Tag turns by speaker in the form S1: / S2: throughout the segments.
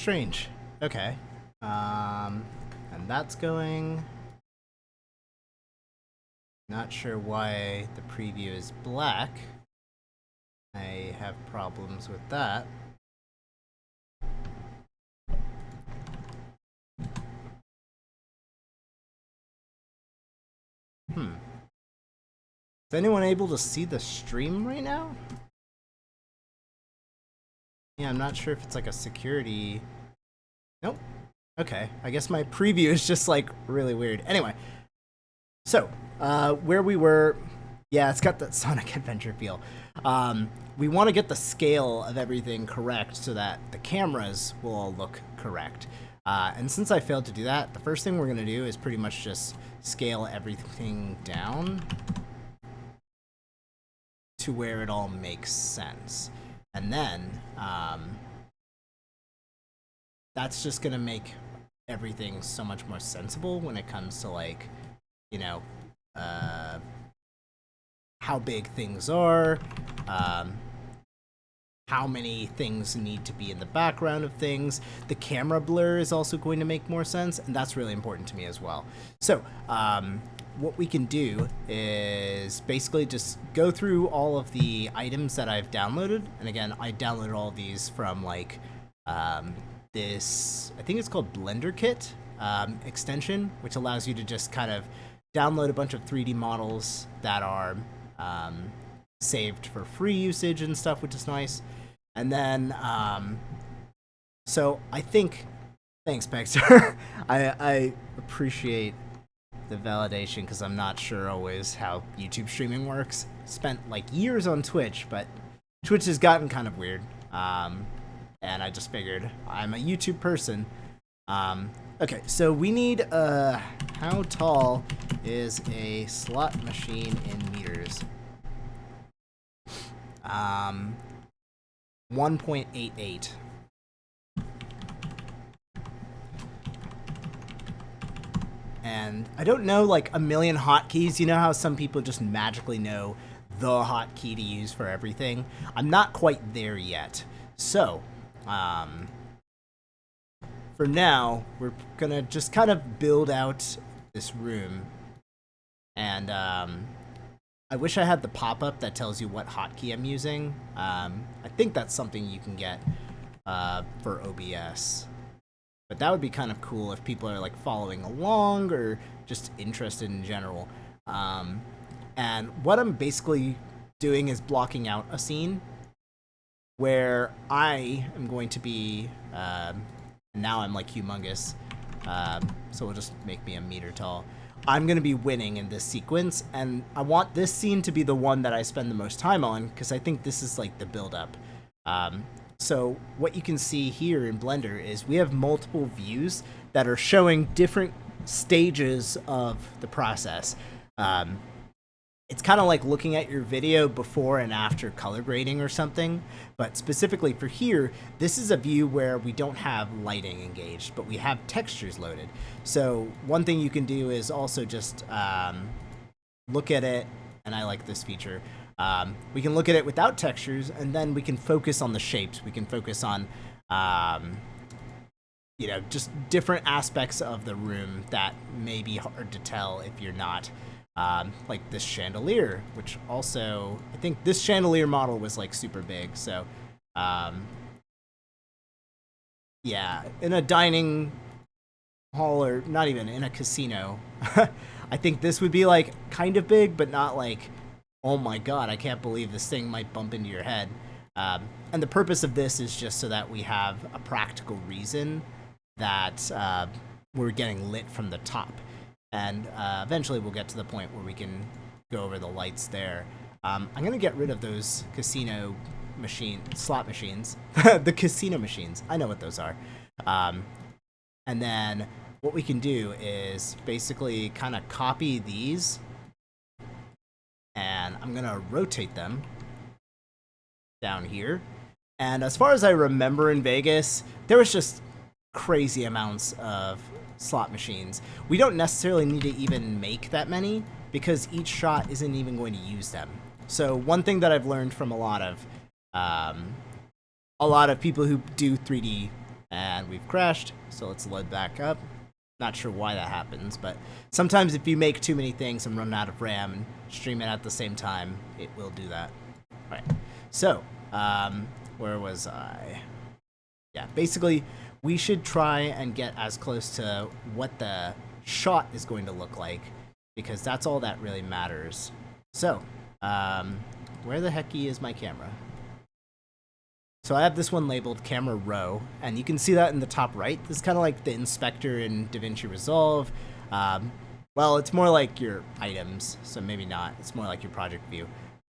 S1: strange. Okay. And that's going. Not sure why the preview is black. I have problems with that. Is anyone able to see the stream right now? Yeah, I'm not sure if it's like a security. Nope. Okay, I guess my preview is just like really weird. Anyway, so where we were, yeah, it's got that Sonic Adventure feel. We want to get the scale of everything correct so that the cameras will all look correct. And since I failed to do that, the first thing we're going to do is pretty much just scale everything down to where it all makes sense. And then that's just going to make everything so much more sensible when it comes to, like, you know, how big things are, how many things need to be in the background of things. The camera blur is also going to make more sense, and that's really important to me as well. So what we can do is basically just go through all of the items that I've downloaded. And again, I downloaded all of these from like this, I think it's called Blender Kit extension, which allows you to just kind of download a bunch of 3D models that are saved for free usage and stuff, which is nice. And then, so I think, thanks, Baxter. I appreciate the validation because I'm not sure always how YouTube streaming works. Spent like years on Twitch, but Twitch has gotten kind of weird. And I just figured I'm a YouTube person. Okay, so we need, how tall is a slot machine in meters? 1.88. And I don't know like a million hotkeys. You know how some people just magically know the hotkey to use for everything? I'm not quite there yet. So, for now, we're gonna just kind of build out this room. And I wish I had the pop-up that tells you what hotkey I'm using. I think that's something you can get for OBS. But that would be kind of cool if people are like following along or just interested in general. And what I'm basically doing is blocking out a scene where I am going to be, now I'm like humongous, so we'll just make me a meter tall. I'm going to be winning in this sequence, and I want this scene to be the one that I spend the most time on, because I think this is like the build-up. So what you can see here in Blender is we have multiple views that are showing different stages of the process. It's kind of like looking at your video before and after color grading or something, but specifically for here, this is a view where we don't have lighting engaged, but we have textures loaded. So one thing you can do is also just look at it, and I like this feature. We can look at it without textures, and then we can focus on the shapes. We can focus on, you know, just different aspects of the room that may be hard to tell if you're not, like this chandelier, which also, I think this chandelier model was like super big. So, yeah, in a dining hall, or not even in a casino, I think this would be like kind of big, but not like, oh my god, I can't believe this thing might bump into your head. And the purpose of this is just so that we have a practical reason that we're getting lit from the top. And eventually we'll get to the point where we can go over the lights there. I'm going to get rid of those slot machines. The casino machines. I know what those are. And then what we can do is basically kind of copy these, and I'm going to rotate them down here. And as far as I remember in Vegas, there was just crazy amounts of slot machines. We don't necessarily need to even make that many because each shot isn't even going to use them. So one thing that I've learned from a lot of people who do 3D And we've crashed, so let's load back up. Not sure why that happens, but sometimes if you make too many things and run out of RAM and stream it at the same time, it will do that. All right, so where was I? Yeah, basically, we should try and get as close to what the shot is going to look like, because that's all that really matters. So, where the hecky is my camera? So I have this one labeled Camera Ro, and you can see that in the top right. This is kind of like the inspector in DaVinci Resolve. Well, it's more like your items, so maybe not. It's more like your project view.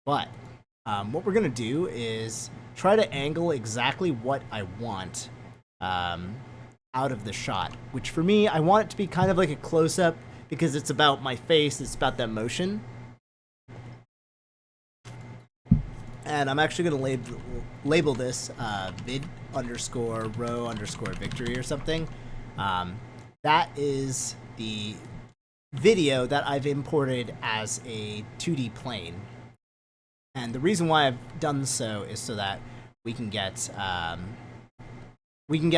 S1: But what we're going to do is try to angle exactly what I want out of the shot, which for me, I want it to be kind of like a close-up because it's about my face, it's about that motion. And I'm actually going to label this vid_ro_victory or something. That is the video that I've imported as a 2D plane. And the reason why I've done so is so that we can get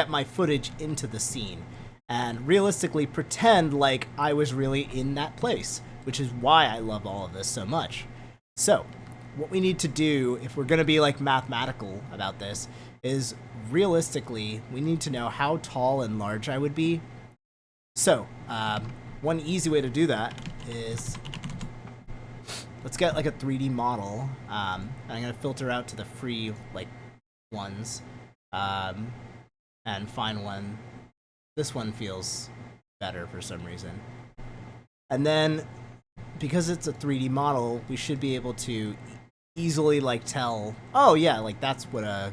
S1: my footage into the scene and realistically pretend like I was really in that place, which is why I love all of this so much. So what we need to do, if we're going to be like mathematical about this, is realistically we need to know how tall and large I would be. So one easy way to do that is let's get like a 3D model. And I'm going to filter out to the free like ones and find one. This one feels better for some reason. And then because it's a 3D model, we should be able to easily like tell, oh yeah, like that's what a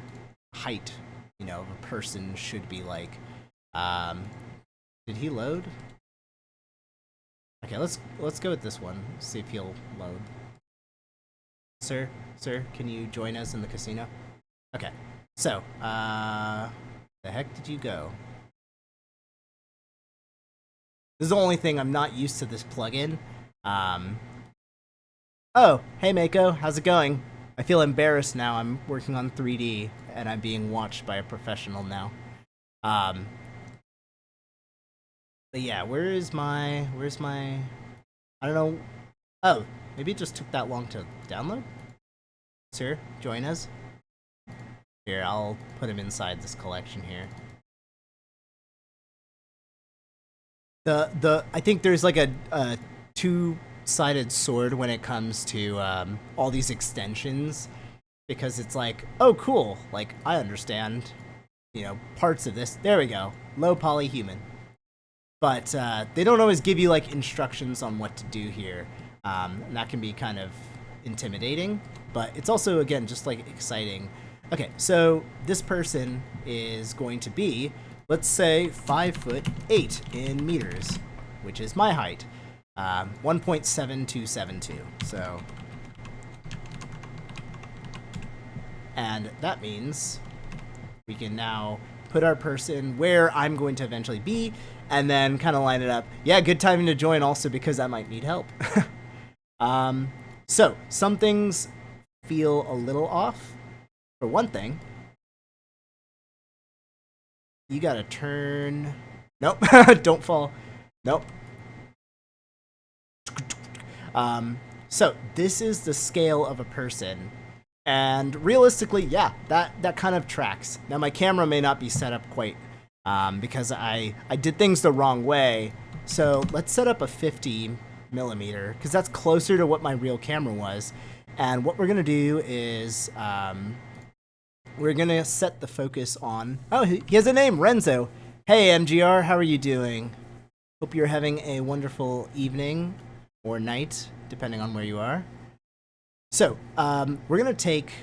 S1: height, you know, of a person should be like. Did he load? Okay, let's go with this one. See if he'll load. Sir, can you join us in the casino? Okay, so the heck did you go? This is the only thing I'm not used to this plugin. Oh, hey Mako, how's it going? I feel embarrassed now. I'm working on 3D and I'm being watched by a professional now. But yeah, where's my, I don't know. Oh, maybe it just took that long to download? Sir, join us. Here, I'll put him inside this collection here. I think there's like a two-sided sword when it comes to all these extensions, because it's like, oh cool, like I understand, you know, parts of this. There we go, low poly human. But they don't always give you like instructions on what to do here, and that can be kind of intimidating. But it's also, again, just like exciting. Okay, so this person is going to be, let's say, 5'8" in meters, which is my height, 1.7272. So, and that means we can now put our person where I'm going to eventually be, and then kind of line it up. Yeah, good timing to join also because I might need help. So some things feel a little off. For one thing, you gotta turn. Nope, don't fall. Nope. So this is the scale of a person, and realistically, yeah, that kind of tracks. Now my camera may not be set up quite because I did things the wrong way. So let's set up a 50mm because that's closer to what my real camera was. And what we're gonna do is we're gonna set the focus on, oh, he has a name, Renzo. Hey MGR, how are you doing? Hope you're having a wonderful evening or night, depending on where you are. So we're gonna take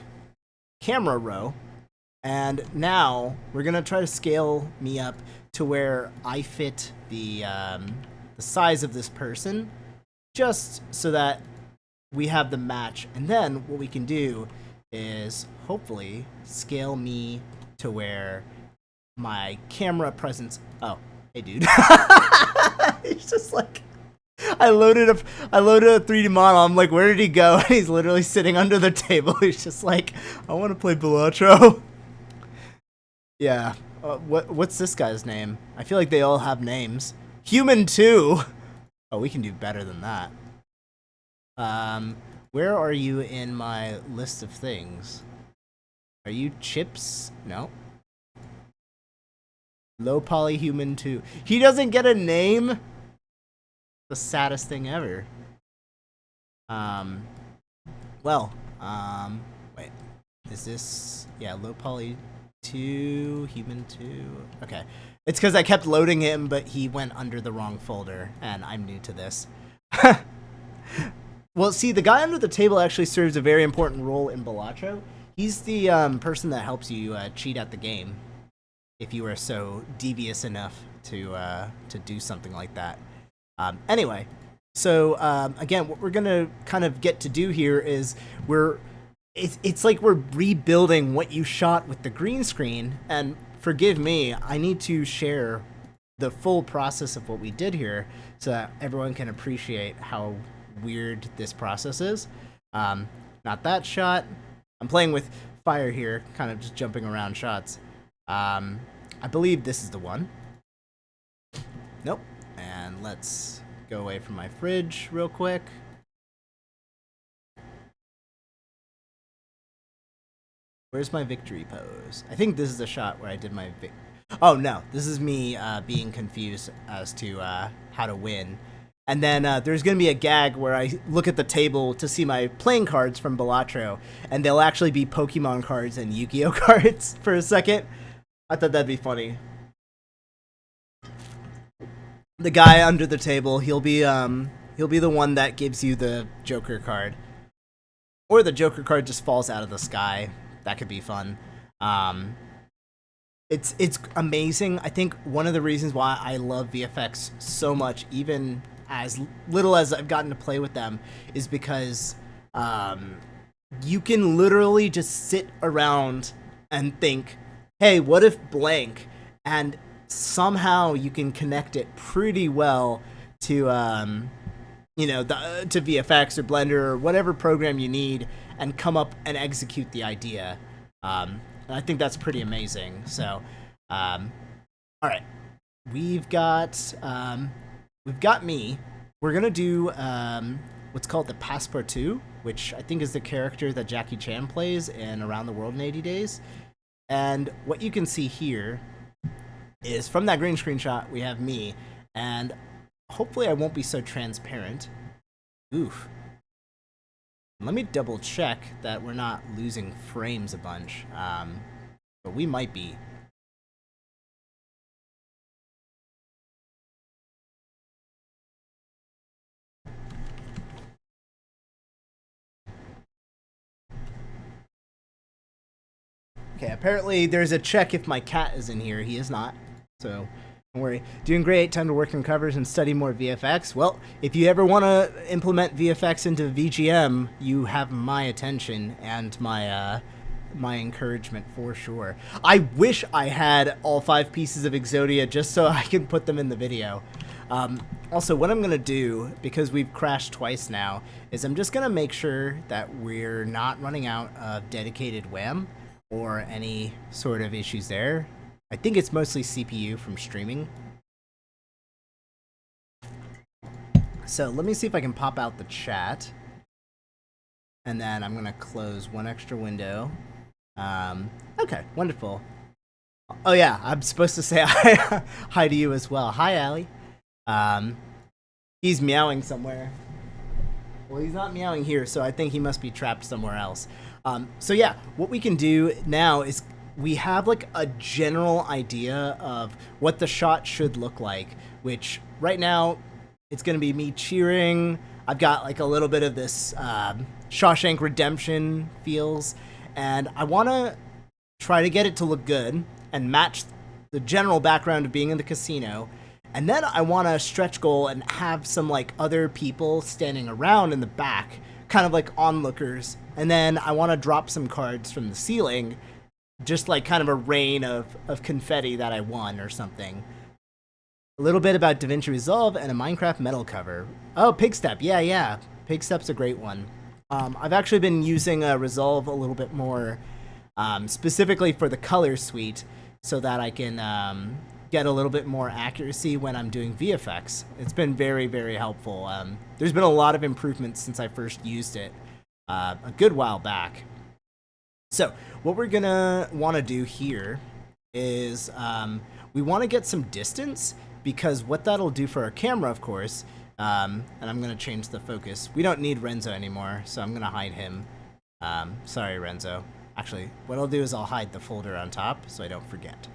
S1: Camera Ro, and now we're gonna try to scale me up to where I fit the size of this person, just so that we have the match. And then what we can do is hopefully scale me to where my camera presence. Oh, hey dude. He's just like, I loaded a 3D model. I'm like, where did he go? And he's literally sitting under the table. He's just like, I want to play BALATRO. Yeah. What's this guy's name? I feel like they all have names. Human 2. Oh, we can do better than that. Where are you in my list of things? Are you Chips? No. Low poly human 2. He doesn't get a name? The saddest thing ever. Well, wait. Is this, yeah, low poly 2, human 2. Okay. It's because I kept loading him, but he went under the wrong folder, and I'm new to this. Well, see, the guy under the table actually serves a very important role in BALATRO. He's the person that helps you cheat at the game, if you are so devious enough to do something like that. Anyway, so again, what we're gonna kind of get to do here is it's like we're rebuilding what you shot with the green screen. And forgive me, I need to share the full process of what we did here so that everyone can appreciate how weird this process is. Not that shot. I'm playing with fire here, kind of just jumping around shots. I believe this is the one. Nope. And let's go away from my fridge real quick. Where's my victory pose? I think this is the shot where I did my oh no, this is me being confused as to how to win. And then there's going to be a gag where I look at the table to see my playing cards from BALATRO, and they'll actually be Pokemon cards and Yu-Gi-Oh cards for a second. I thought that'd be funny. The guy under the table, he'll be the one that gives you the Joker card. Or the Joker card just falls out of the sky. That could be fun. It's amazing. I think one of the reasons why I love VFX so much, even as little as I've gotten to play with them, is because you can literally just sit around and think, hey, what if blank? And somehow you can connect it pretty well to to VFX or Blender or whatever program you need, and come up and execute the idea. And I think that's pretty amazing. So, all right, we've got me. We're gonna do what's called the Passepartout, which I think is the character that Jackie Chan plays in Around the World in 80 Days. And what you can see here is from that green screenshot, we have me, and hopefully I won't be so transparent. Oof. Let me double check that we're not losing frames a bunch, but we might be. Okay, apparently there's a check if my cat is in here. He is not, so don't worry. Doing great. Time to work on covers and study more VFX. Well, if you ever want to implement VFX into VGM, you have my attention and my encouragement for sure. I wish I had all 5 pieces of Exodia just so I can put them in the video. Also, what I'm going to do, because we've crashed twice now, is I'm just going to make sure that we're not running out of dedicated WAM or any sort of issues there. I think it's mostly CPU from streaming. So let me see if I can pop out the chat. And then I'm gonna close one extra window. Okay, wonderful. Oh yeah, I'm supposed to say hi to you as well. Hi, Allie. He's meowing somewhere. Well, he's not meowing here, so I think he must be trapped somewhere else. So yeah, what we can do now is we have like a general idea of what the shot should look like, which right now it's going to be me cheering. I've got like a little bit of this Shawshank Redemption feels, and I want to try to get it to look good and match the general background of being in the casino. And then I want to stretch goal and have some like other people standing around in the back, kind of like onlookers. And then I want to drop some cards from the ceiling, just like kind of a rain of confetti that I won or something. A little bit about DaVinci Resolve and a Minecraft metal cover. Oh, Pigstep. Yeah. Pigstep's a great one. I've actually been using Resolve a little bit more, specifically for the color suite, so that I can get a little bit more accuracy when I'm doing VFX. It's been very, very helpful. There's been a lot of improvements since I first used it a good while back. So what we're gonna want to do here is we want to get some distance, because what that'll do for our camera, of course, and I'm gonna change the focus. We don't need Renzo anymore, so I'm gonna hide him. Sorry, Renzo. Actually, what I'll do is I'll hide the folder on top so I don't forget.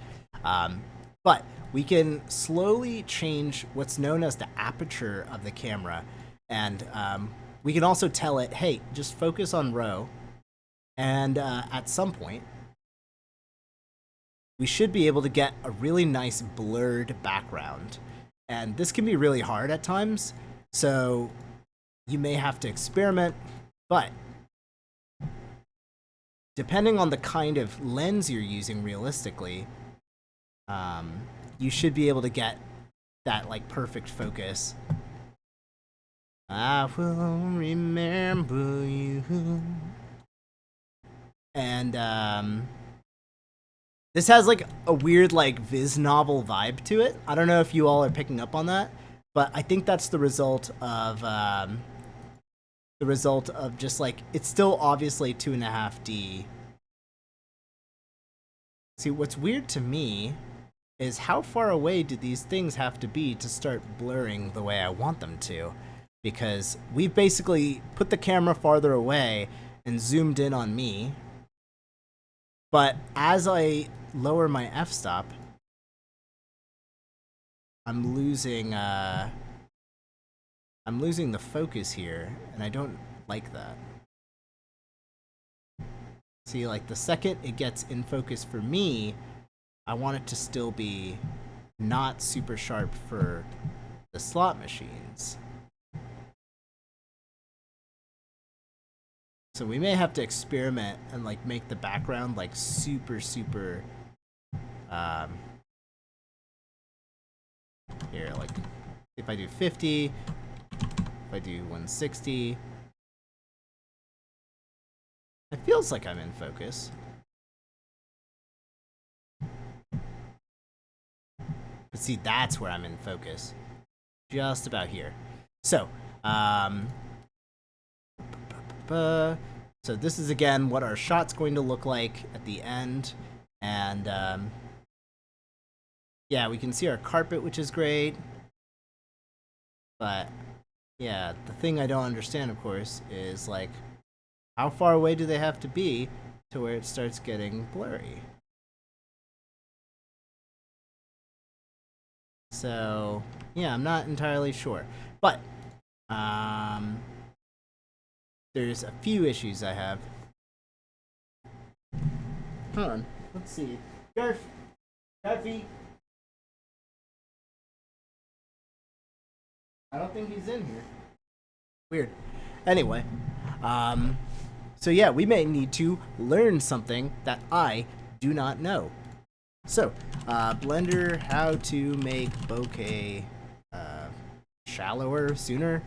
S1: But we can slowly change what's known as the aperture of the camera, and we can also tell it, hey, just focus on Ro, and at some point, we should be able to get a really nice blurred background. And this can be really hard at times, so you may have to experiment, but depending on the kind of lens you're using realistically, you should be able to get that like perfect focus. I will remember you. And this has like a weird like Viz novel vibe to it. I don't know if you all are picking up on that, but I think that's the result of just like, it's still obviously 2.5D. See, what's weird to me is how far away do these things have to be to start blurring the way I want them to? Because we've basically put the camera farther away and zoomed in on me. But as I lower my f-stop, I'm losing the focus here, and I don't like that. See, like the second it gets in focus for me, I want it to still be not super sharp for the slot machines. So we may have to experiment and like make the background like super here, like if I do 50, if I do 160, it feels like I'm in focus. But see, that's where I'm in focus. Just about here. So, so this is again what our shot's going to look like at the end. And yeah, we can see our carpet, which is great. But yeah, the thing I don't understand, of course, is like, how far away do they have to be to where it starts getting blurry? So yeah, I'm not entirely sure, but there's a few issues I have. Hold on, let's see. Garfy. I don't think he's in here. Weird. Anyway, so yeah, we may need to learn something that I do not know. So, Blender, how to make bokeh shallower sooner.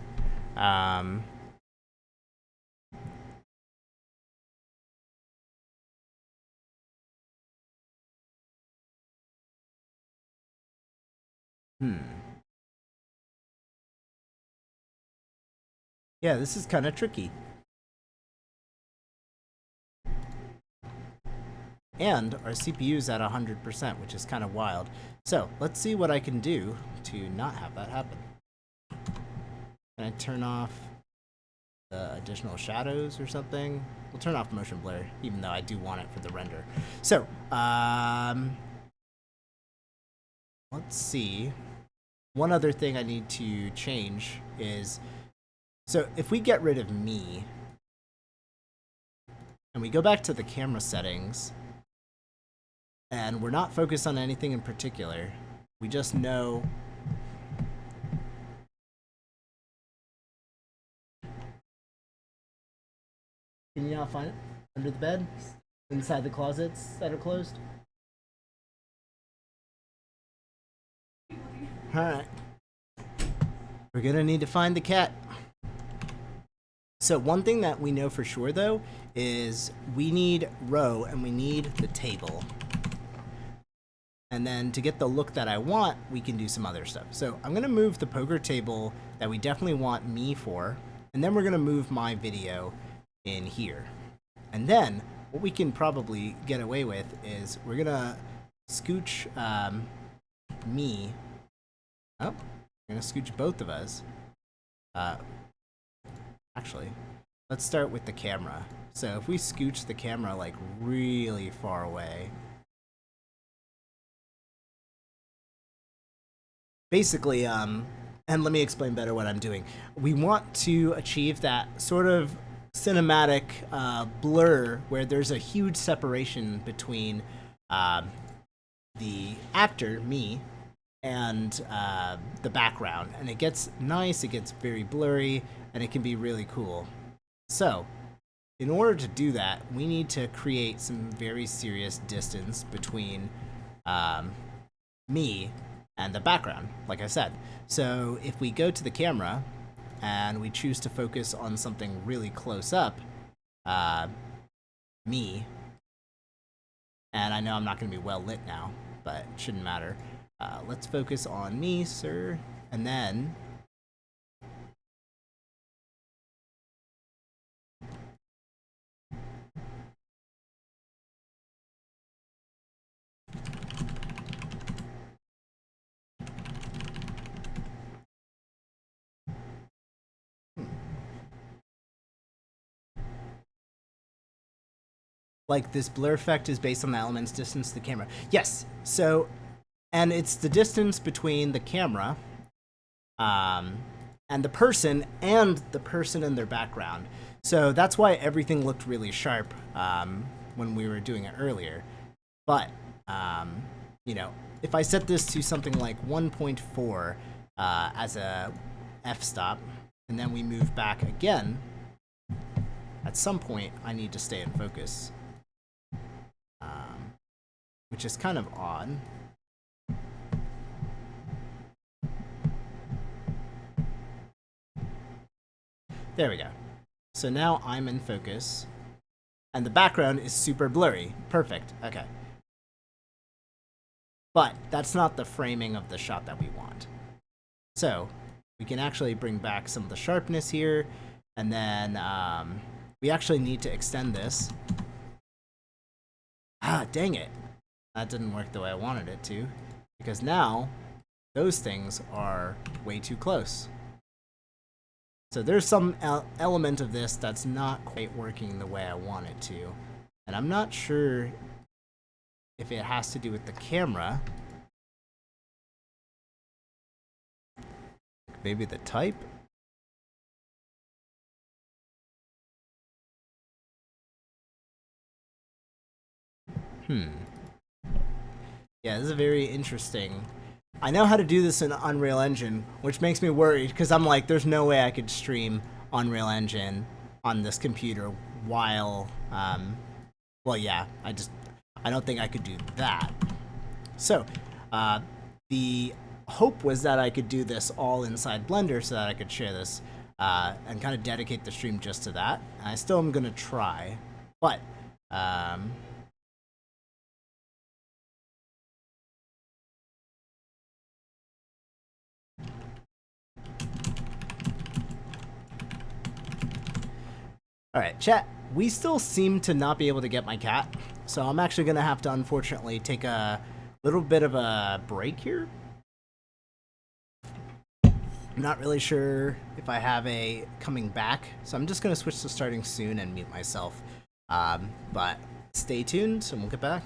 S1: Yeah, this is kind of tricky. And our CPU's at 100%, which is kind of wild. So let's see what I can do to not have that happen. Can I turn off the additional shadows or something? We'll turn off motion blur, even though I do want it for the render. So, let's see. One other thing I need to change is, so if we get rid of me, and we go back to the camera settings, and we're not focused on anything in particular, we just know Can you not find it? Under the bed? Inside the closets that are closed? Alright. We're gonna need to find the cat. So one thing that we know for sure though is we need Ro and we need the table. And then to get the look that I want, we can do some other stuff. So I'm going to move the poker table that we definitely want me for, and then we're going to move my video in here. And then what we can probably get away with is we're going to scooch me. Oh, we're going to scooch both of us. Actually, let's start with the camera. So if we scooch the camera like really far away, basically, and let me explain better what I'm doing. We want to achieve that sort of cinematic blur where there's a huge separation between the actor, me, and the background. And it gets nice, it gets very blurry, and it can be really cool. So, in order to do that, we need to create some very serious distance between me and the background, like I said. So if we go to the camera and we choose to focus on something really close up, me, and I know I'm not going to be well lit now, but it shouldn't matter. Let's focus on me, sir, and then like this blur effect is based on the element's distance to the camera. Yes, so, and it's the distance between the camera and the person in their background. So that's why everything looked really sharp when we were doing it earlier. But, you know, if I set this to something like 1.4 as a f-stop, and then we move back again, at some point I need to stay in focus, which is kind of odd. There we go. So now I'm in focus, and the background is super blurry. Perfect. Okay. But that's not the framing of the shot that we want. So we can actually bring back some of the sharpness here, and then we actually need to extend this. Ah, dang it. That didn't work the way I wanted it to, because now those things are way too close. So there's some element of this that's not quite working the way I want it to. And I'm not sure if it has to do with the camera. Maybe the type? Yeah, this is very interesting. I know how to do this in Unreal Engine, which makes me worried because I'm like, there's no way I could stream Unreal Engine on this computer while, well, yeah, I don't think I could do that. So, the hope was that I could do this all inside Blender so that I could share this and kind of dedicate the stream just to that. And I still am going to try, but alright, chat, we still seem to not be able to get my cat, so I'm actually going to have to unfortunately take a little bit of a break here. I'm not really sure if I have a coming back, so I'm just going to switch to starting soon and mute myself. But stay tuned and we'll get back.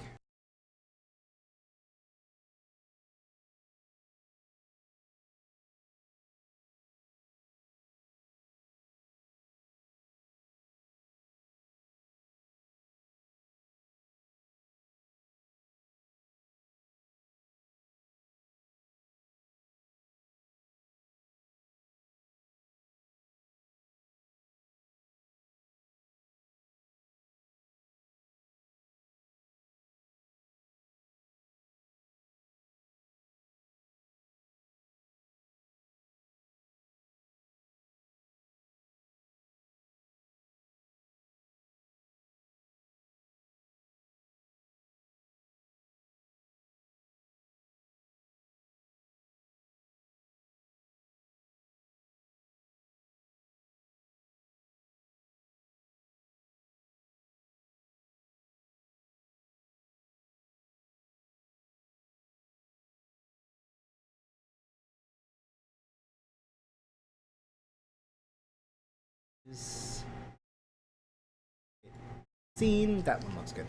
S1: Scene. That one looks good.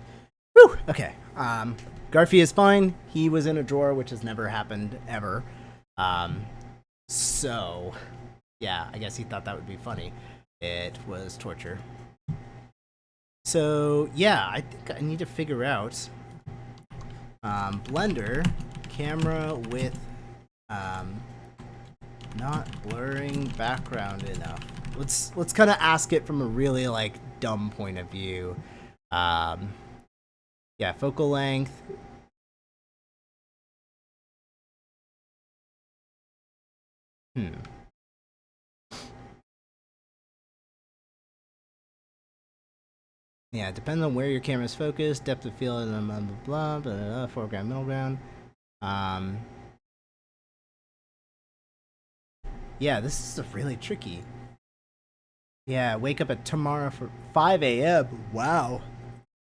S1: Whew. Okay. Garfy is fine. He was in a drawer, which has never happened ever. So, yeah, I guess he thought that would be funny. It was torture. So, yeah, I think I need to figure out Blender camera with not blurring background enough. Let's kind of ask it from a really like dumb point of view. Yeah, focal length. Yeah, depends on where your camera's focused, depth of field, and blah blah blah, blah, foreground, middle ground. Yeah, this is really tricky. Yeah, wake up at tomorrow for 5 a.m. Wow,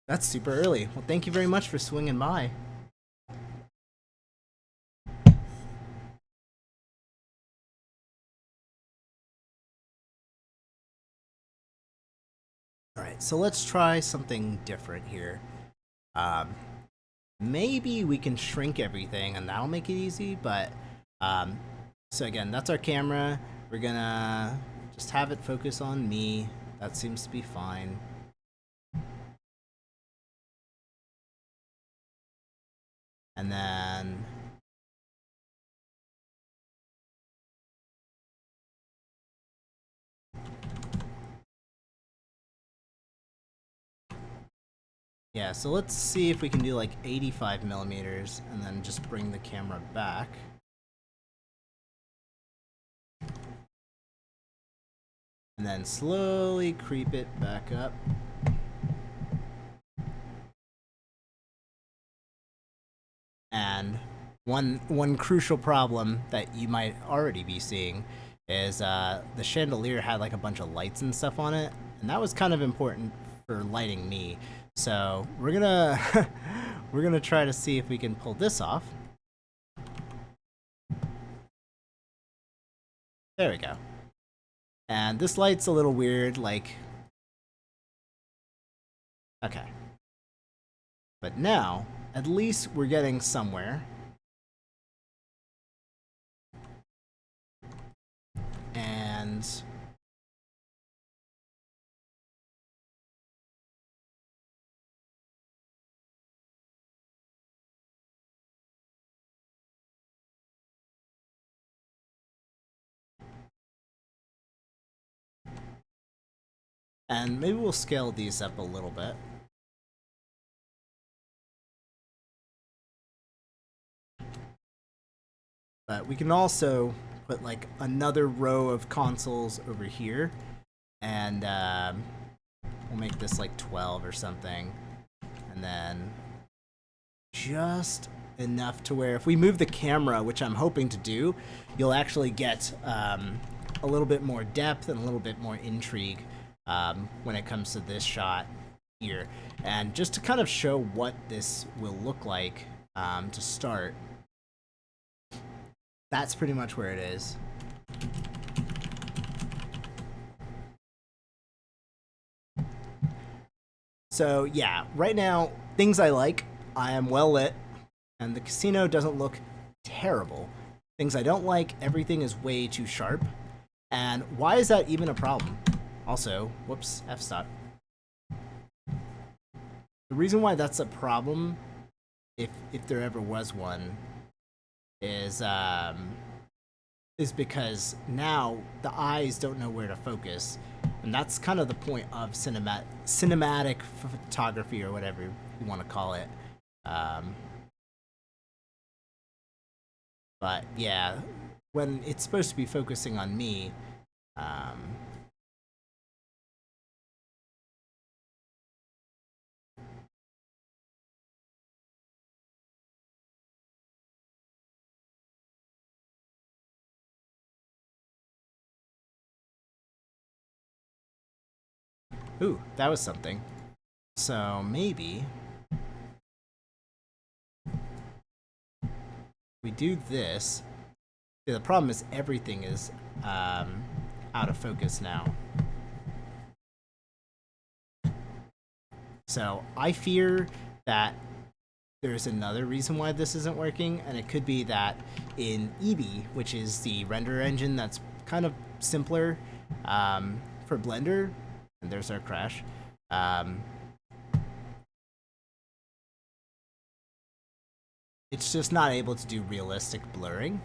S1: that's super early. Well, thank you very much for swinging by. All right, so let's try something different here. Maybe we can shrink everything and that'll make it easy, but so again, that's our camera. We're gonna just have it focus on me. That seems to be fine. And then yeah, so let's see if we can do like 85 millimeters and then just bring the camera back. And then slowly creep it back up. And one crucial problem that you might already be seeing is the chandelier had like a bunch of lights and stuff on it, and that was kind of important for lighting me. So we're gonna we're gonna try to see if we can pull this off. There we go. And this light's a little weird, like, okay. But now, at least we're getting somewhere. And maybe we'll scale these up a little bit. But we can also put like another row of consoles over here, and we'll make this like 12 or something, and then just enough to where if we move the camera, which I'm hoping to do, you'll actually get a little bit more depth and a little bit more intrigue when it comes to this shot here. And just to kind of show what this will look like to start, that's pretty much where it is. So yeah, right now, things I like, I am well lit, and the casino doesn't look terrible. Things I don't like, everything is way too sharp. And why is that even a problem? Also, whoops, f-stop. The reason why that's a problem, if there ever was one, is because now the eyes don't know where to focus, and that's kind of the point of cinematic photography, or whatever you want to call it. But yeah, when it's supposed to be focusing on me, ooh, that was something. So maybe we do this. See, the problem is everything is out of focus now. So I fear that there's another reason why this isn't working, and it could be that in Eevee, which is the render engine that's kind of simpler for Blender, and there's our crash. It's just not able to do realistic blurring.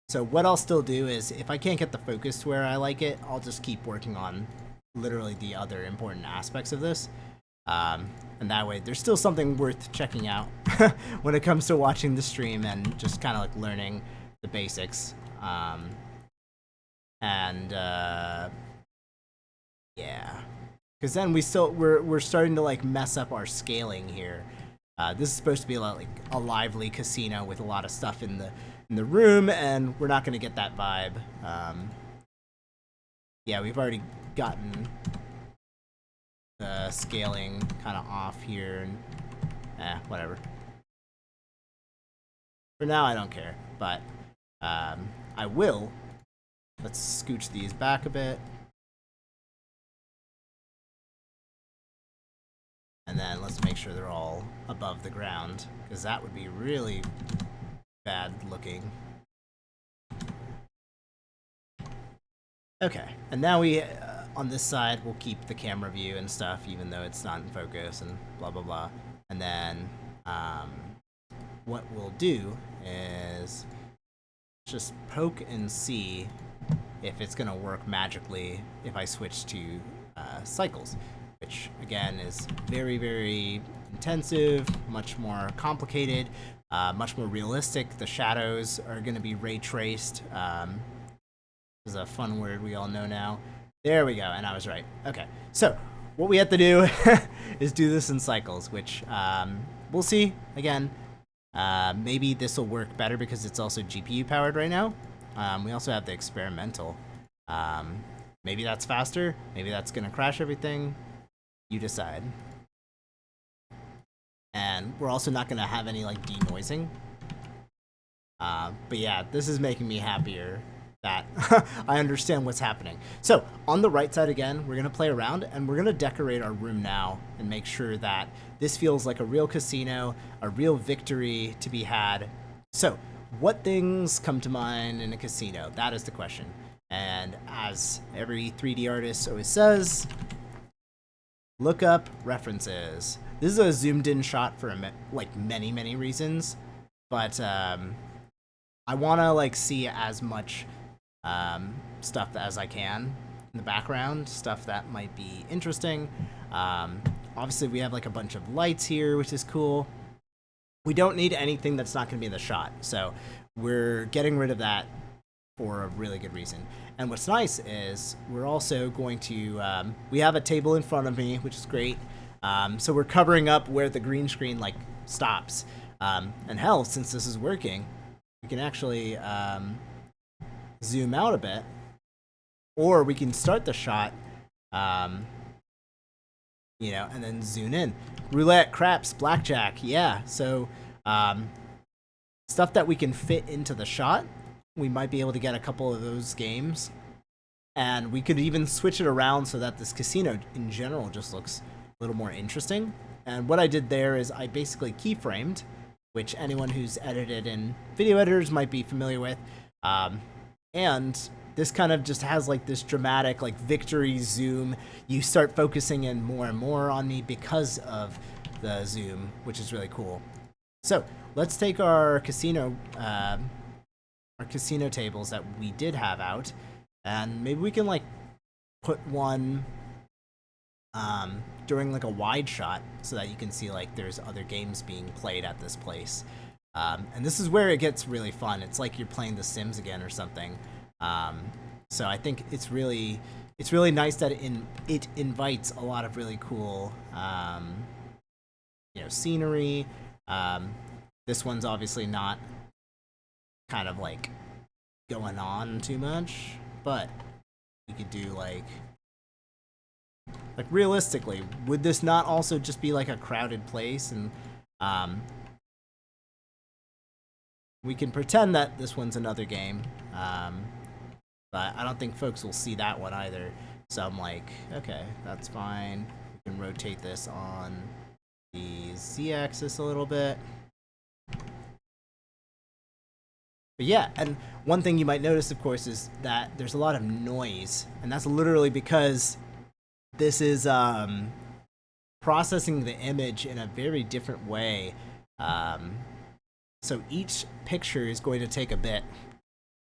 S1: So what I'll still do is, if I can't get the focus to where I like it, I'll just keep working on literally the other important aspects of this. And that way, there's still something worth checking out when it comes to watching the stream and just kind of like learning the basics. Yeah, because then we're starting to like mess up our scaling here. This is supposed to be like a lively casino with a lot of stuff in the room, and we're not going to get that vibe. Yeah, we've already gotten the scaling kind of off here, and whatever. For now, I don't care, but I will. Let's scooch these back a bit. And then let's make sure they're all above the ground, because that would be really bad looking. Okay, and now we, on this side, we'll keep the camera view and stuff, even though it's not in focus and blah, blah, blah. And then what we'll do is just poke and see if it's going to work magically if I switch to cycles, which again is very, very intensive, much more complicated, much more realistic. The shadows are going to be ray traced. This is a fun word we all know now. There we go, and I was right. Okay, so what we have to do is do this in cycles, which we'll see. Again, maybe this will work better because it's also GPU powered right now. We also have the experimental. Maybe that's faster. Maybe that's going to crash everything. You decide. And we're also not going to have any like denoising. But yeah, this is making me happier that I understand what's happening. So on the right side again, we're going to play around and we're going to decorate our room now and make sure that this feels like a real casino, a real victory to be had. So what things come to mind in a casino? That is the question. And as every 3D artist always says, look up references. This is a zoomed in shot for like many reasons, but I want to like see as much stuff as I can in the background, stuff that might be interesting. Obviously we have like a bunch of lights here, which is cool. We don't need anything that's not going to be in the shot, so we're getting rid of that for a really good reason. And what's nice is we're also going to, we have a table in front of me, which is great. So we're covering up where the green screen like stops. And hell, since this is working, we can actually zoom out a bit, or we can start the shot, you know, and then zoom in. Roulette, craps, blackjack, yeah. So stuff that we can fit into the shot. We might be able to get a couple of those games, and we could even switch it around so that this casino in general just looks a little more interesting. And what I did there is I basically keyframed, which anyone who's edited in video editors might be familiar with. And this kind of just has like this dramatic like victory zoom. You start focusing in more and more on me because of the zoom, which is really cool. So let's take our casino tables that we did have out, and maybe we can like put one during like a wide shot so that you can see like there's other games being played at this place. And this is where it gets really fun. It's like you're playing The Sims again or something. So I think it's really nice that it invites a lot of really cool you know, scenery. This one's obviously not kind of like going on too much, but you could do like realistically, would this not also just be like a crowded place? And we can pretend that this one's another game, but I don't think folks will see that one either. So I'm like, okay, that's fine. We can rotate this on the Z-axis a little bit. But yeah, and one thing you might notice, of course, is that there's a lot of noise, and that's literally because this is processing the image in a very different way. So each picture is going to take a bit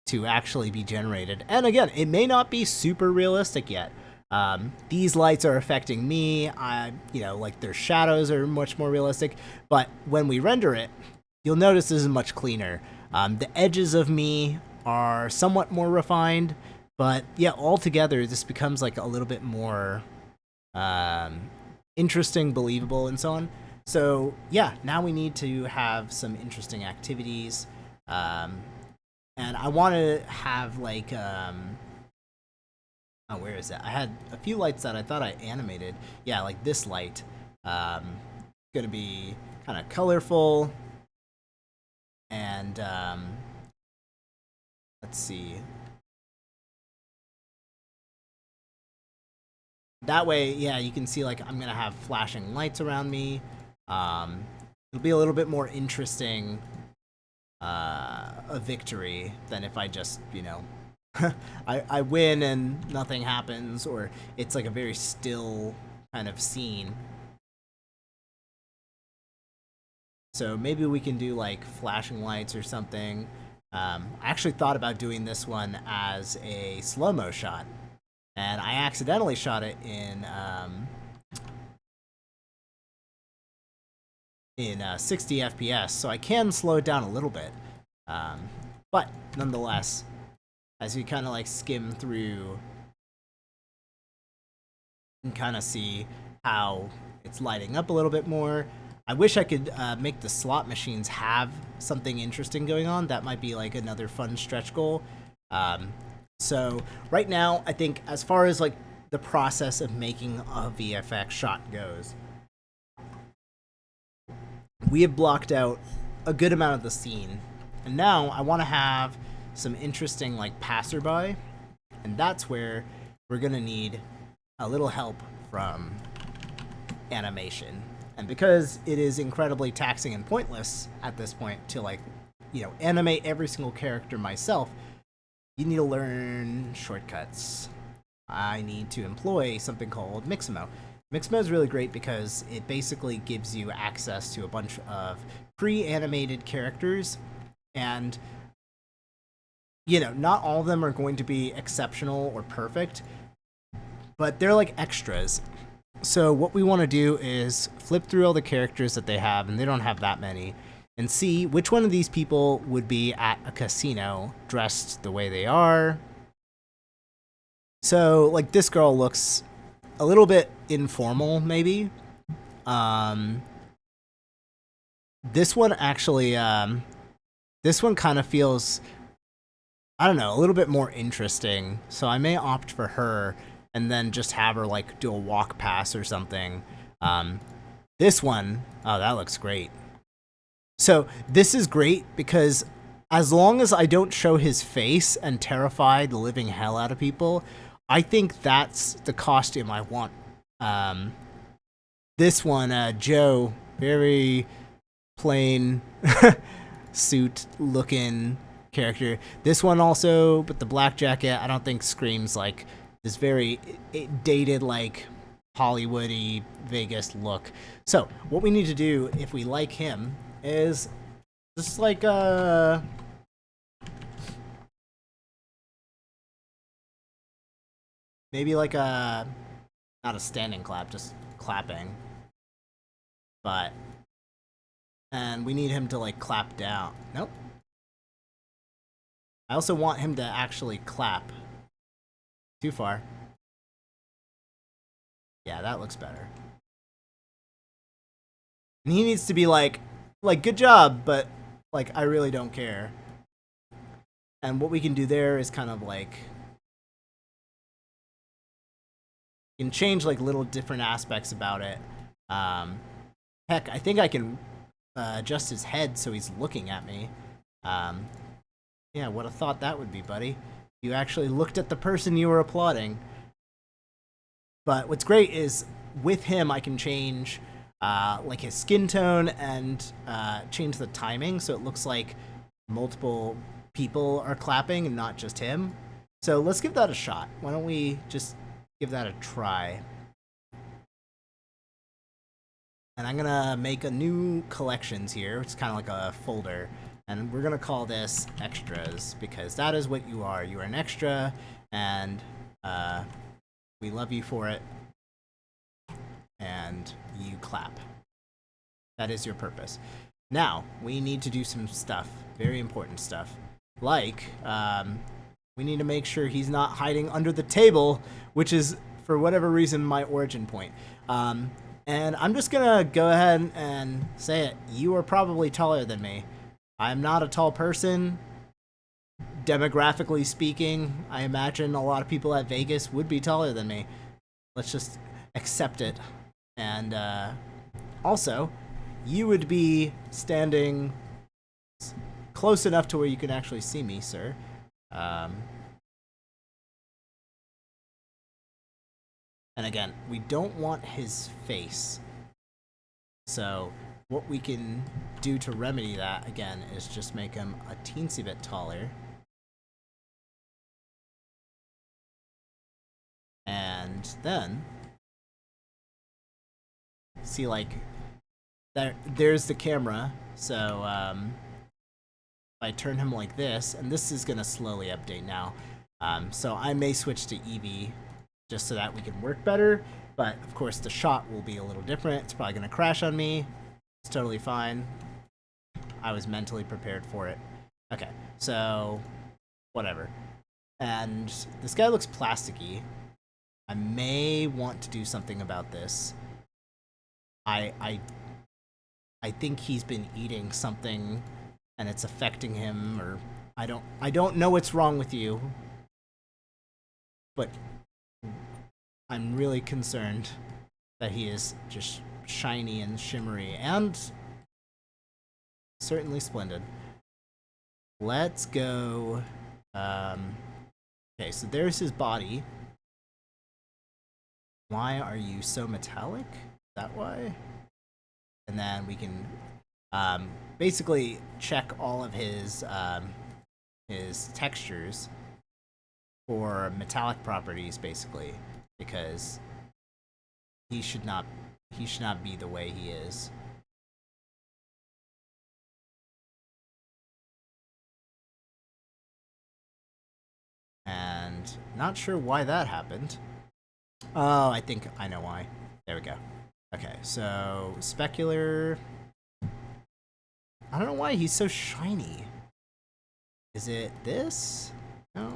S1: to actually be generated. And again, it may not be super realistic yet. These lights are affecting me. Like their shadows are much more realistic. But when we render it, you'll notice this is much cleaner. The edges of me are somewhat more refined. But yeah, altogether, this becomes like a little bit more interesting, believable, and so on. So yeah, now we need to have some interesting activities. And I want to have like, oh, where is it? I had a few lights that I thought I animated. Yeah, like this light. Gonna be kind of colorful. And let's see. That way, yeah, you can see like I'm gonna have flashing lights around me. It'll be a little bit more interesting a victory than if I just, I win and nothing happens, or it's like a very still kind of scene. So maybe we can do like flashing lights or something. I actually thought about doing this one as a slow-mo shot, and I accidentally shot it in 60 FPS, so I can slow it down a little bit. But nonetheless, as you kind of like skim through, you can kind of see how it's lighting up a little bit more. I wish I could make the slot machines have something interesting going on. That might be like another fun stretch goal. So right now, I think as far as like the process of making a VFX shot goes, we have blocked out a good amount of the scene. And now I want to have some interesting like passerby. And that's where we're going to need a little help from animation. And because it is incredibly taxing and pointless at this point to like, animate every single character myself, you need to learn shortcuts. I need to employ something called Mixamo. Mixamo is really great because it basically gives you access to a bunch of pre-animated characters, and not all of them are going to be exceptional or perfect, but they're like extras. So what we want to do is flip through all the characters that they have, and they don't have that many, and see which one of these people would be at a casino dressed the way they are. So like this girl looks a little bit informal, maybe. This one actually, this one kind of feels, I don't know, a little bit more interesting. So I may opt for her and then just have her like do a walk pass or something. This one, oh, that looks great. So this is great because as long as I don't show his face and terrify the living hell out of people, I think that's the costume I want. This one, Joe, very plain suit looking character. This one also, but the black jacket, I don't think screams like this very dated, like Hollywoody Vegas look. So what we need to do if we like him is just like maybe like a, not a standing clap, just clapping. But, and we need him to like clap down. Nope. I also want him to actually clap. Too far. Yeah, that looks better. And he needs to be like, good job, but like, I really don't care. And what we can do there is kind of like, you can change like little different aspects about it. Heck, I think I can adjust his head so he's looking at me. Yeah, would have thought that would be, buddy. You actually looked at the person you were applauding. But what's great is with him, I can change like his skin tone and change the timing so it looks like multiple people are clapping and not just him. So let's give that a shot. Why don't we just give that a try? And I'm gonna make a new collections here. It's kind of like a folder. And we're gonna call this extras because that is what you are. You are an extra, and we love you for it. And you clap. That is your purpose. Now, we need to do some stuff. Very important stuff. Like, we need to make sure he's not hiding under the table, which is, for whatever reason, my origin point. And I'm just gonna go ahead and say it. You are probably taller than me. I'm not a tall person. Demographically speaking, I imagine a lot of people at Vegas would be taller than me. Let's just accept it. And also, you would be standing close enough to where you can actually see me, sir. And again, we don't want his face. So what we can do to remedy that, again, is just make him a teensy bit taller. And then, see, like, there's the camera. So if I turn him like this, and this is going to slowly update now. So I may switch to Eevee just so that we can work better. But, of course, the shot will be a little different. It's probably going to crash on me. It's totally fine. I was mentally prepared for it. Okay, so whatever. And this guy looks plasticky. I may want to do something about this. I think he's been eating something and it's affecting him, or I don't know what's wrong with you. But I'm really concerned that he is just shiny and shimmery and certainly splendid. Let's go. Okay, so there's his body. Why are you so metallic? Is that why? And then we can basically check all of his textures for metallic properties, basically, because he should not be the way he is. And not sure why that happened. Oh, I think I know why. There we go. Okay, so specular. I don't know why he's so shiny. Is it this? No.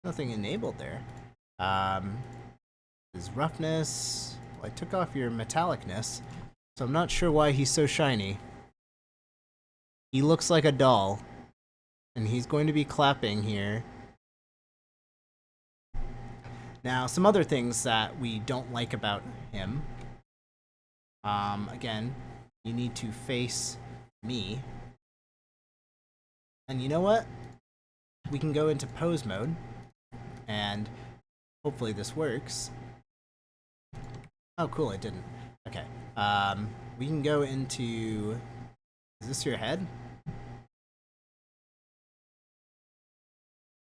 S1: Nothing enabled there. His roughness. Well, I took off your metallicness, so I'm not sure why he's so shiny. He looks like a doll, and he's going to be clapping here. Now, some other things that we don't like about him. Again, you need to face me. And you know what? We can go into pose mode, and hopefully this works. Oh, cool, it didn't. Okay. We can go into... Is this your head?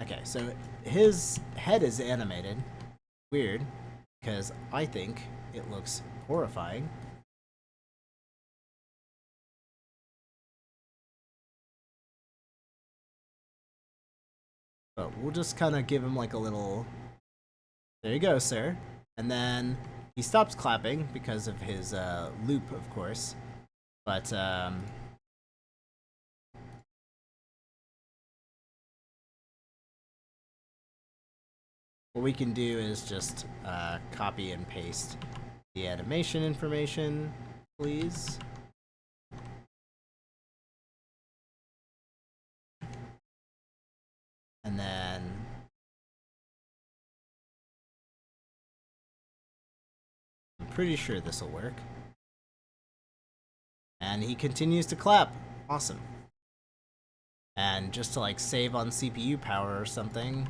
S1: Okay, so his head is animated. Weird, because I think it looks horrifying. But we'll just kind of give him like a little... There you go, sir. And then he stops clapping because of his loop, of course. But what we can do is just copy and paste the animation information, please. And then I'm pretty sure this will work. And he continues to clap. Awesome. And just to like save on CPU power or something.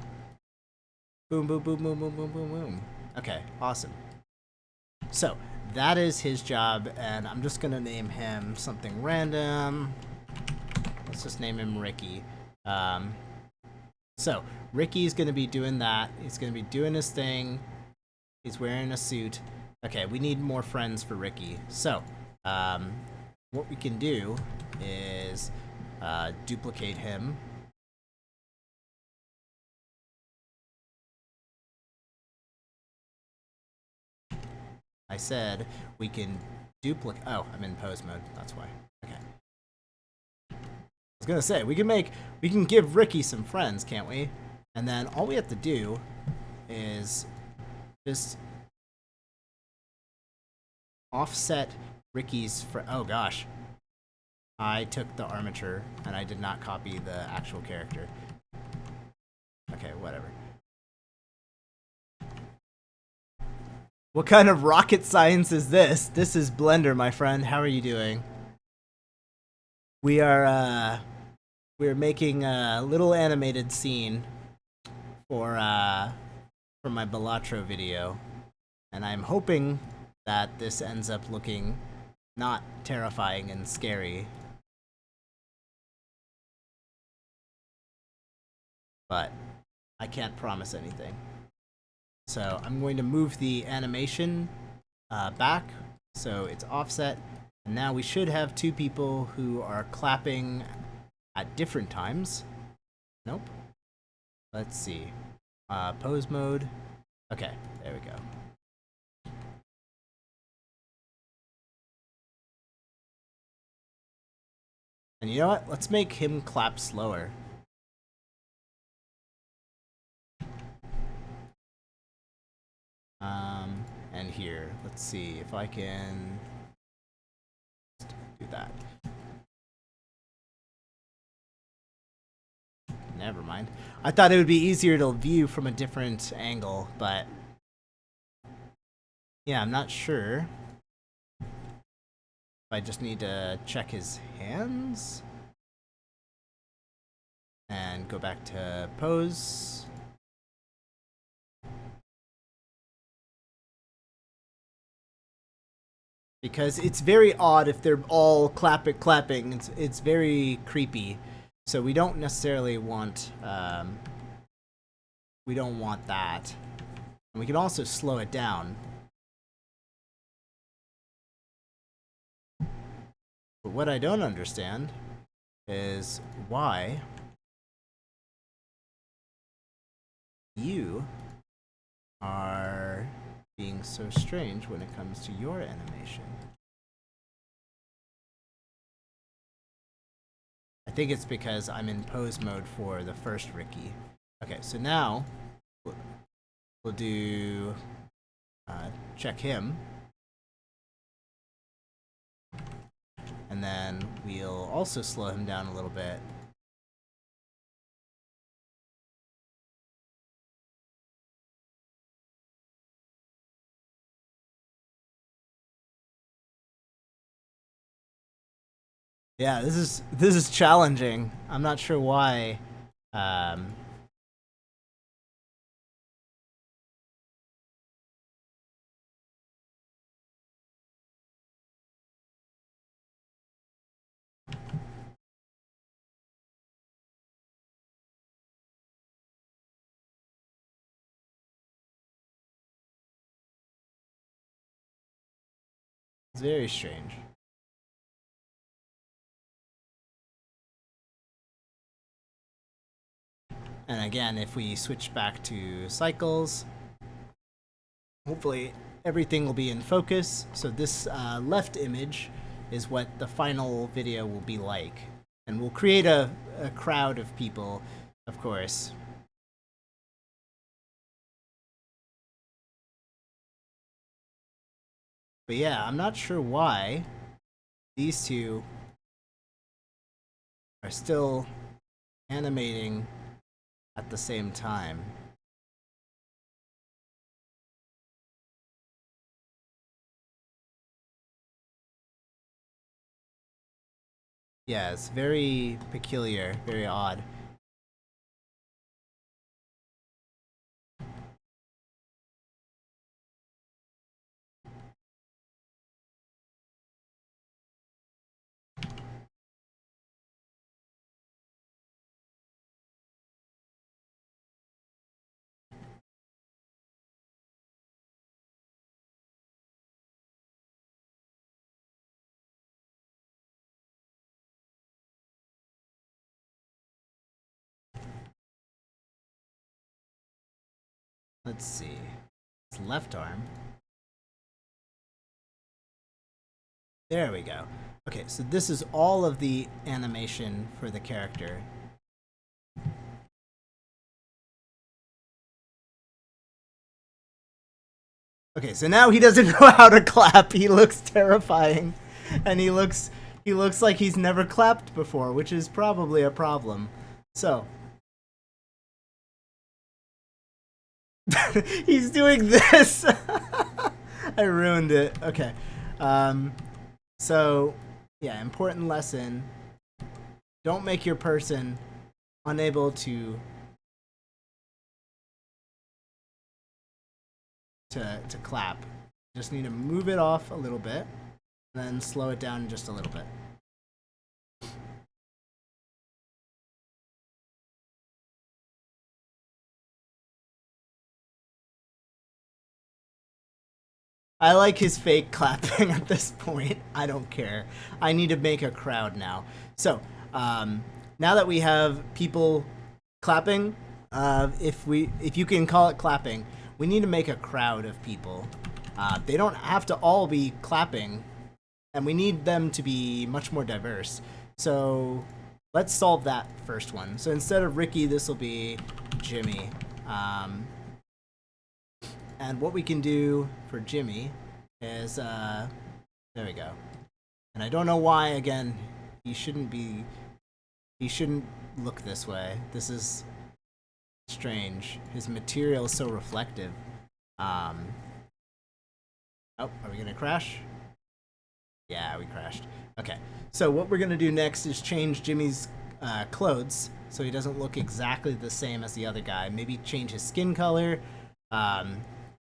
S1: Boom, boom, boom, boom, boom, boom, boom, boom. Okay, awesome. So that is his job, and I'm just gonna name him something random. Let's just name him Ricky. So Ricky's gonna be doing that. He's gonna be doing his thing. He's wearing a suit. Okay, we need more friends for Ricky. So, what we can do is duplicate him. I said we can duplicate. Oh, I'm in pose mode. That's why. Okay. I was gonna say we can give Ricky some friends, can't we? And then all we have to do is just offset Ricky's oh gosh. I took the armature and I did not copy the actual character. Okay, whatever. What kind of rocket science is this? This is Blender, my friend. How are you doing? We're making a little animated scene for my BALATRO video, and I'm hoping that this ends up looking not terrifying and scary. But I can't promise anything. So I'm going to move the animation back so it's offset. And now we should have two people who are clapping at different times. Nope. Let's see. Pose mode. Okay, there we go. And you know what? Let's make him clap slower. And here, let's see if I can do that. Never mind. I thought it would be easier to view from a different angle, but yeah, I'm not sure. I just need to check his hands and go back to pose. Because it's very odd if they're all clapping. It's very creepy. So we don't necessarily want we don't want that. And we can also slow it down. But what I don't understand is why you are being so strange when it comes to your animation. I think it's because I'm in pose mode for the first Ricky. Okay, so now we'll do check him. And then we'll also slow him down a little bit. Yeah, this is challenging. I'm not sure why. It's very strange. And again, if we switch back to cycles, hopefully everything will be in focus. So this left image is what the final video will be like. And we'll create a crowd of people, of course. But yeah, I'm not sure why these two are still animating at the same time. Yeah, it's very peculiar, very odd. Let's see. It's left arm. There we go. Okay, so this is all of the animation for the character. Okay, so now he doesn't know how to clap. He looks terrifying. And he looks like he's never clapped before, which is probably a problem. So he's doing this. I ruined it. Okay. So yeah, important lesson. Don't make your person unable to clap. Just need to move it off a little bit, and then slow it down just a little bit. I like his fake clapping at this point. I don't care. I need to make a crowd now. So, now that we have people clapping, if you can call it clapping, we need to make a crowd of people. They don't have to all be clapping, and we need them to be much more diverse. So let's solve that first one. So instead of Ricky, this will be Jimmy. And what we can do for Jimmy is, there we go. And I don't know why, again, he shouldn't look this way. This is strange. His material is so reflective. Oh, are we gonna crash? Yeah, we crashed. Okay, so what we're gonna do next is change Jimmy's clothes so he doesn't look exactly the same as the other guy. Maybe change his skin color.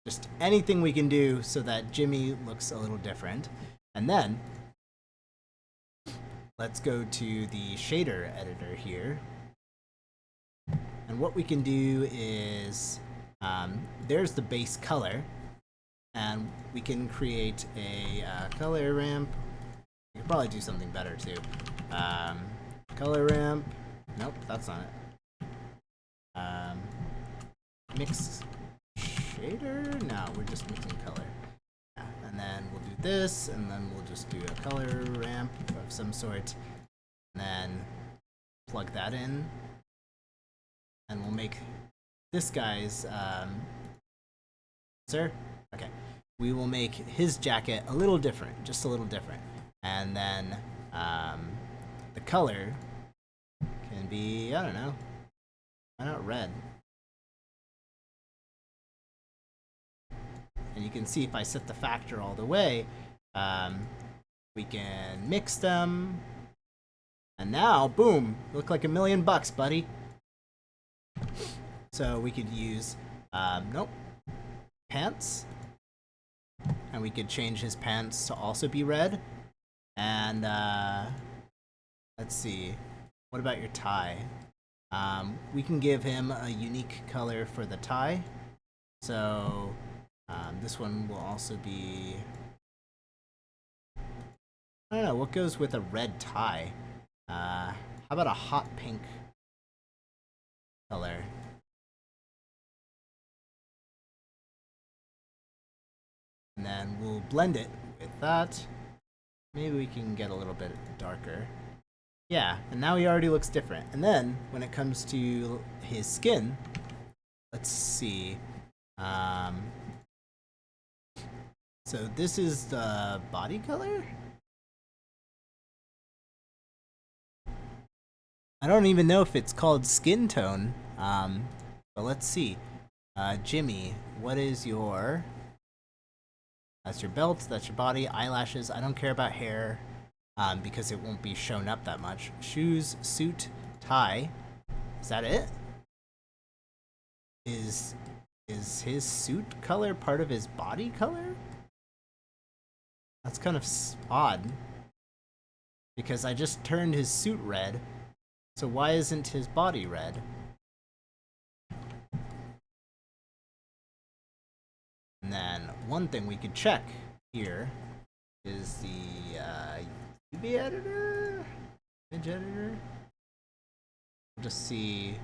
S1: Just anything we can do so that Jimmy looks a little different. And then let's go to the shader editor here. And what we can do is, there's the base color, and we can create a color ramp. We could probably do something better too. Color ramp. Nope, that's not it. Mix shader? No, we're just mixing color. Yeah, and then we'll do this, and then we'll just do a color ramp of some sort, and then plug that in, and we'll make this guy's sir. Okay, we will make his jacket a little different, just a little different, and then the color can be, I don't know, why not red? And you can see if I set the factor all the way, we can mix them, and now, boom, look like $1 million, buddy. So we could use, nope, pants, and we could change his pants to also be red, and let's see, what about your tie? We can give him a unique color for the tie, so this one will also be, I don't know, what goes with a red tie? How about a hot pink color? And then we'll blend it with that. Maybe we can get a little bit darker. Yeah, and now he already looks different. And then, when it comes to his skin, let's see. So this is the body color? I don't even know if it's called skin tone. But let's see. Jimmy, what is your... That's your belt, that's your body, eyelashes. I don't care about hair, because it won't be shown up that much. Shoes, suit, tie. Is that it? Is his suit color part of his body color? That's kind of odd. Because I just turned his suit red. So why isn't his body red? And then one thing we could check here is the UV editor, image editor. We'll just see.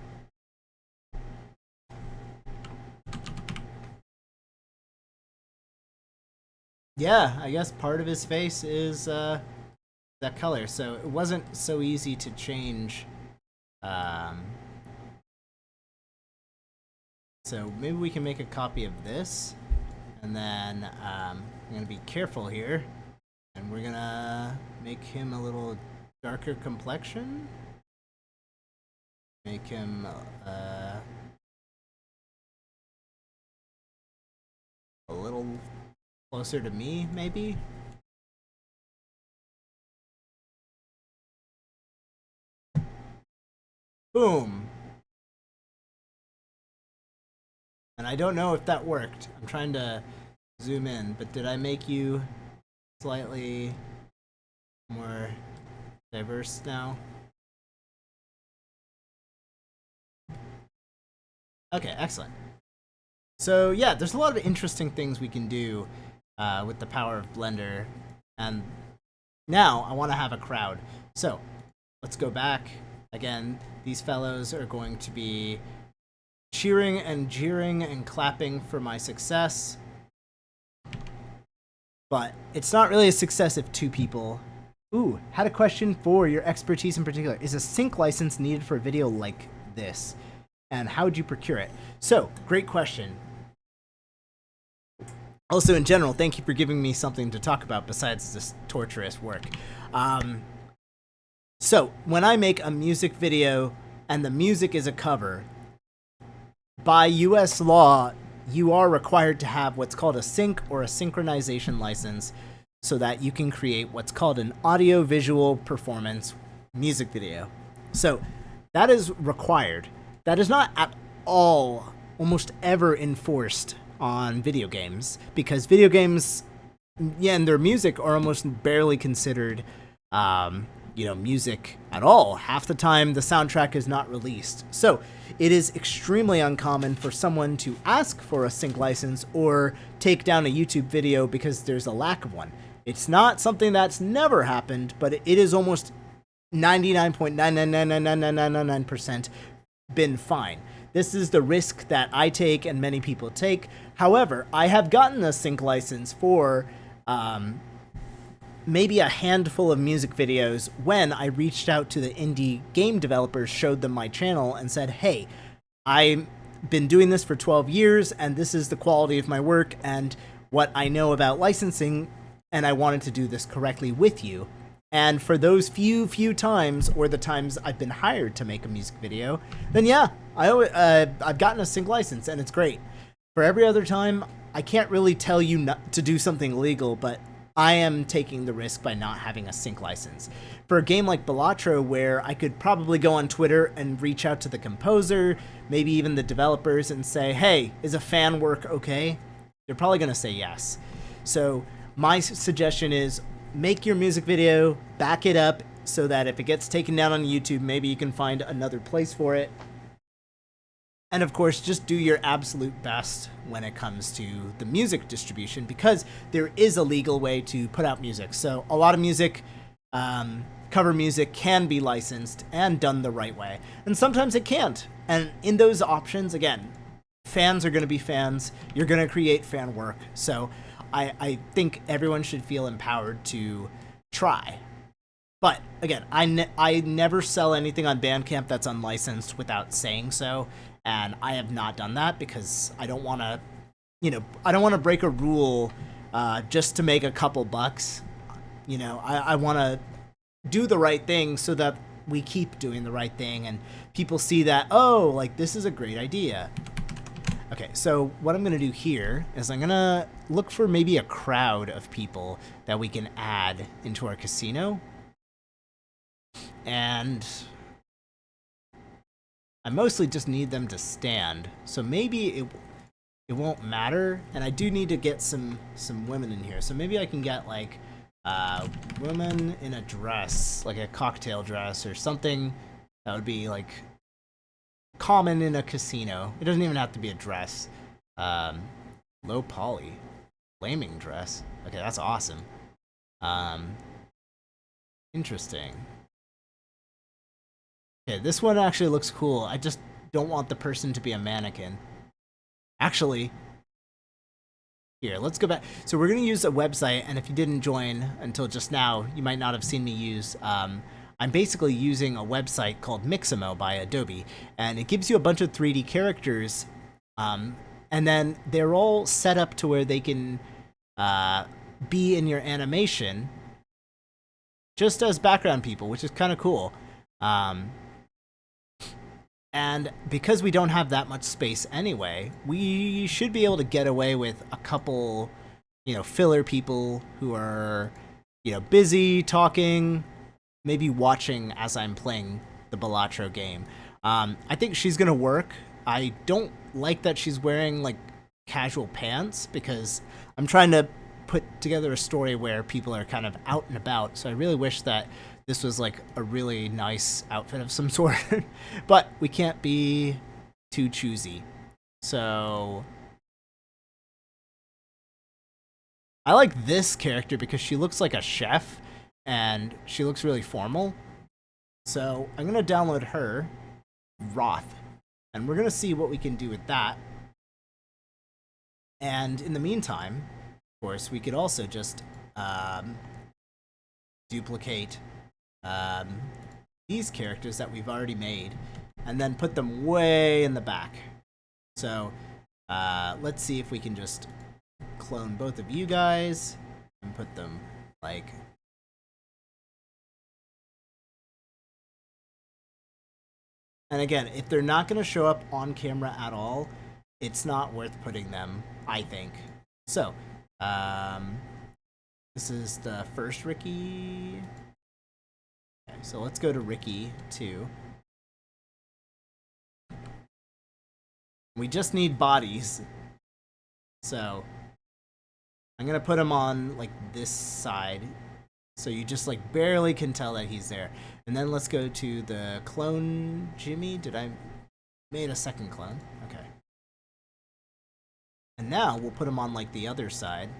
S1: Yeah, I guess part of his face is that color, so it wasn't so easy to change. Um, so maybe we can make a copy of this, and then I'm gonna be careful here, and we're gonna make him a little darker complexion. Make him a little closer to me, maybe. Boom. And I don't know if that worked. I'm trying to zoom in, but did I make you slightly more diverse now? Okay, excellent. So yeah, there's a lot of interesting things we can do with the power of Blender. And now I want to have a crowd. So let's go back. Again, these fellows are going to be cheering and jeering and clapping for my success. But it's not really a success if two people... Ooh, had a question for your expertise in particular. Is a sync license needed for a video like this? And how would you procure it? So, great question. Also, in general, thank you for giving me something to talk about besides this torturous work. So, when I make a music video and the music is a cover, by US law, you are required to have what's called a sync or a synchronization license so that you can create what's called an audio-visual performance music video. So, that is required. That is not at all almost ever enforced on video games, because video games, yeah, and their music are almost barely considered, music at all. Half the time, the soundtrack is not released. So it is extremely uncommon for someone to ask for a sync license or take down a YouTube video because there's a lack of one. It's not something that's never happened, but it is almost 99.9999999% been fine. This is the risk that I take and many people take. However, I have gotten a sync license for maybe a handful of music videos when I reached out to the indie game developers, showed them my channel, and said, hey, I've been doing this for 12 years, and this is the quality of my work and what I know about licensing, and I wanted to do this correctly with you. And for those few times, or the times I've been hired to make a music video, then yeah, I've gotten a sync license, and it's great. For every other time, I can't really tell you not to do something legal, but I am taking the risk by not having a sync license. For a game like BALATRO, where I could probably go on Twitter and reach out to the composer, maybe even the developers, and say, hey, is a fan work okay? They're probably going to say yes. So my suggestion is, make your music video, back it up so that if it gets taken down on YouTube, maybe you can find another place for it. And of course, just do your absolute best when it comes to the music distribution, because there is a legal way to put out music. So a lot of music, cover music, can be licensed and done the right way. And sometimes it can't. And in those options, again, fans are going to be fans. You're going to create fan work. So I think everyone should feel empowered to try. But again, I never sell anything on Bandcamp that's unlicensed without saying so, and I have not done that because I don't want to, I don't want to break a rule just to make a couple bucks. I want to do the right thing so that we keep doing the right thing and people see that, oh, like this is a great idea. Okay, so what I'm going to do here is I'm going to look for maybe a crowd of people that we can add into our casino. And I mostly just need them to stand. So maybe it won't matter. And I do need to get some women in here. So maybe I can get like a woman in a dress, like a cocktail dress or something that would be like common in a casino. It doesn't even have to be a dress. Low poly. Flaming dress. Okay, that's awesome. Interesting. Okay, this one actually looks cool. I just don't want the person to be a mannequin. Actually, Here, let's go back. So we're going to use a website, and if you didn't join until just now, you might not have seen me use. I'm basically using a website called Mixamo by Adobe, and it gives you a bunch of 3D characters, and then they're all set up to where they can be in your animation just as background people, which is kind of cool. And because we don't have that much space anyway, we should be able to get away with a couple, filler people who are, busy talking, maybe watching as I'm playing the BALATRO game. I think she's gonna work. I don't like that she's wearing like casual pants because I'm trying to put together a story where people are kind of out and about. So I really wish that this was like a really nice outfit of some sort, but we can't be too choosy. So I like this character because she looks like a chef and she looks really formal. So I'm gonna download her, Roth, and we're gonna see what we can do with that. And in the meantime, of course, we could also just duplicate these characters that we've already made and then put them way in the back. So let's see if we can just clone both of you guys and put them like... And again, if they're not going to show up on camera at all, it's not worth putting them, I think. So, this is the first Ricky. Okay, so let's go to Ricky 2. We just need bodies. So, I'm going to put him on, like, this side. So you just, like, barely can tell that he's there. And then let's go to the clone Jimmy. Did I made a second clone? Okay. And now we'll put him on, like, the other side.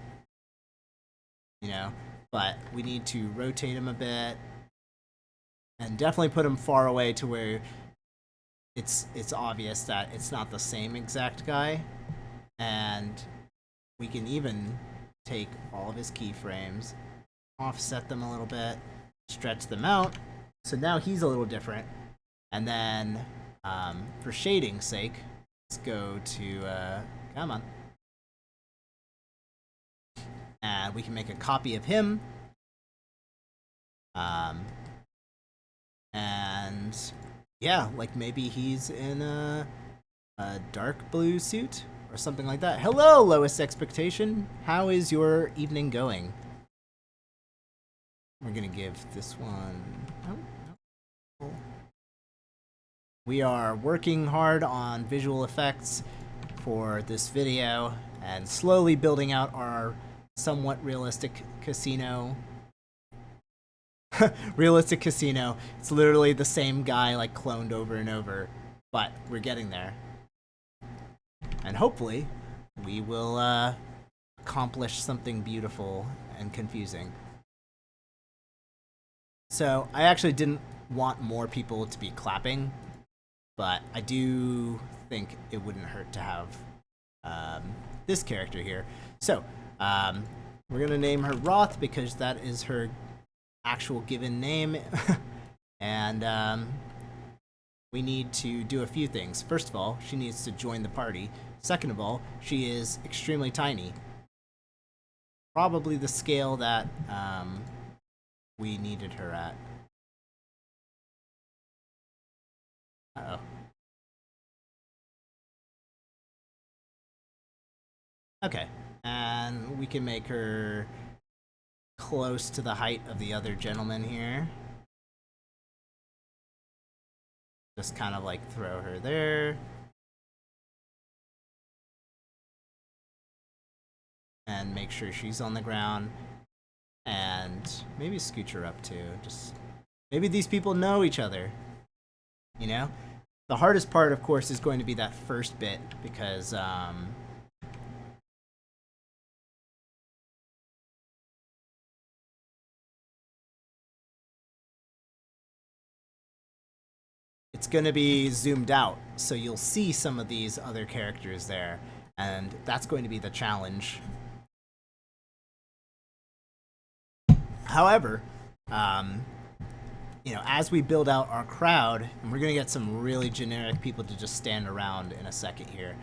S1: But we need to rotate him a bit. And definitely put him far away to where it's obvious that it's not the same exact guy. And we can even take all of his keyframes, offset them a little bit, stretch them out. So now he's a little different. And then for shading's sake, let's go to, come on. And we can make a copy of him. And yeah, like maybe he's in a dark blue suit or something like that. Hello, Lowest Expectation. How is your evening going? We're gonna give this one... Oh. We are working hard on visual effects for this video and slowly building out our somewhat realistic casino. Realistic casino. It's literally the same guy, like, cloned over and over, but we're getting there. And hopefully we will accomplish something beautiful and confusing. So I actually didn't want more people to be clapping, but I do think it wouldn't hurt to have this character here. So we're gonna name her Roth because that is her actual given name. And we need to do a few things. First of all, she needs to join the party. Second of all, she is extremely tiny. Probably the scale that we needed her at. Uh-oh. Okay, and we can make her close to the height of the other gentleman here. Just kind of like throw her there. And make sure she's on the ground. And maybe scooch her up too. Just maybe these people know each other. You know? The hardest part, of course, is going to be that first bit because it's going to be zoomed out, so you'll see some of these other characters there, and that's going to be the challenge. However, you know, as we build out our crowd, and we're gonna get some really generic people to just stand around in a second here.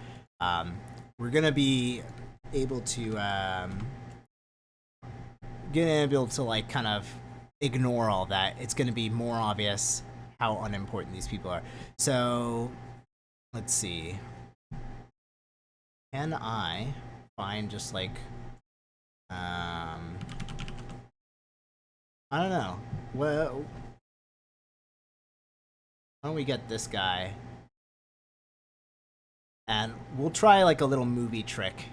S1: We're gonna be able to like kind of ignore all that. It's gonna be more obvious how unimportant these people are. So let's see. Can I find just like I don't know. Well, why don't we get this guy? And we'll try like a little movie trick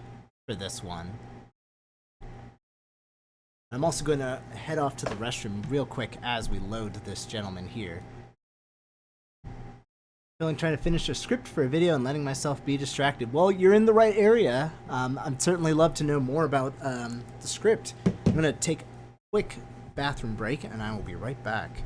S1: for this one. I'm also going to head off to the restroom real quick as we load this gentleman here. Feeling trying to finish a script for a video and letting myself be distracted. Well, you're in the right area. I'd certainly love to know more about the script. I'm going to take a quick bathroom break and I will be right back.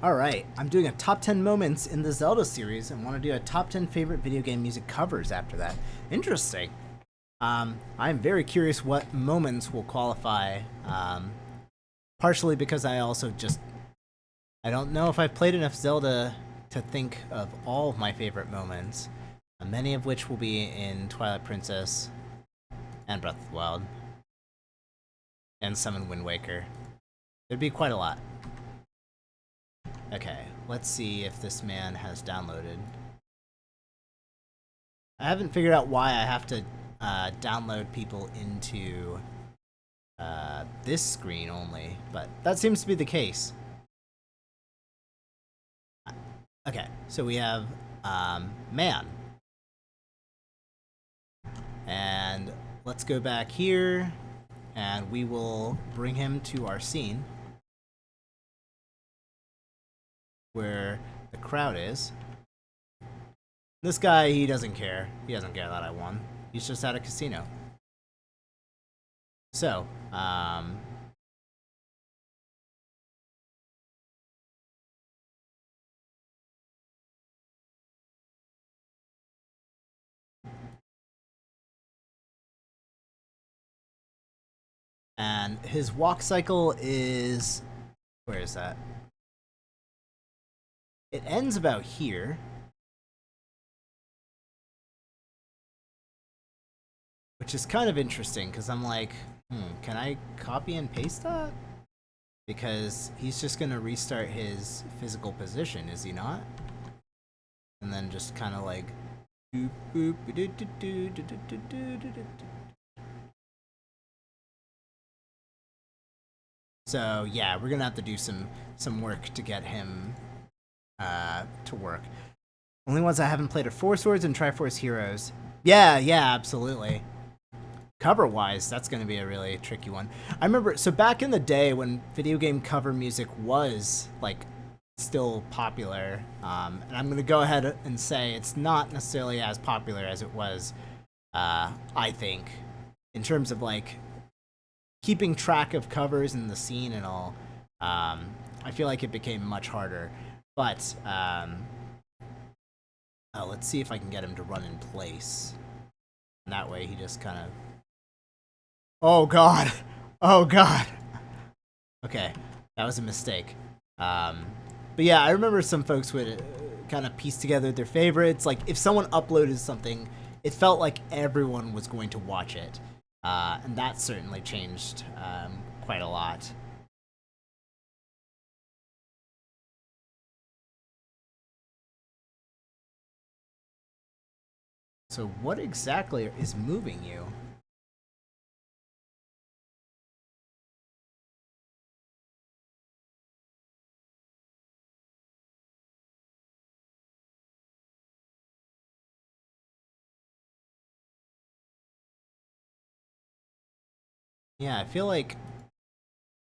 S1: Alright, I'm doing a top 10 moments in the Zelda series and want to do a top 10 favorite video game music covers after that. Interesting. I'm very curious what moments will qualify, partially because I also just, I don't know if I've played enough Zelda to think of all of my favorite moments, many of which will be in Twilight Princess and Breath of the Wild, and some in Wind Waker. There'd be quite a lot. Okay, let's see if this man has downloaded. I haven't figured out why I have to download people into this screen only, but that seems to be the case. Okay, so we have man. And let's go back here, and we will bring him to our scene where the crowd is. This guy, he doesn't care. He doesn't care that I won. He's just at a casino. So, and his walk cycle is, where is that? It ends about here. Which is kind of interesting, because I'm like, can I copy and paste that? Because he's just going to restart his physical position, is he not? And then just kind of like... So, yeah, we're going to have to do some work to get him to work. Only ones I haven't played are Four Swords and Triforce Heroes. Yeah, absolutely. Cover-wise, that's going to be a really tricky one. I remember, so back in the day when video game cover music was, like, still popular, and I'm going to go ahead and say it's not necessarily as popular as it was, I think, in terms of, like, keeping track of covers in the scene and all. I feel like it became much harder. But, let's see if I can get him to run in place. And that way he just kind of... Oh, God. Oh God. Okay, that was a mistake. But yeah, I remember some folks would kind of piece together their favorites. Like if someone uploaded something, it felt like everyone was going to watch it, and that certainly changed quite a lot. So what exactly is moving you? Yeah, I feel like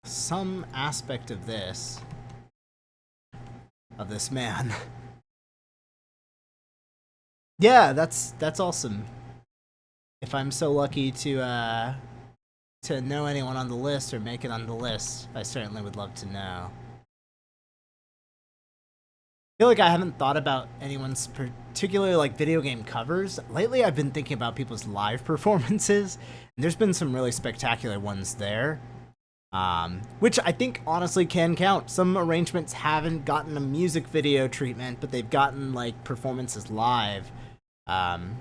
S1: some aspect of this man. Yeah, that's awesome. If I'm so lucky to know anyone on the list or make it on the list, I certainly would love to know. I feel like I haven't thought about anyone's particular like video game covers. Lately I've been thinking about people's live performances, and there's been some really spectacular ones there. Which I think honestly can count. Some arrangements haven't gotten a music video treatment, but they've gotten like performances live. Um,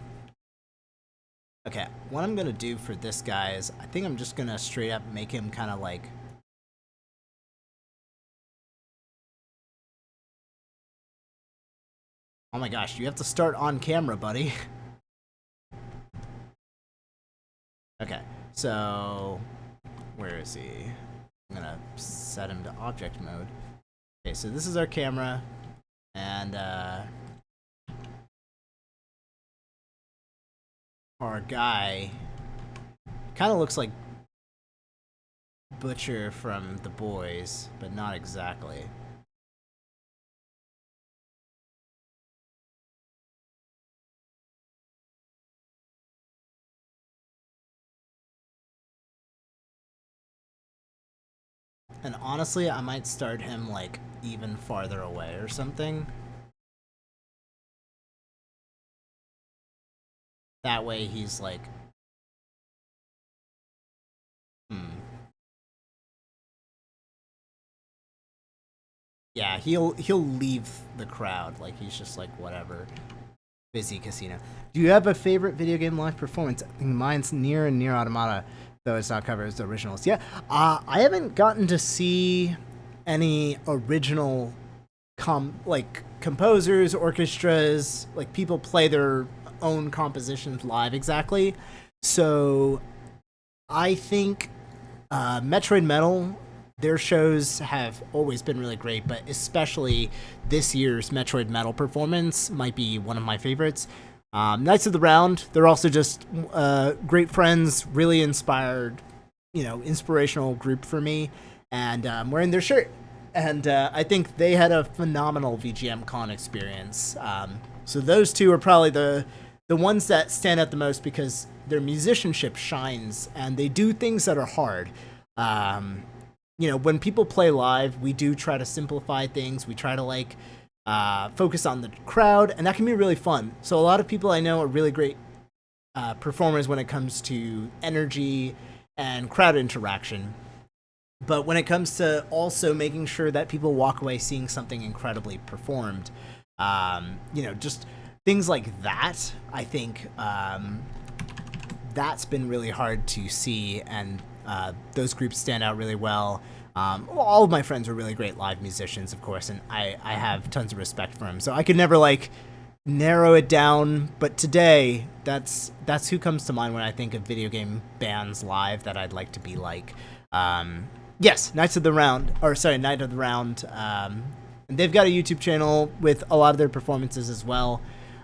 S1: okay, what I'm gonna do for this guy is I think I'm just gonna straight up make him kind of like. Oh my gosh, you have to start on camera, buddy. Okay, so where is he? I'm gonna set him to object mode. Okay, so this is our camera, and our guy kind of looks like Butcher from The Boys, but not exactly. And honestly, I might start him like even farther away or something. That way he's like, hmm. Yeah, he'll leave the crowd. Like he's just like whatever. Busy casino. Do you have a favorite video game live performance? I think mine's Nier and Nier Automata, though it's not covered as the originals. Yeah, I haven't gotten to see any original composers, orchestras, like people play their own compositions live exactly. So I think Metroid Metal, their shows have always been really great, but especially this year's Metroid Metal performance might be one of my favorites. Knights of the Round, they're also just great friends, really inspired, inspirational group for me, and I'm wearing their shirt. And I think they had a phenomenal VGM Con experience. So those two are probably the ones that stand out the most because their musicianship shines and they do things that are hard. When people play live, we do try to simplify things. We try to focus on the crowd, and that can be really fun. So a lot of people I know are really great performers when it comes to energy and crowd interaction. But when it comes to also making sure that people walk away seeing something incredibly performed, just things like that, I think that's been really hard to see, and those groups stand out really well. All of my friends are really great live musicians, of course, and I have tons of respect for them. So I could never narrow it down, but today that's who comes to mind when I think of video game bands live that I'd like to be like. Yes, Night of the Round. And they've got a YouTube channel with a lot of their performances as well.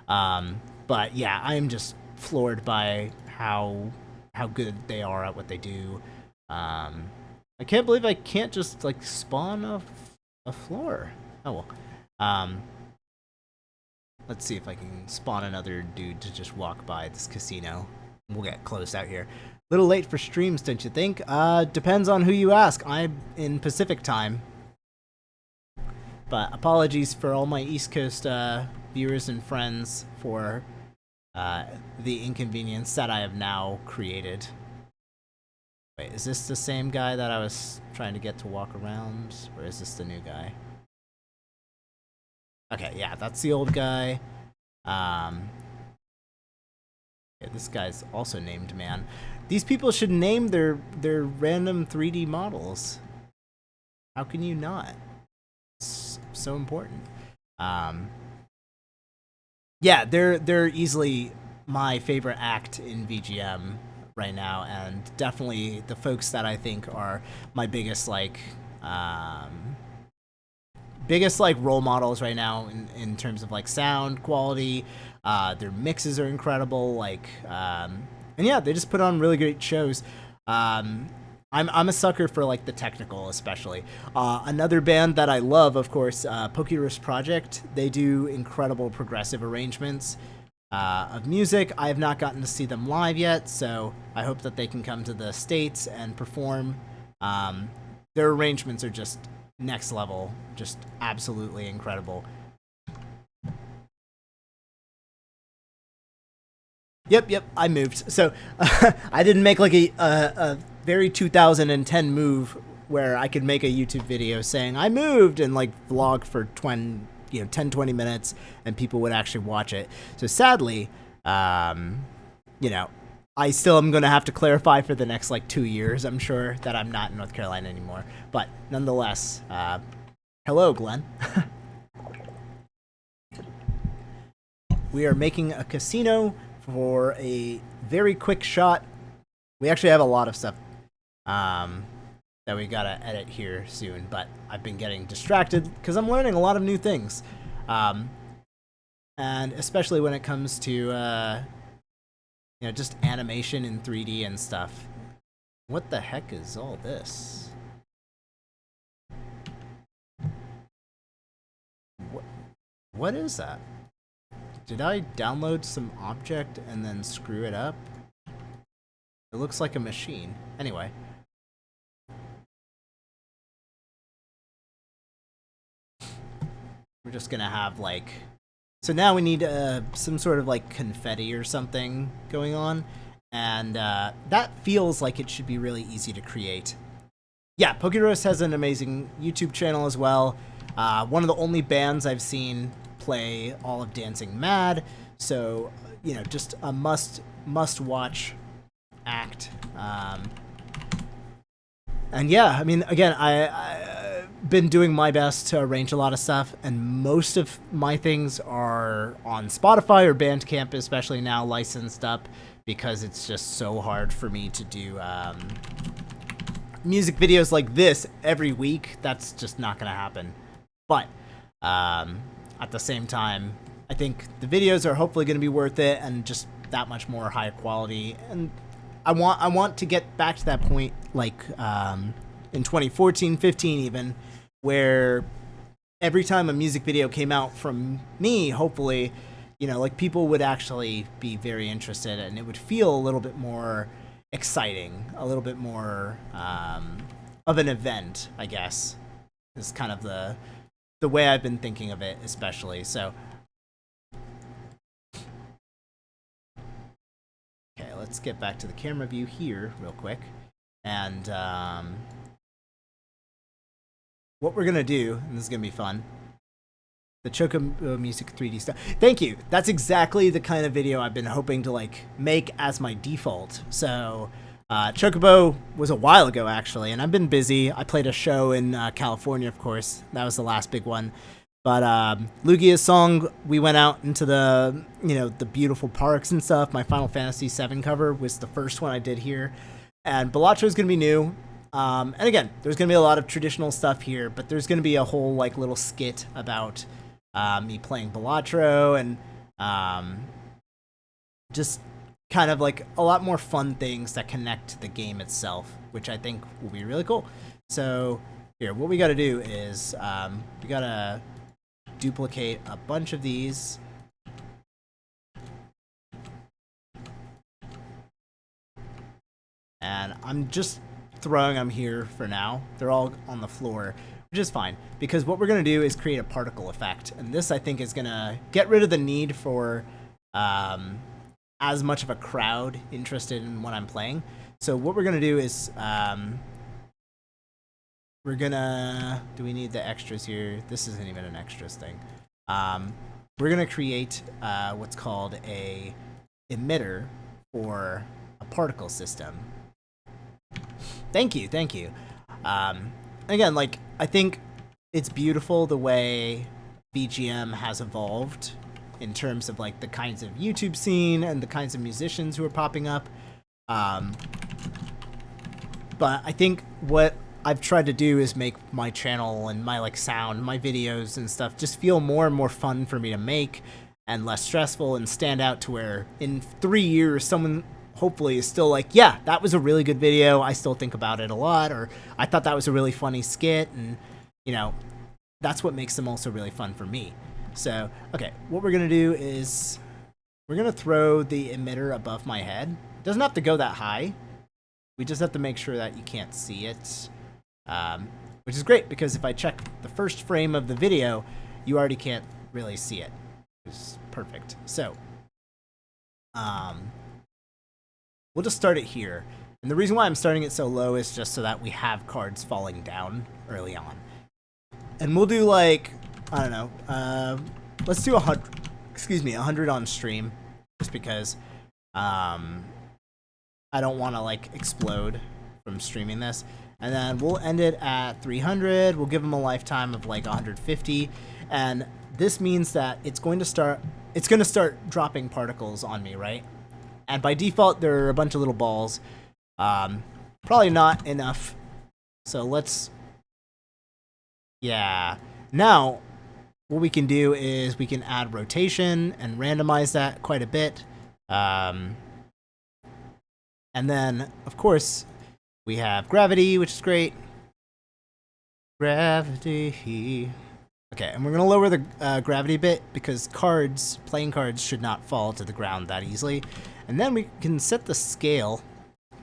S1: But yeah, I am just floored by how good they are at what they do. I can't believe I can't just spawn a floor. Oh well. Let's see if I can spawn another dude to just walk by this casino. We'll get closed out here. Little late for streams, don't you think? Depends on who you ask. I'm in Pacific time. But apologies for all my East Coast viewers and friends for the inconvenience that I have now created. Wait, is this the same guy that I was trying to get to walk around? Or is this the new guy? Okay, yeah, that's the old guy. Yeah, this guy's also named Man. These people should name their random 3D models. How can you not? It's so important. Yeah, they're easily my favorite act in VGM right now, and definitely the folks that I think are my biggest role models right now in terms of like sound quality. Their mixes are incredible, and yeah, they just put on really great shows. I'm a sucker for like the technical, especially. Another band that I love, of course, Pokerus Project. They do incredible progressive arrangements of music. I have not gotten to see them live yet, so I hope that they can come to the States and perform. Their arrangements are just next level, just absolutely incredible. Yep, I moved. So I didn't make like a very 2010 move where I could make a YouTube video saying I moved and like vlog for 10, 20 minutes and people would actually watch it. So sadly, I still am going to have to clarify for the next like 2 years, I'm sure, that I'm not in North Carolina anymore. But nonetheless, hello, Glenn. We are making a casino for a very quick shot. We actually have a lot of stuff that we gotta edit here soon, but I've been getting distracted because I'm learning a lot of new things. And especially when it comes to just animation in 3D and stuff. What the heck is all this? What is that? Did I download some object and then screw it up? It looks like a machine. Anyway. We're just gonna have like... So now we need some sort of like confetti or something going on. And that feels like it should be really easy to create. Yeah, Pokerus has an amazing YouTube channel as well. One of the only bands I've seen play all of Dancing Mad, so just a must watch act. And yeah, I mean, again, I've been doing my best to arrange a lot of stuff, and most of my things are on Spotify or Bandcamp, especially now licensed up, because it's just so hard for me to do music videos like this every week. That's just not gonna happen. But at the same time, I think the videos are hopefully going to be worth it and just that much more high quality. And I want to get back to that point, like in 2014, 15 even, where every time a music video came out from me, hopefully, like people would actually be very interested and it would feel a little bit more exciting, a little bit more of an event, I guess, is kind of the way I've been thinking of it, especially. So, okay, let's get back to the camera view here real quick. And what we're gonna do, and this is gonna be fun, the Chocobo Music 3D stuff. Thank you. That's exactly the kind of video I've been hoping to like make as my default. So Chocobo was a while ago, actually, and I've been busy. I played a show in California, of course. That was the last big one. But Lugia's song, we went out into the, the beautiful parks and stuff. My Final Fantasy VII cover was the first one I did here. And BALATRO is going to be new. And again, there's going to be a lot of traditional stuff here, but there's going to be a whole like little skit about me playing BALATRO and just kind of like a lot more fun things that connect to the game itself, which I think will be really cool. So here, what we got to do is we got to duplicate a bunch of these. And I'm just throwing them here for now. They're all on the floor, which is fine, because what we're going to do is create a particle effect. And this, I think, is going to get rid of the need for as much of a crowd interested in what I'm playing. So what we're gonna do is we're gonna. Do we need the extras here? This isn't even an extras thing. We're gonna create what's called a emitter for a particle system. Thank you. Again, like, I think it's beautiful the way VGM has evolved in terms of like the kinds of YouTube scene and the kinds of musicians who are popping up. But I think what I've tried to do is make my channel and my like sound, my videos and stuff just feel more and more fun for me to make and less stressful and stand out to where in 3 years someone hopefully is still like, yeah, that was a really good video. I still think about it a lot, or I thought that was a really funny skit. And, you know, that's what makes them also really fun for me. So, okay, what we're going to do is we're going to throw the emitter above my head. It doesn't have to go that high. We just have to make sure that you can't see it, which is great because if I check the first frame of the video, you already can't really see it. It's perfect. So, we'll just start it here. And the reason why I'm starting it so low is just so that we have cards falling down early on. And we'll do like, I don't know, let's do 100 on stream, just because I don't want to like explode from streaming this. And then we'll end it at 300. We'll give them a lifetime of like 150. And this means that it's going to start dropping particles on me, right? And by default, there are a bunch of little balls. Probably not enough. So let's, yeah. Now, what we can do is we can add rotation and randomize that quite a bit. And then, of course, we have gravity, which is great. Gravity. Okay, and we're going to lower the gravity a bit because playing cards should not fall to the ground that easily. And then we can set the scale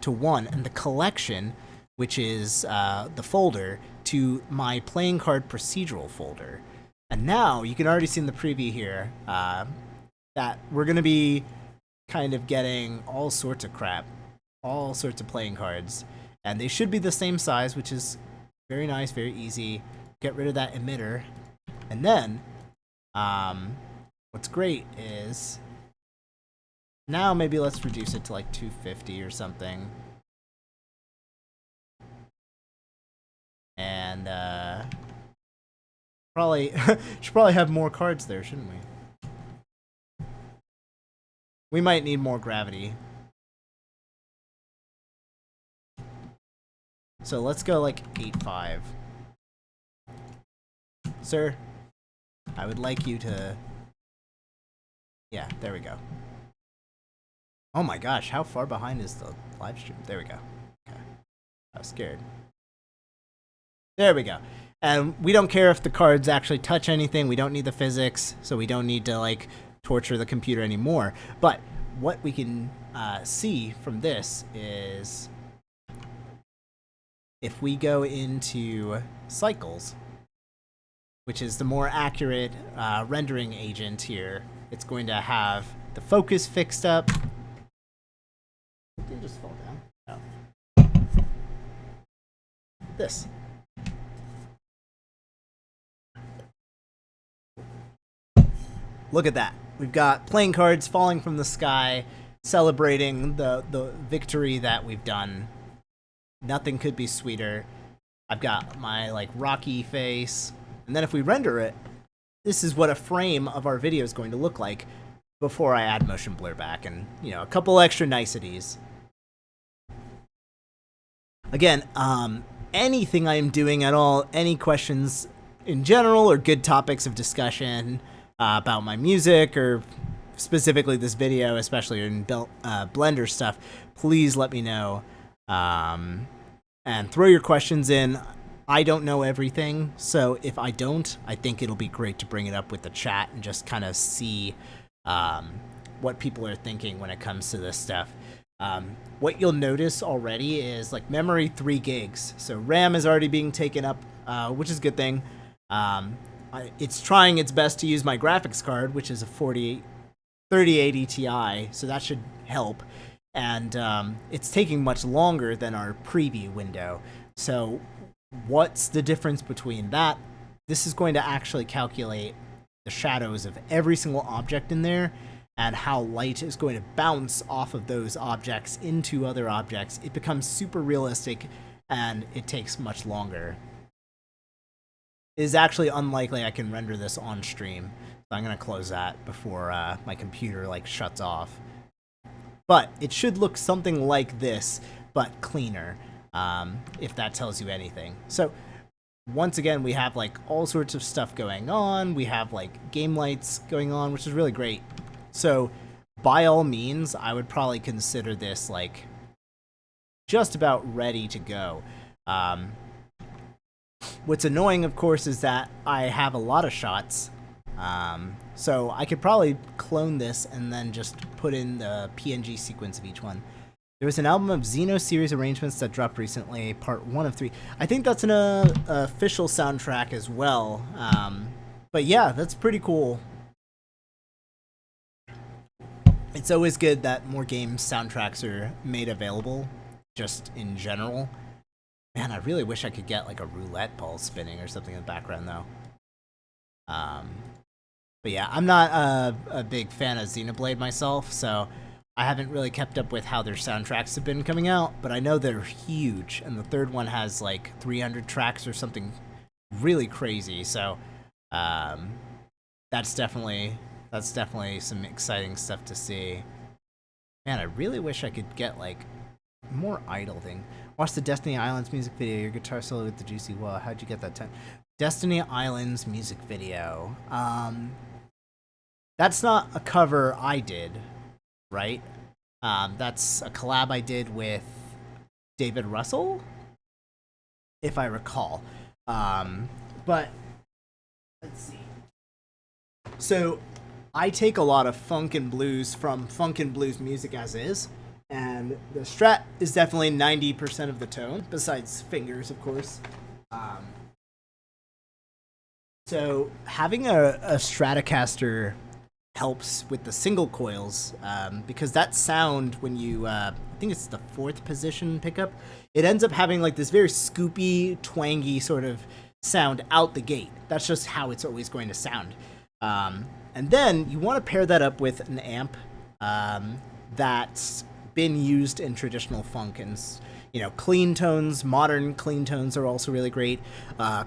S1: to 1 and the collection, which is the folder, to my playing card procedural folder. And now you can already see in the preview here that we're going to be kind of getting all sorts of crap, all sorts of playing cards. And they should be the same size, which is very nice, very easy. Get rid of that emitter. And then what's great is now maybe let's reduce it to like 250 or something. And should probably have more cards there, shouldn't we? We might need more gravity. So let's go like 8.5. Sir, I would like you to... Yeah, there we go. Oh my gosh, how far behind is the live stream? There we go. Okay. I was scared. There we go. And we don't care if the cards actually touch anything. We don't need the physics, so we don't need to like torture the computer anymore. But what we can see from this is if we go into cycles, which is the more accurate rendering agent here, it's going to have the focus fixed up. It didn't just fall down. No. This. Look at that. We've got playing cards falling from the sky, celebrating the victory that we've done. Nothing could be sweeter. I've got my like rocky face. And then if we render it, this is what a frame of our video is going to look like before I add motion blur back and, you know, a couple extra niceties. Again, anything I am doing at all, any questions in general or good topics of discussion about my music or specifically this video, especially in Blender stuff, please let me know. And throw your questions in. I don't know everything, so if I don't, I think it'll be great to bring it up with the chat and just kind of see what people are thinking when it comes to this stuff. What you'll notice already is like memory 3 gigs, so RAM is already being taken up, which is a good thing. It's trying its best to use my graphics card, which is a 3080 Ti, so that should help. and it's taking much longer than our preview window. So what's the difference between that? This is going to actually calculate the shadows of every single object in there and how light is going to bounce off of those objects into other objects. It becomes super realistic, and it takes much longer. It is actually unlikely I can render this on stream, so I'm going to close that before my computer shuts off. But it should look something like this, but cleaner, if that tells you anything. So once again, we have all sorts of stuff going on. We have game lights going on, which is really great. So by all means, I would probably consider this just about ready to go. What's annoying, of course, is that I have a lot of shots. So I could probably clone this and then just put in the PNG sequence of each one. There was an album of Xeno series arrangements that dropped recently, part 1 of 3. I think that's an official soundtrack as well. But yeah, that's pretty cool. It's always good that more games soundtracks are made available, just in general. Man, I really wish I could get a roulette ball spinning or something in the background, though. But yeah, I'm not a big fan of Xenoblade myself, so I haven't really kept up with how their soundtracks have been coming out, but I know they're huge, and the third one has 300 tracks or something really crazy, so that's definitely some exciting stuff to see. Man, I really wish I could get more idle thing. Watch the Destiny Islands music video, your guitar solo with the juicy wah. How'd you get that time? Destiny Islands music video. That's not a cover I did, right? That's a collab I did with David Russell, if I recall. But let's see. So I take a lot of funk and blues from funk and blues music as is, and the Strat is definitely 90% of the tone, besides fingers, of course. So having a Stratocaster helps with the single coils, because that sound, when you, I think it's the 4th position pickup, it ends up having this very scoopy, twangy sort of sound out the gate. That's just how it's always going to sound. And then you want to pair that up with an amp that's been used in traditional funk, and clean tones, modern clean tones are also really great.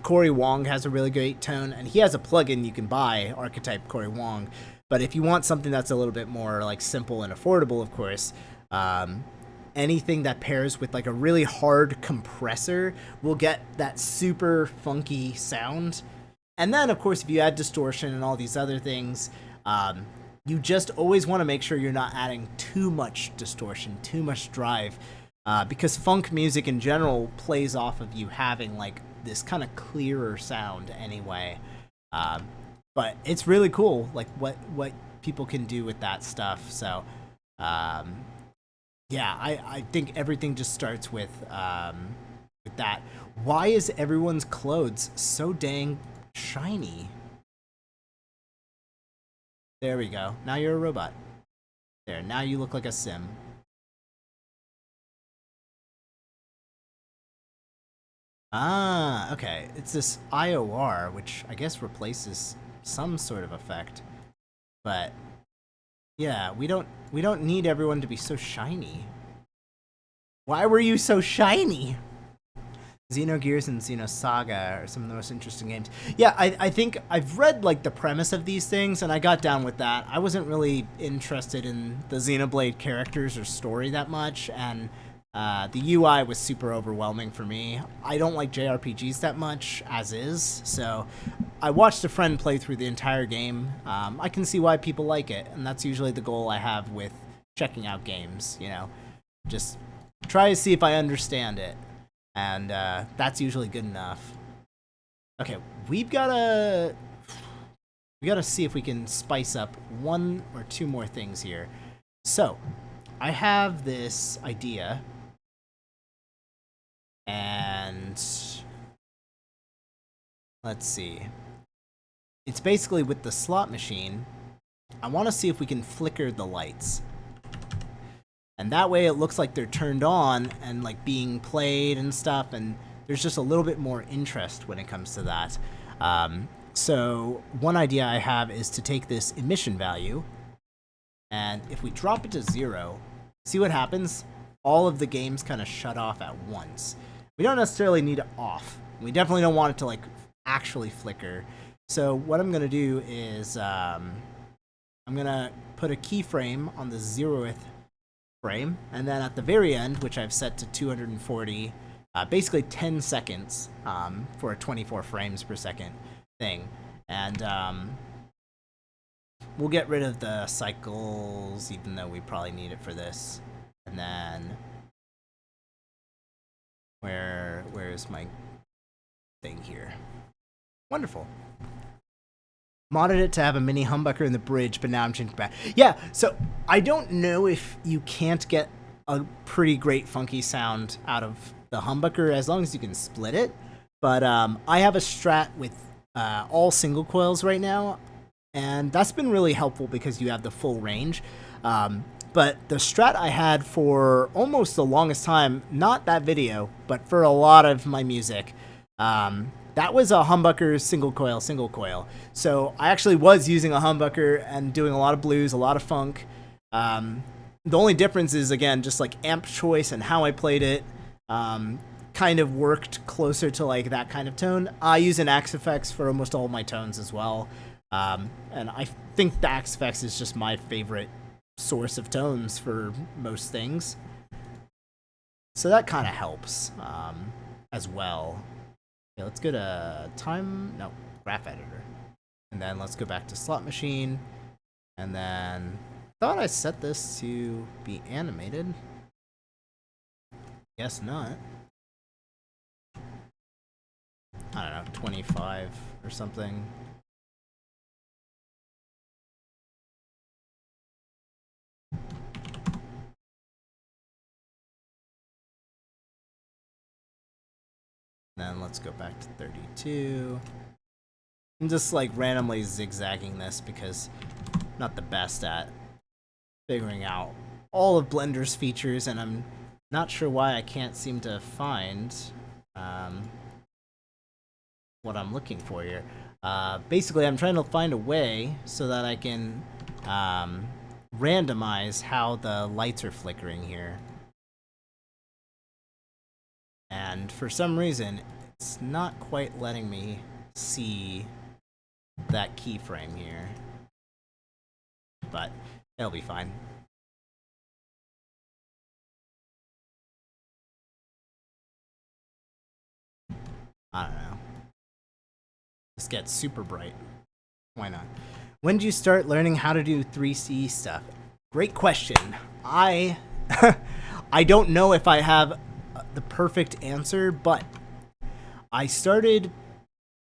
S1: Corey Wong has a really great tone, and he has a plugin you can buy, Archetype Corey Wong. But if you want something that's a little bit more simple and affordable, of course, anything that pairs with a really hard compressor will get that super funky sound. And then, of course, if you add distortion and all these other things, you just always want to make sure you're not adding too much distortion, too much drive, because funk music in general plays off of you having this kind of clearer sound anyway. But it's really cool, what people can do with that stuff. So, yeah, I think everything just starts with that. Why is everyone's clothes so dang shiny? There we go. Now you're a robot. There, now you look like a sim. Ah, okay. It's this IOR, which I guess replaces some sort of effect. But yeah, we don't need everyone to be so shiny. Why were you so shiny? Xenogears and Xenosaga are some of the most interesting games. Yeah, I think I've read the premise of these things, and I got down with that. I wasn't really interested in the Xenoblade characters or story that much, and the UI was super overwhelming for me. I don't like JRPGs that much, as is, so I watched a friend play through the entire game. I can see why people like it, and that's usually the goal I have with checking out games, Just try to see if I understand it. And that's usually good enough. Okay, we gotta see if we can spice up 1 or 2 more things here. So, I have this idea, and let's see. It's basically with the slot machine. I want to see if we can flicker the lights. And that way it looks like they're turned on and like being played and stuff, and there's just a little bit more interest when it comes to that. So one idea I have is to take this emission value, and if we drop it to 0, see what happens? All of the games kind of shut off at once. We don't necessarily need it off. We definitely don't want it to like actually flicker. So what I'm gonna do is I'm gonna put a keyframe on the 0th frame, and then at the very end, which I've set to 240, basically 10 seconds for a 24 frames per second thing. And we'll get rid of the cycles, even though we probably need it for this. And then where is my thing here? Wonderful. Modded it to have a mini humbucker in the bridge, but now I'm changing back. Yeah, so I don't know if you can't get a pretty great funky sound out of the humbucker as long as you can split it. But I have a Strat with all single coils right now, and that's been really helpful because you have the full range. But the Strat I had for almost the longest time, not that video, but for a lot of my music, that was a humbucker single coil. So I actually was using a humbucker and doing a lot of blues, a lot of funk. The only difference is, again, just like amp choice and how I played it kind of worked closer to like that kind of tone. I use an Axe FX for almost all my tones as well. And I think the Axe FX is just my favorite source of tones for most things. So that kind of helps as well. Okay, let's go to graph editor. And then let's go back to slot machine. And then thought I set this to be animated. Guess not. I don't know, 25 or something. Then let's go back to 32. I'm just like randomly zigzagging this because I'm not the best at figuring out all of Blender's features, and I'm not sure why I can't seem to find what I'm looking for here. Basically, I'm trying to find a way so that I can randomize how the lights are flickering here. And for some reason, it's not quite letting me see that keyframe here. But it'll be fine. I don't know. This gets super bright. Why not? When did you start learning how to do 3C stuff? Great question. I don't know if I have the perfect answer, but I started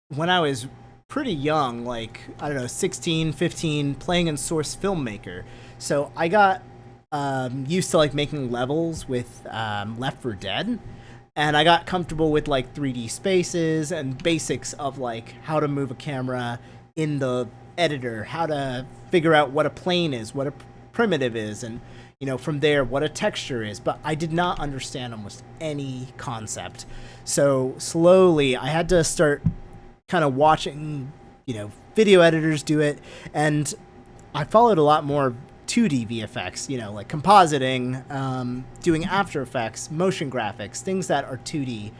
S1: when I was pretty young, like, I don't know, 16, 15, playing in Source Filmmaker. So I got used to like making levels with Left 4 Dead, and I got comfortable with like 3D spaces and basics of like how to move a camera in the editor, how to figure out what a plane is, what a primitive is, and you know, from there, what a texture is. But I did not understand almost any concept. So slowly, I had to start kind of watching, you know, video editors do it. And I followed a lot more 2D VFX, you know, like compositing, doing After Effects, motion graphics, things that are 2D.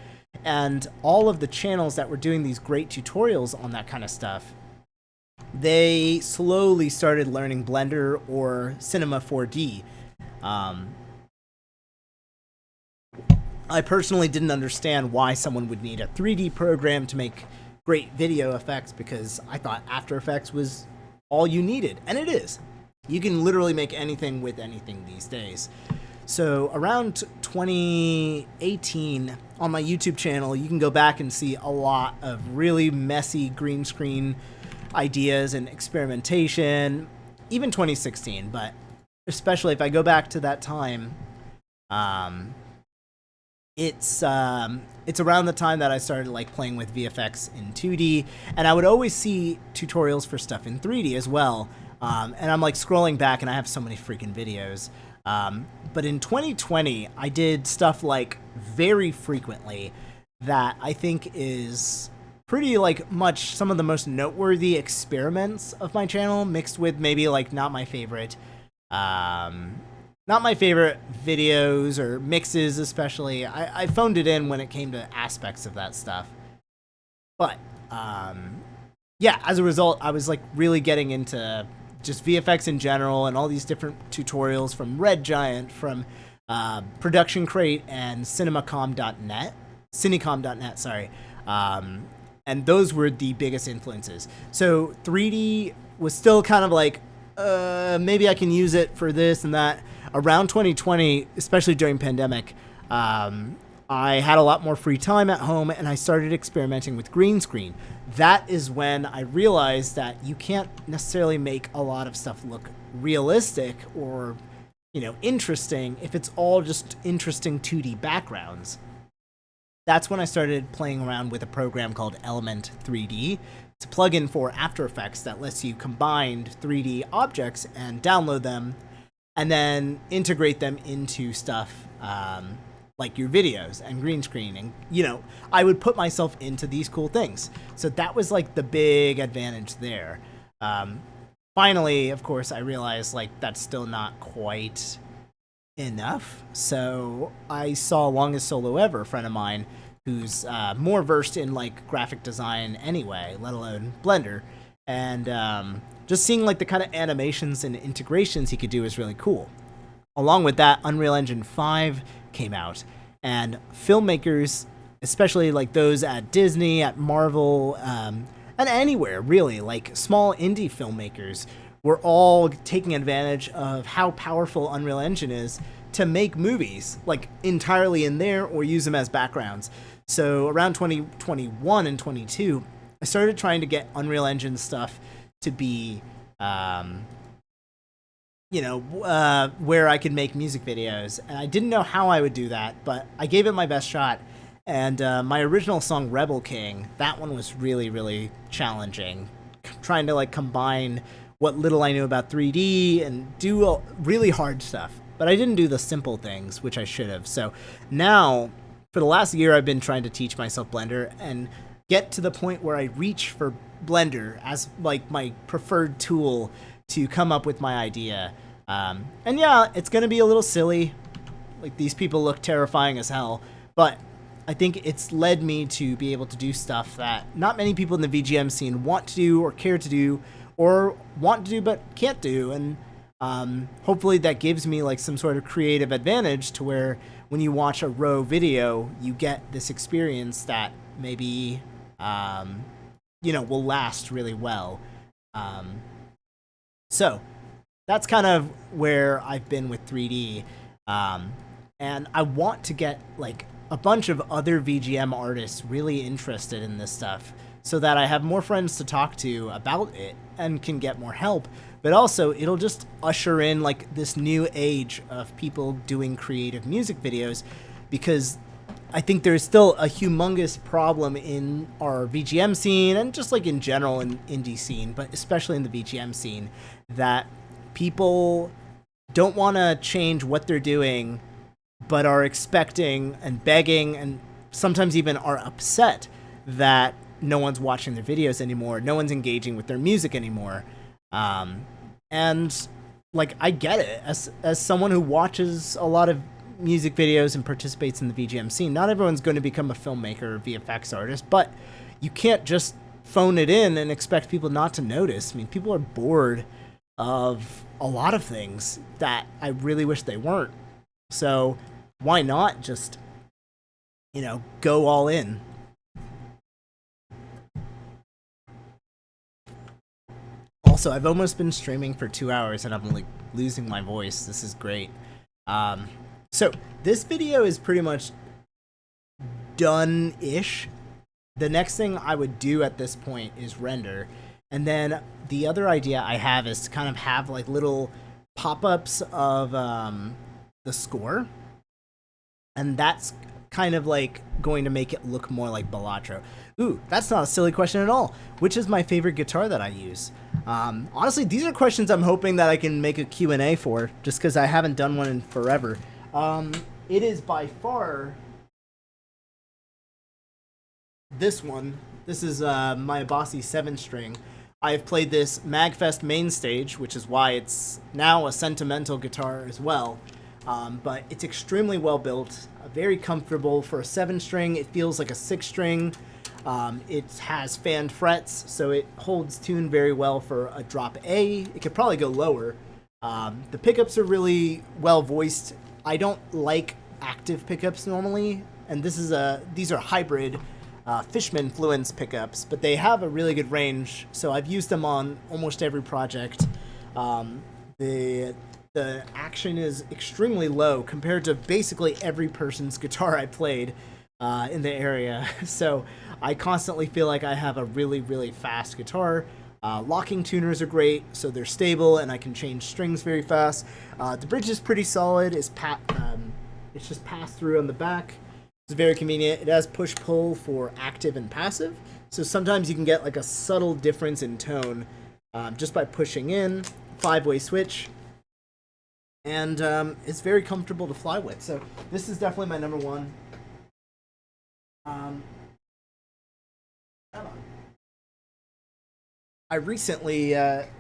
S1: And all of the channels that were doing these great tutorials on that kind of stuff, they slowly started learning Blender or Cinema 4D. I personally didn't understand why someone would need a 3D program to make great video effects, because I thought After Effects was all you needed, and it is. You can literally make anything with anything these days. So around 2018 on my YouTube channel, you can go back and see a lot of really messy green screen ideas and experimentation, even 2016, but especially if I go back to that time, it's around the time that I started like playing with VFX in 2D, and I would always see tutorials for stuff in 3D as well. And I'm like scrolling back, and I have so many freaking videos. But in 2020, I did stuff like very frequently that I think is pretty like much some of the most noteworthy experiments of my channel, mixed with maybe like not my favorite videos or mixes, especially. I phoned it in when it came to aspects of that stuff. But yeah, as a result, I was like really getting into just VFX in general and all these different tutorials from Red Giant, from Production Crate and Cinecom.net, sorry. And those were the biggest influences. So 3D was still kind of like, maybe I can use it for this and that. Around 2020, especially during pandemic, I had a lot more free time at home and I started experimenting with green screen. That is when I realized that you can't necessarily make a lot of stuff look realistic or, interesting if it's all just interesting 2D backgrounds. That's when I started playing around with a program called Element 3D. It's a plugin for After Effects that lets you combine 3D objects and download them and then integrate them into stuff like your videos and green screen. And, I would put myself into these cool things. So that was like the big advantage there. Finally, of course, I realized like that's still not quite enough. So I saw Longest Solo Ever, a friend of mine who's more versed in like graphic design anyway, let alone Blender. And just seeing like the kind of animations and integrations he could do is really cool. Along with that, Unreal Engine 5 came out, and filmmakers, especially like those at Disney, at Marvel, and anywhere really, like small indie filmmakers, were all taking advantage of how powerful Unreal Engine is to make movies, like entirely in there or use them as backgrounds. So around 2021 and 22, I started trying to get Unreal Engine stuff to be, where I could make music videos. And I didn't know how I would do that, but I gave it my best shot. And my original song, Rebel King, that one was really, really challenging. Trying to like combine what little I knew about 3D and do really hard stuff. But I didn't do the simple things, which I should have. So now, for the last year, I've been trying to teach myself Blender and get to the point where I reach for Blender as like my preferred tool to come up with my idea. And yeah, it's going to be a little silly. Like, these people look terrifying as hell. But I think it's led me to be able to do stuff that not many people in the VGM scene want to do or care to do or want to do but can't do. And hopefully that gives me like some sort of creative advantage to where when you watch a Ro video, you get this experience that maybe, will last really well. So that's kind of where I've been with 3D. And I want to get like a bunch of other VGM artists really interested in this stuff so that I have more friends to talk to about it and can get more help. But also, it'll just usher in like this new age of people doing creative music videos, because I think there's still a humongous problem in our VGM scene and just like in general in indie scene, but especially in the VGM scene, that people don't want to change what they're doing, but are expecting and begging and sometimes even are upset that no one's watching their videos anymore, no one's engaging with their music anymore. And like, I get it as someone who watches a lot of music videos and participates in the VGM scene. Not everyone's going to become a filmmaker or VFX artist, but you can't just phone it in and expect people not to notice. I mean, people are bored of a lot of things that I really wish they weren't. So why not just, go all in? Also, I've almost been streaming for 2 hours and I'm like losing my voice. This is great. So this video is pretty much done-ish. The next thing I would do at this point is render. And then the other idea I have is to kind of have like little pop-ups of the score. And that's kind of like going to make it look more like BALATRO. Ooh, that's not a silly question at all. Which is my favorite guitar that I use? Honestly, these are questions I'm hoping that I can make a Q&A for, just because I haven't done one in forever. It is by far this one. This is my Abasi 7-string. I have played this MagFest main stage, which is why it's now a sentimental guitar as well. But it's extremely well built, very comfortable for a 7-string. It feels like a 6-string. It has fanned frets, so it holds tune very well for a drop A. It could probably go lower. The pickups are really well voiced. I don't like active pickups normally, and these are hybrid Fishman Fluence pickups, but they have a really good range, so I've used them on almost every project. The action is extremely low compared to basically every person's guitar I played in the area, so I constantly feel like I have a really, really fast guitar. Locking tuners are great, so they're stable and I can change strings very fast. The bridge is pretty solid. It's just passed through on the back. It's very convenient. It has push-pull for active and passive, so sometimes you can get like a subtle difference in tone just by pushing in. 5-way switch, and it's very comfortable to fly with. So this is definitely my number one. I recently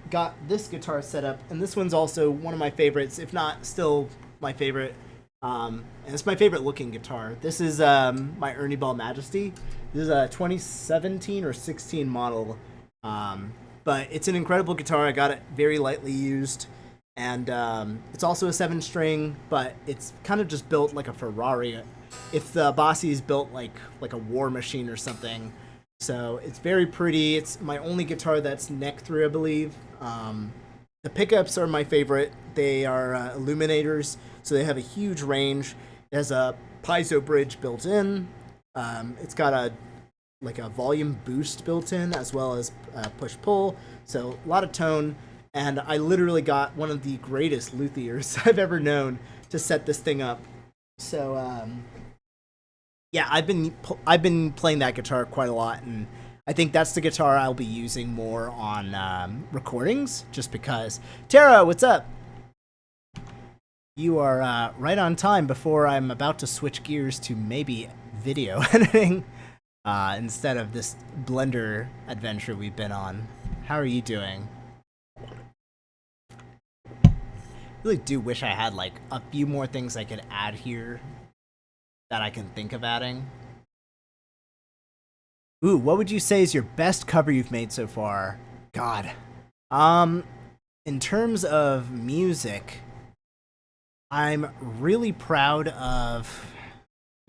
S1: got this guitar set up, and this one's also one of my favorites, if not still my favorite. And it's my favorite looking guitar. This is my Ernie Ball Majesty. This is a 2017 or 16 model. But it's an incredible guitar. I got it very lightly used. And it's also a 7-string, but it's kind of just built like a Ferrari. If the Abasi is built like a war machine or something. So it's very pretty. It's my only guitar that's neck through, I believe. The pickups are my favorite. They are illuminators, so they have a huge range. It has a piezo bridge built in. It's got a volume boost built in, as well as push-pull, so a lot of tone. And I literally got one of the greatest luthiers I've ever known to set this thing up. So yeah, I've been playing that guitar quite a lot, and I think that's the guitar I'll be using more on recordings, just because. Tara, what's up? You are right on time before I'm about to switch gears to maybe video editing instead of this Blender adventure we've been on. How are you doing? I really do wish I had like a few more things I could add here that I can think of adding. Ooh, what would you say is your best cover you've made so far? God. In terms of music, I'm really proud of...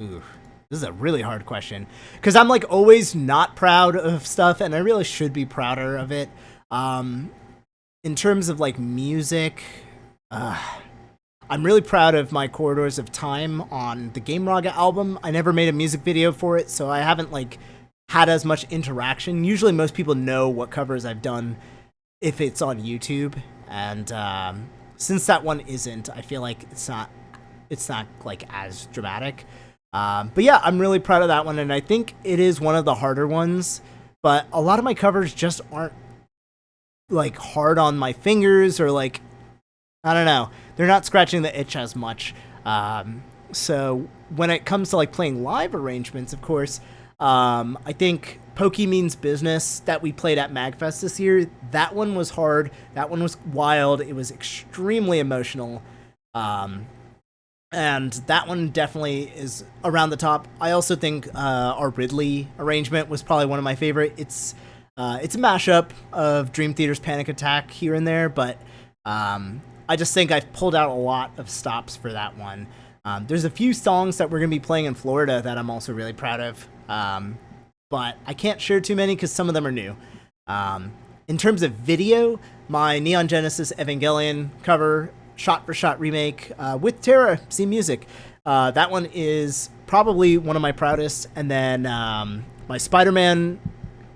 S1: Ooh, this is a really hard question. Because I'm like always not proud of stuff, and I really should be prouder of it. In terms of like music, I'm really proud of my Corridors of Time on the Game Raga album. I never made a music video for it, so I haven't like had as much interaction. Usually most people know what covers I've done if it's on YouTube, and since that one isn't, I feel like it's not like as dramatic. But yeah, I'm really proud of that one, and I think it is one of the harder ones, but a lot of my covers just aren't like hard on my fingers, or like, I don't know, they're not scratching the itch as much. So when it comes to like playing live arrangements, of course, I think Pokey Means Business that we played at MagFest this year, that one was hard. That one was wild. It was extremely emotional. And that one definitely is around the top. I also think our Ridley arrangement was probably one of my favorite. It's a mashup of Dream Theater's Panic Attack here and there, but I just think I've pulled out a lot of stops for that one. There's a few songs that we're going to be playing in Florida that I'm also really proud of, but I can't share too many because some of them are new. In terms of video, my Neon Genesis Evangelion cover, shot-for-shot remake with Terra C Music, that one is probably one of my proudest. And then my Spider-Man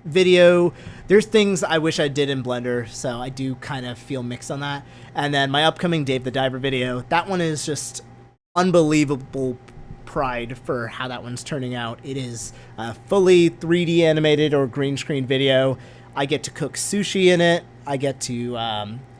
S1: video, there's things I wish I did in Blender, so I do kind of feel mixed on that. And then my upcoming Dave the Diver video, that one is just unbelievable pride for how that one's turning out. It is a fully 3D animated or green screen video. I get to cook sushi in it, I get to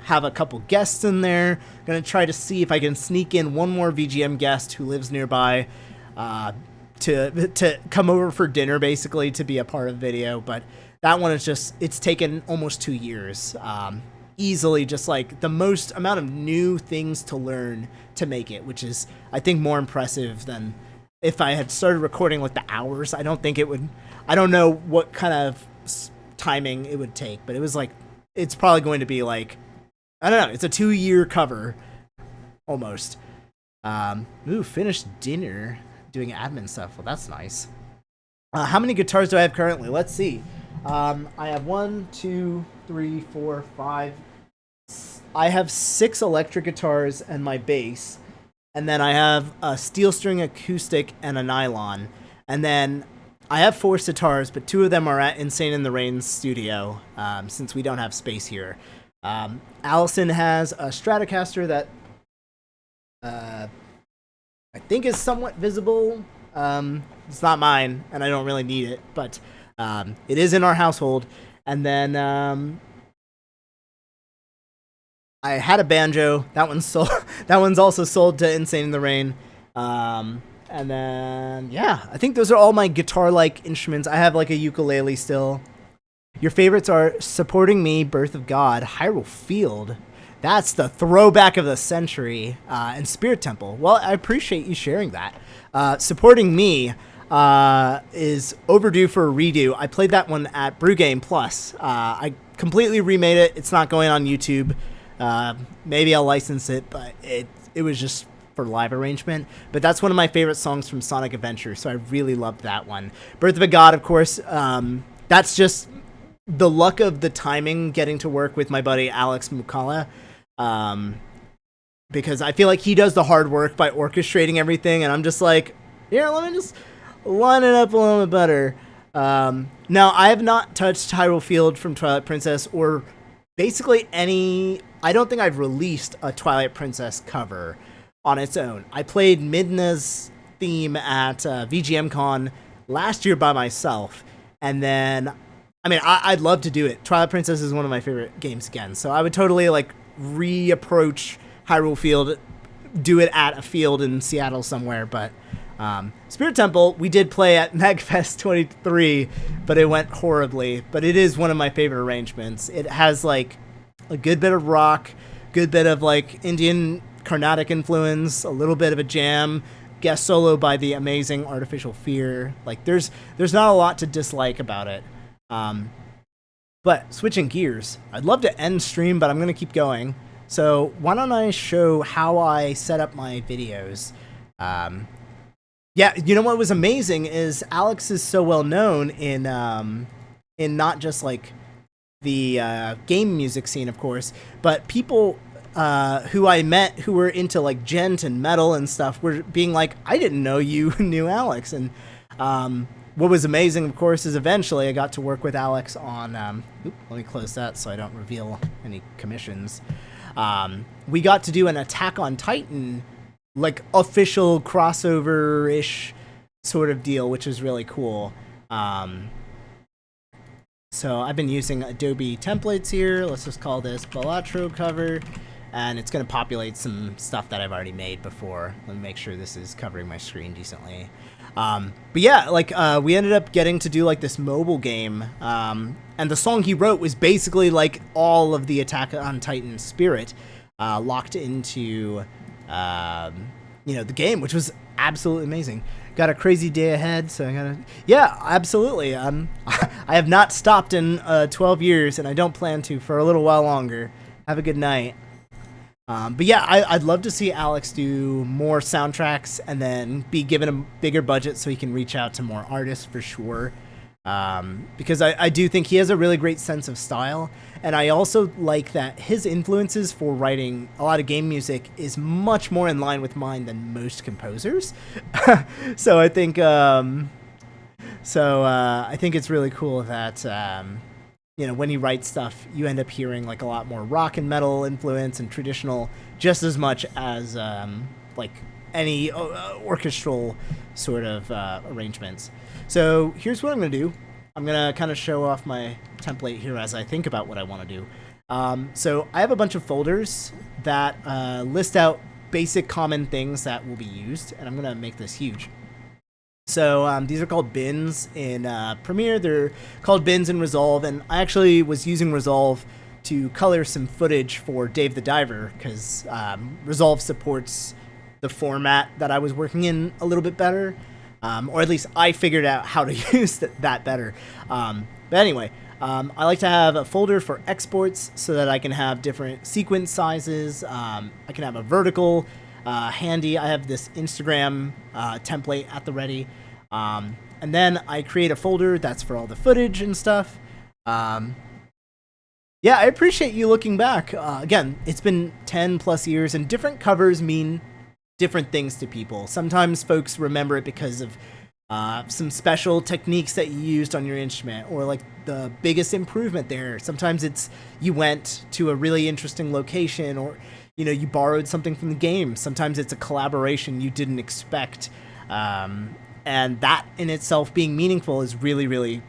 S1: have a couple guests in there. Gonna try to see if I can sneak in one more VGM guest who lives nearby to come over for dinner, basically, to be a part of the video. But that one is just, it's taken almost 2 years. Easily just like the most amount of new things to learn to make it, which is, I think, more impressive than if I had started recording like the hours. I don't think it would, I don't know what kind of timing it would take, but it was like, it's probably going to be like, I don't know, it's a 2-year cover almost. Finished dinner doing admin stuff. Well, that's nice. How many guitars do I have currently? Let's see. I have 1, 2, 3, 4, 5. I have 6 electric guitars and my bass. And then I have a steel string acoustic and a nylon. And then I have 4 sitars, but 2 of them are at Insane in the Rain's studio, since we don't have space here. Allison has a Stratocaster that I think is somewhat visible. It's not mine, and I don't really need it, but it is in our household. And then I had a banjo. That one's sold. That one's also sold to Insane in the Rain. And then, yeah, I think those are all my guitar-like instruments. I have like a ukulele still. Your favorites are Supporting Me, Birth of God, Hyrule Field. That's the throwback of the century, and Spirit Temple. Well, I appreciate you sharing that. Supporting Me is overdue for a redo. I played that one at Brew Game Plus. I completely remade it. It's not going on YouTube. Maybe I'll license it, but it was just for live arrangement. But that's one of my favorite songs from Sonic Adventure, so I really loved that one. Birth of a God, of course. That's just the luck of the timing, getting to work with my buddy Alex Mukala. Because I feel like he does the hard work by orchestrating everything, and I'm just like, yeah, let me just line it up a little bit better. Now, I have not touched Hyrule Field from Twilight Princess, or basically any. I don't think I've released a Twilight Princess cover on its own. I played Midna's theme at VGM Con last year by myself, and then, I mean, I'd love to do it. Twilight Princess is one of my favorite games again, so I would totally like reapproach Hyrule Field, do it at a field in Seattle somewhere. But Spirit Temple, we did play at MagFest 23, but it went horribly. But it is one of my favorite arrangements. It has like a good bit of rock, good bit of like Indian Carnatic influence, a little bit of a jam, guest solo by the amazing Artificial Fear. Like there's not a lot to dislike about it. But switching gears, I'd love to end stream, but I'm going to keep going. So why don't I show how I set up my videos? Yeah, you know what was amazing is Alex is so well known in not just like the game music scene, of course, but people who I met who were into like gent and metal and stuff were being like, I didn't know you knew Alex. And what was amazing, of course, is eventually I got to work with Alex on, let me close that so I don't reveal any commissions. We got to do an Attack on Titan, like official crossover-ish sort of deal, which is really cool. So I've been using Adobe templates here. Let's just call this BALATRO cover, and it's going to populate some stuff that I've already made before. Let me make sure this is covering my screen decently. But yeah, like we ended up getting to do like this mobile game, and the song he wrote was basically like all of the Attack on Titan spirit locked into the game, which was absolutely amazing. Got a crazy day ahead, so I gotta, yeah, absolutely. I have not stopped in 12 years, and I don't plan to for a little while longer. Have a good night. But yeah, I'd love to see Alex do more soundtracks and then be given a bigger budget so he can reach out to more artists for sure. Because I do think he has a really great sense of style. And I also like that his influences for writing a lot of game music is much more in line with mine than most composers. So I think it's really cool that when he writes stuff, you end up hearing like a lot more rock and metal influence and traditional, just as much as like any orchestral sort of arrangements. So here's what I'm going to do. I'm going to kind of show off my template here as I think about what I want to do. So I have a bunch of folders that list out basic common things that will be used, and I'm going to make this huge. So these are called bins in Premiere. They're called bins in Resolve, and I actually was using Resolve to color some footage for Dave the Diver, because Resolve supports the format that I was working in a little bit better, or at least I figured out how to use that better. But anyway, I like to have a folder for exports so that I can have different sequence sizes. I can have a vertical handy. I have this Instagram template at the ready. And then I create a folder that's for all the footage and stuff. Yeah, I appreciate you looking back. Again, it's been 10 plus years, and different covers mean different things to people. Sometimes folks remember it because of some special techniques that you used on your instrument, or like the biggest improvement there. Sometimes it's you went to a really interesting location, or you borrowed something from the game. Sometimes it's a collaboration you didn't expect, and that in itself being meaningful is really, really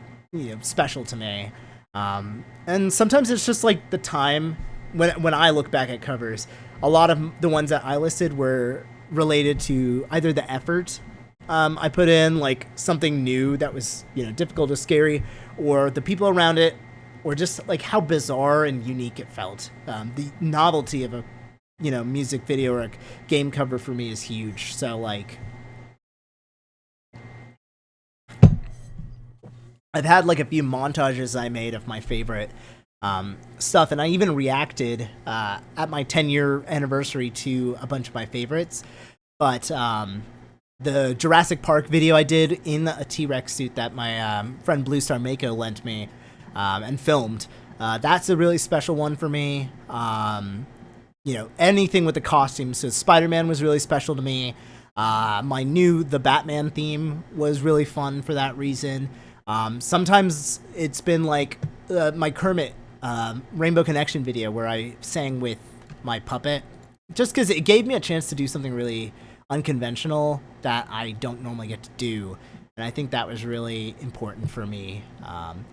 S1: special to me. And sometimes it's just like the time when I look back at covers. A lot of the ones that I listed were related to either the effort I put in, like something new that was difficult or scary, or the people around it, or just like how bizarre and unique it felt. The novelty of a music video or a game cover for me is huge. So like I've had like a few montages I made of my favorite stuff, and I even reacted at my 10-year anniversary to a bunch of my favorites. But the Jurassic Park video I did in a T-Rex suit that my friend Blue Star Mako lent me and filmed, that's a really special one for me. Anything with the costumes. So Spider-Man was really special to me. The Batman theme was really fun for that reason. Sometimes it's been like my Kermit Rainbow Connection video where I sang with my puppet, just because it gave me a chance to do something really unconventional that I don't normally get to do. And I think that was really important for me.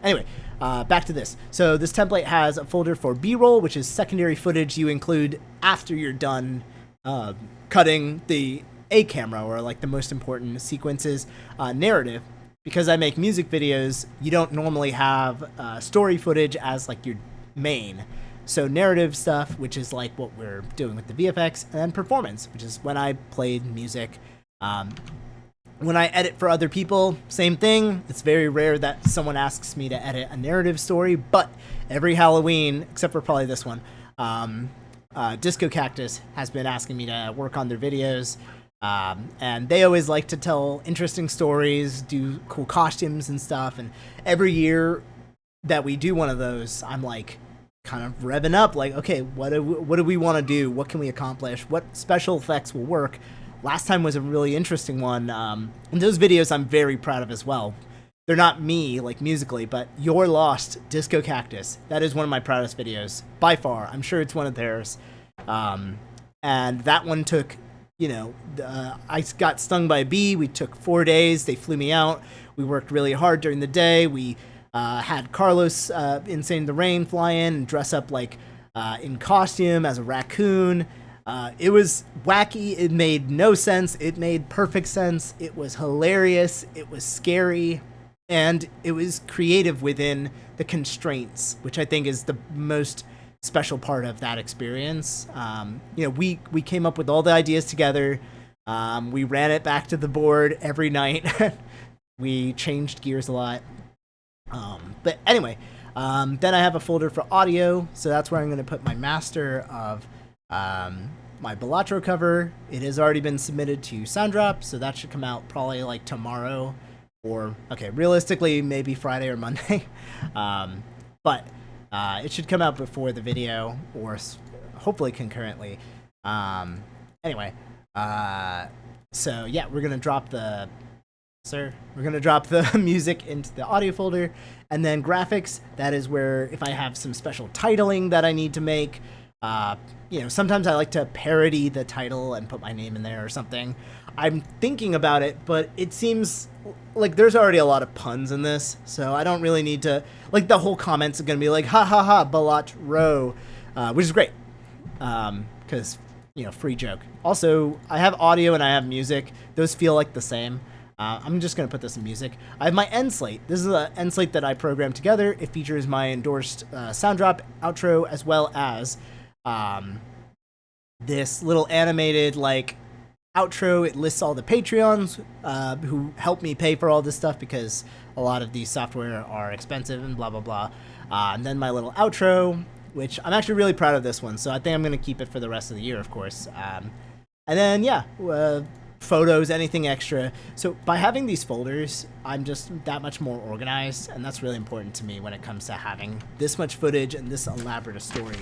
S1: Anyway, back to this. So this template has a folder for B-roll, which is secondary footage you include after you're done cutting the A camera, or like the most important sequences. Narrative, because I make music videos, you don't normally have story footage as like your main. So narrative stuff, which is like what we're doing with the VFX, and then performance, which is when I played music. When I edit for other people, same thing. It's very rare that someone asks me to edit a narrative story, but every Halloween, except for probably this one, Disco Cactus has been asking me to work on their videos. And they always like to tell interesting stories, do cool costumes and stuff. And every year that we do one of those, I'm like kind of revving up, like, okay, what do we want to do? What can we accomplish? What special effects will work? Last time was a really interesting one. And those videos I'm very proud of as well. They're not me, like musically, but You're Lost, Disco Cactus. That is one of my proudest videos by far. I'm sure it's one of theirs. And that one took, I got stung by a bee. We took 4 days. They flew me out. We worked really hard during the day. We had Carlos Insane the Rain fly in and dress up like in costume as a raccoon. It was wacky. It made no sense. It made perfect sense. It was hilarious. It was scary. And it was creative within the constraints, which I think is the most special part of that experience. We came up with all the ideas together. We ran it back to the board every night. We changed gears a lot. But anyway, then I have a folder for audio. So that's where I'm going to put my master of my BALATRO cover. It has already been submitted to Sounddrop, so that should come out probably like tomorrow, or realistically maybe Friday or Monday. But it should come out before the video, or hopefully concurrently. Anyway, so yeah, we're gonna drop the music into the audio folder, and then graphics. That is where if I have some special titling that I need to make. Sometimes I like to parody the title and put my name in there or something. I'm thinking about it, but it seems like there's already a lot of puns in this, so I don't really need to, like, the whole comments are gonna be like, ha ha ha, BALATRO, which is great, because, you know, free joke. Also, I have audio and I have music. Those feel like the same. I'm just going to put this in music. I have my end slate. This is an end slate that I programmed together. It features my endorsed sound drop, outro, as well as this little animated, like, outro. It lists all the Patreons who help me pay for all this stuff because a lot of these software are expensive and blah, blah, blah. And then my little outro, which I'm actually really proud of this one, so I think I'm going to keep it for the rest of the year, of course. And then, yeah, photos, anything extra. So by having these folders, I'm just that much more organized, and that's really important to me when it comes to having this much footage and this elaborate a story.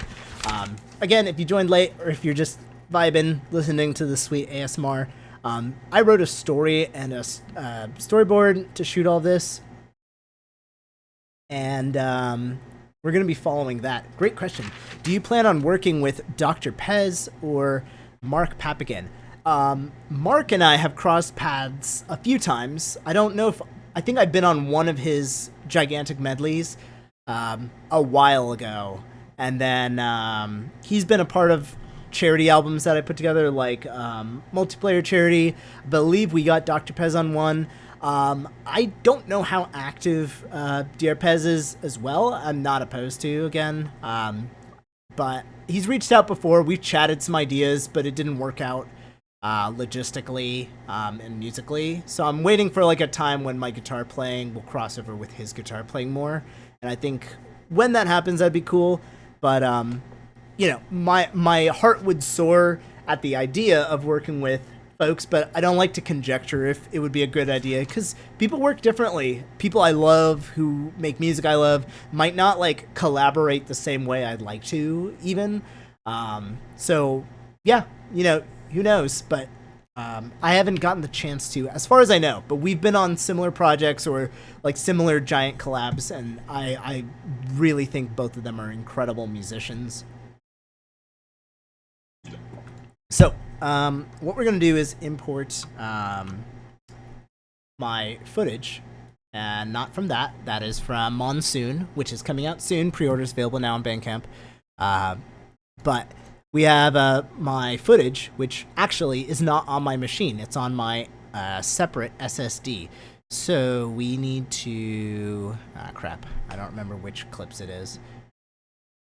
S1: Again, if you joined late or if you're just vibing, listening to the sweet ASMR, I wrote a story and a storyboard to shoot all this, and we're going to be following that. Great question. Do you plan on working with Dr. Pez or Mark Papigan? Mark and I have crossed paths a few times. I don't know if... I think I've been on one of his gigantic medleys a while ago. And then he's been a part of charity albums that I put together, like Multiplayer Charity. I believe we got Dr. Pez on one. I don't know how active Dr. Pez is as well. I'm not opposed to, again. But he's reached out before. We've chatted some ideas, but it didn't work out logistically and musically. So I'm waiting for like a time when my guitar playing will cross over with his guitar playing more. And I think when that happens, that'd be cool. But, you know, my heart would soar at the idea of working with folks, but I don't like to conjecture if it would be a good idea because people work differently. People I love who make music I love might not like collaborate the same way I'd like to even. So yeah, you know, who knows, but I haven't gotten the chance to, as far as I know, but we've been on similar projects or like similar giant collabs, and I really think both of them are incredible musicians. So what we're going to do is import my footage, and not from that. That is from Monsoon, which is coming out soon. Pre-orders available now on Bandcamp. But we have my footage, which actually is not on my machine. It's on my separate SSD. So we need to... crap. I don't remember which clips it is.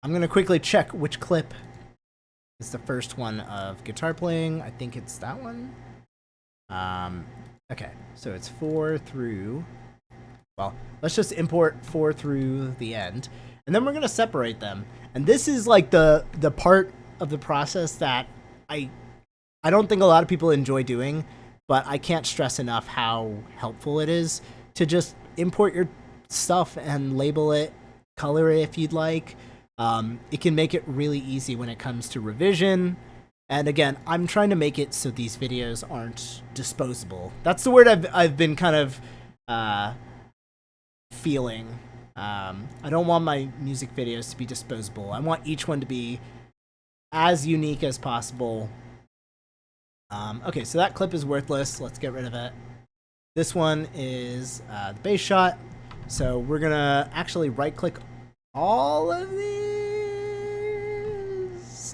S1: I'm going to quickly check which clip is the first one of guitar playing. I think it's that one. Okay, so it's 4 through... Well, let's just import 4 through the end. And then we're going to separate them. And this is like the part of the process that I don't think a lot of people enjoy doing, but I can't stress enough how helpful it is to just import your stuff and label it, color it if you'd like. It can make it really easy when it comes to revision. And again, I'm trying to make it so these videos aren't disposable. That's the word I've been kind of feeling. I don't want my music videos to be disposable. I want each one to be as unique as possible. Okay, so that clip is worthless. Let's get rid of it. This one is the bass shot. So we're gonna actually right-click all of these.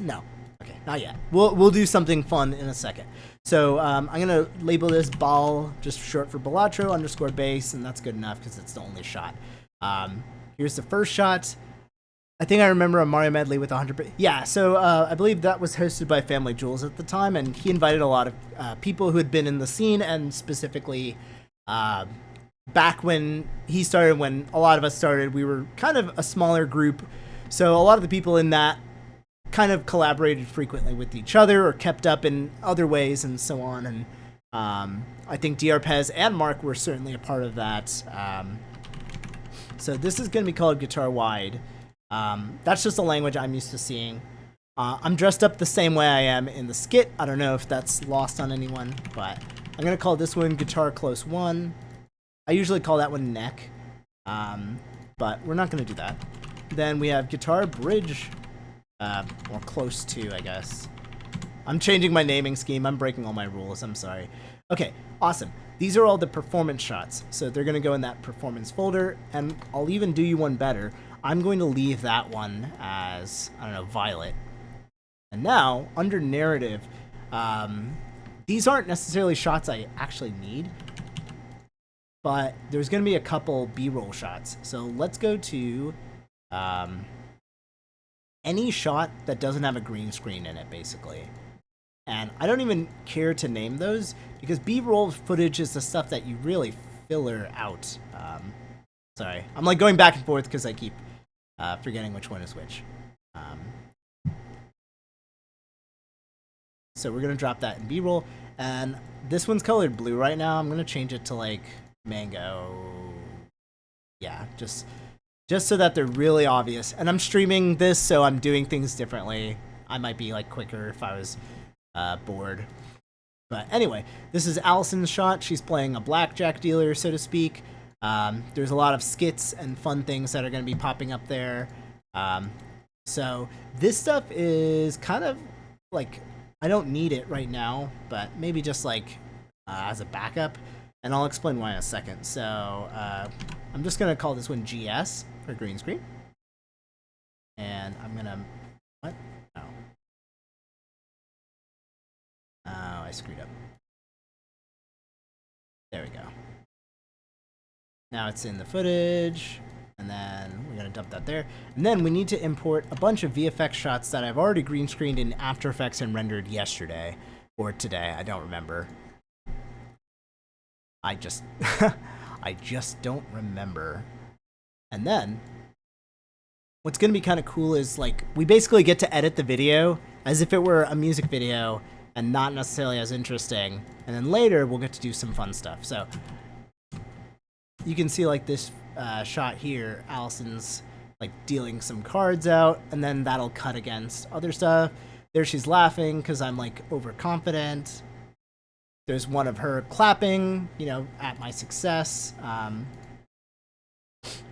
S1: No, okay, not yet. We'll do something fun in a second. So I'm gonna label this bal, just short for BALATRO _ bass, and that's good enough because it's the only shot. Here's the first shot. I think I remember a Mario medley with 100. Yeah, so I believe that was hosted by Family Jewels at the time, and he invited a lot of people who had been in the scene, and specifically back when he started, when a lot of us started, we were kind of a smaller group. So a lot of the people in that kind of collaborated frequently with each other or kept up in other ways and so on. And I think Dr. Pez and Mark were certainly a part of that. So this is going to be called Guitar Wide. That's just a language I'm used to seeing. I'm dressed up the same way I am in the skit. I don't know if that's lost on anyone, but I'm going to call this one Guitar Close 1. I usually call that one Neck, but we're not going to do that. Then we have Guitar Bridge, or Close 2, I guess. I'm changing my naming scheme. I'm breaking all my rules. I'm sorry. Okay, awesome. These are all the performance shots. So they're going to go in that performance folder, and I'll even do you one better. I'm going to leave that one as, I don't know, violet. And now, under narrative, these aren't necessarily shots I actually need, but there's going to be a couple B-roll shots. So let's go to any shot that doesn't have a green screen in it, basically. And I don't even care to name those, because B-roll footage is the stuff that you really filler out. Sorry, I'm like going back and forth because I keep forgetting which one is which. So we're gonna drop that in B-roll, and this one's colored blue right now. I'm gonna change it to like mango. Yeah, just so that they're really obvious. And I'm streaming this, so I'm doing things differently. I might be like quicker if I was bored. But anyway, this is Allison's shot. She's playing a blackjack dealer, so to speak. There's a lot of skits and fun things that are going to be popping up there. So this stuff is kind of like, I don't need it right now, but maybe just like as a backup. And I'll explain why in a second. So I'm just going to call this one GS for green screen. And I'm going to, what? Oh. Oh, I screwed up. There we go. Now it's in the footage, and then we're going to dump that there. And then we need to import a bunch of VFX shots that I've already green screened in After Effects and rendered yesterday, or today, I don't remember. I just don't remember. And then what's going to be kind of cool is like we basically get to edit the video as if it were a music video and not necessarily as interesting. And then later we'll get to do some fun stuff. So you can see like this shot here, Allison's like dealing some cards out, and then that'll cut against other stuff. There she's laughing because I'm like overconfident. There's one of her clapping, you know, at my success.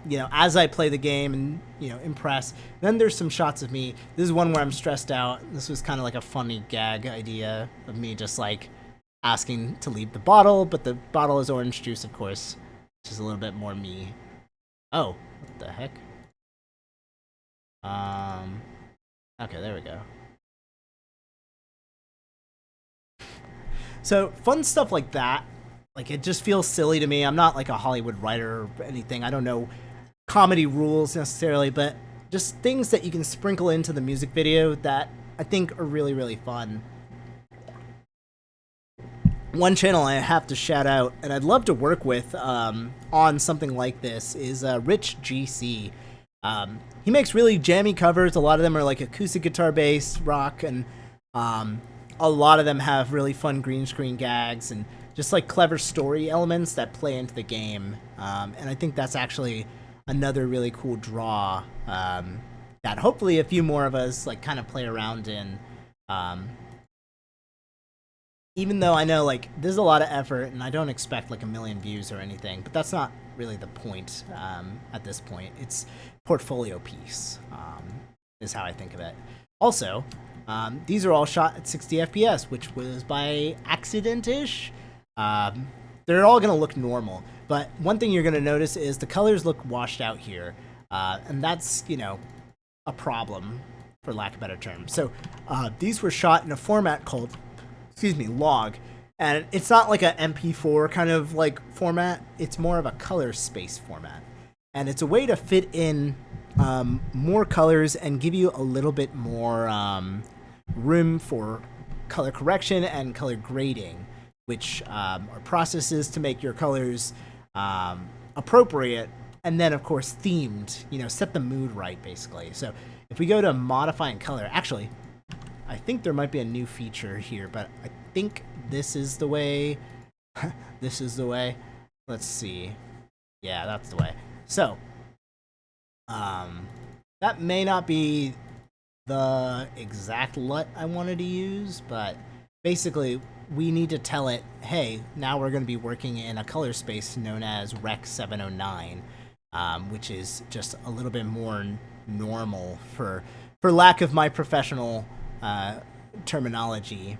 S1: You know, as I play the game and, you know, impress. Then there's some shots of me. This is one where I'm stressed out. This was kind of like a funny gag idea of me just like asking to leave the bottle, but the bottle is orange juice, of course, which is a little bit more me. Oh, what the heck? Okay, there we go. So fun stuff like that, like it just feels silly to me. I'm not like a Hollywood writer or anything. I don't know comedy rules necessarily, but just things that you can sprinkle into the music video that I think are really, really fun. One channel I have to shout out, and I'd love to work with on something like this, is Rich GC. He makes really jammy covers. A lot of them are like acoustic guitar based rock, and a lot of them have really fun green screen gags and just like clever story elements that play into the game. And I think that's actually another really cool draw that hopefully a few more of us like kind of play around in. Even though I know like there's a lot of effort and I don't expect like 1 million views or anything, but that's not really the point at this point. It's portfolio piece is how I think of it. Also, these are all shot at 60 FPS, which was by accident-ish. They're all going to look normal, but one thing you're going to notice is the colors look washed out here, and that's, you know, a problem, for lack of a better term. So these were shot in a format called, log, and it's not like a MP4 kind of like format. It's more of a color space format, and it's a way to fit in more colors and give you a little bit more room for color correction and color grading, which are processes to make your colors appropriate and then of course themed, you know, set the mood right basically. So if we go to modifying color, actually I think there might be a new feature here, but I think this is the way. This is the way. Let's see. Yeah, that's the way. So, that may not be the exact LUT I wanted to use, but basically we need to tell it, hey, now we're going to be working in a color space known as Rec 709, which is just a little bit more normal for lack of my professional terminology.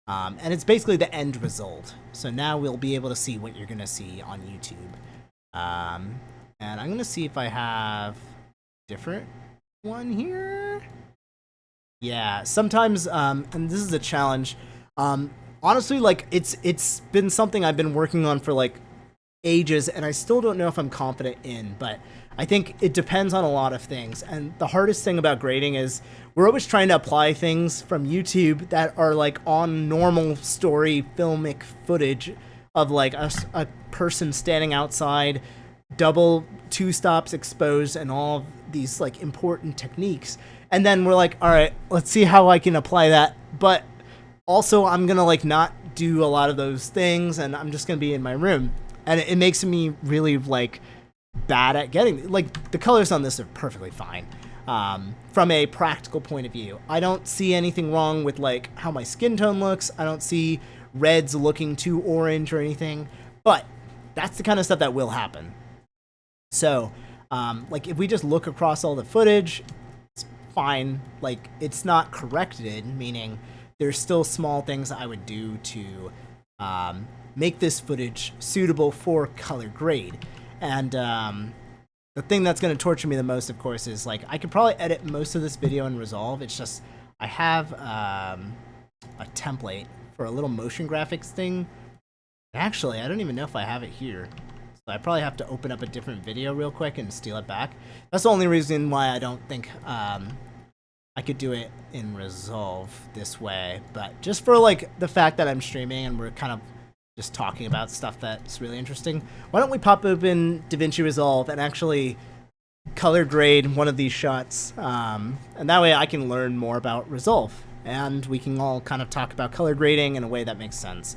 S1: And it's basically the end result. So now we'll be able to see what you're going to see on YouTube. And I'm going to see if I have a different one here. Yeah, sometimes, and this is a challenge. Honestly, like, it's been something I've been working on for, like, ages, and I still don't know if I'm confident in, but I think it depends on a lot of things. And the hardest thing about grading is we're always trying to apply things from YouTube that are, like, on normal story filmic footage of, like, a person standing outside, double two stops exposed, and all of these, like, important techniques. And then we're like, all right, let's see how I can apply that. But also, I'm going to, like, not do a lot of those things, and I'm just going to be in my room. And it makes me really, like, bad at getting... Like, the colors on this are perfectly fine. From a practical point of view. I don't see anything wrong with, like, how my skin tone looks. I don't see reds looking too orange or anything. But that's the kind of stuff that will happen. So, like, if we just look across all the footage... fine, like, it's not corrected, meaning there's still small things I would do to make this footage suitable for color grade. And the thing that's going to torture me the most, of course, is, like, I could probably edit most of this video in Resolve. It's just I have a template for a little motion graphics thing. Actually, I don't even know if I have it here. So I probably have to open up a different video real quick and steal it back. That's the only reason why I don't think I could do it in Resolve this way. But just for, like, the fact that I'm streaming and we're kind of just talking about stuff that's really interesting, why don't we pop open DaVinci Resolve and actually color grade one of these shots. And that way I can learn more about Resolve. And we can all kind of talk about color grading in a way that makes sense.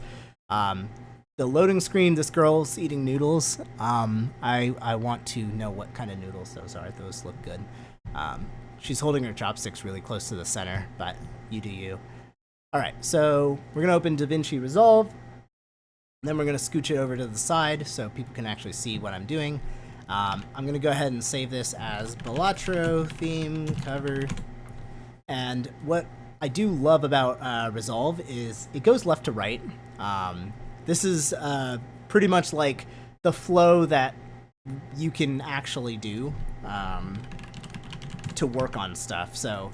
S1: The loading screen, this girl's eating noodles. I want to know what kind of noodles those are. Those look good. She's holding her chopsticks really close to the center, but you do you. All right, so we're going to open DaVinci Resolve. Then we're going to scooch it over to the side so people can actually see what I'm doing. I'm going to go ahead and save this as BALATRO theme cover. And what I do love about Resolve is it goes left to right. This is pretty much like the flow that you can actually do to work on stuff. So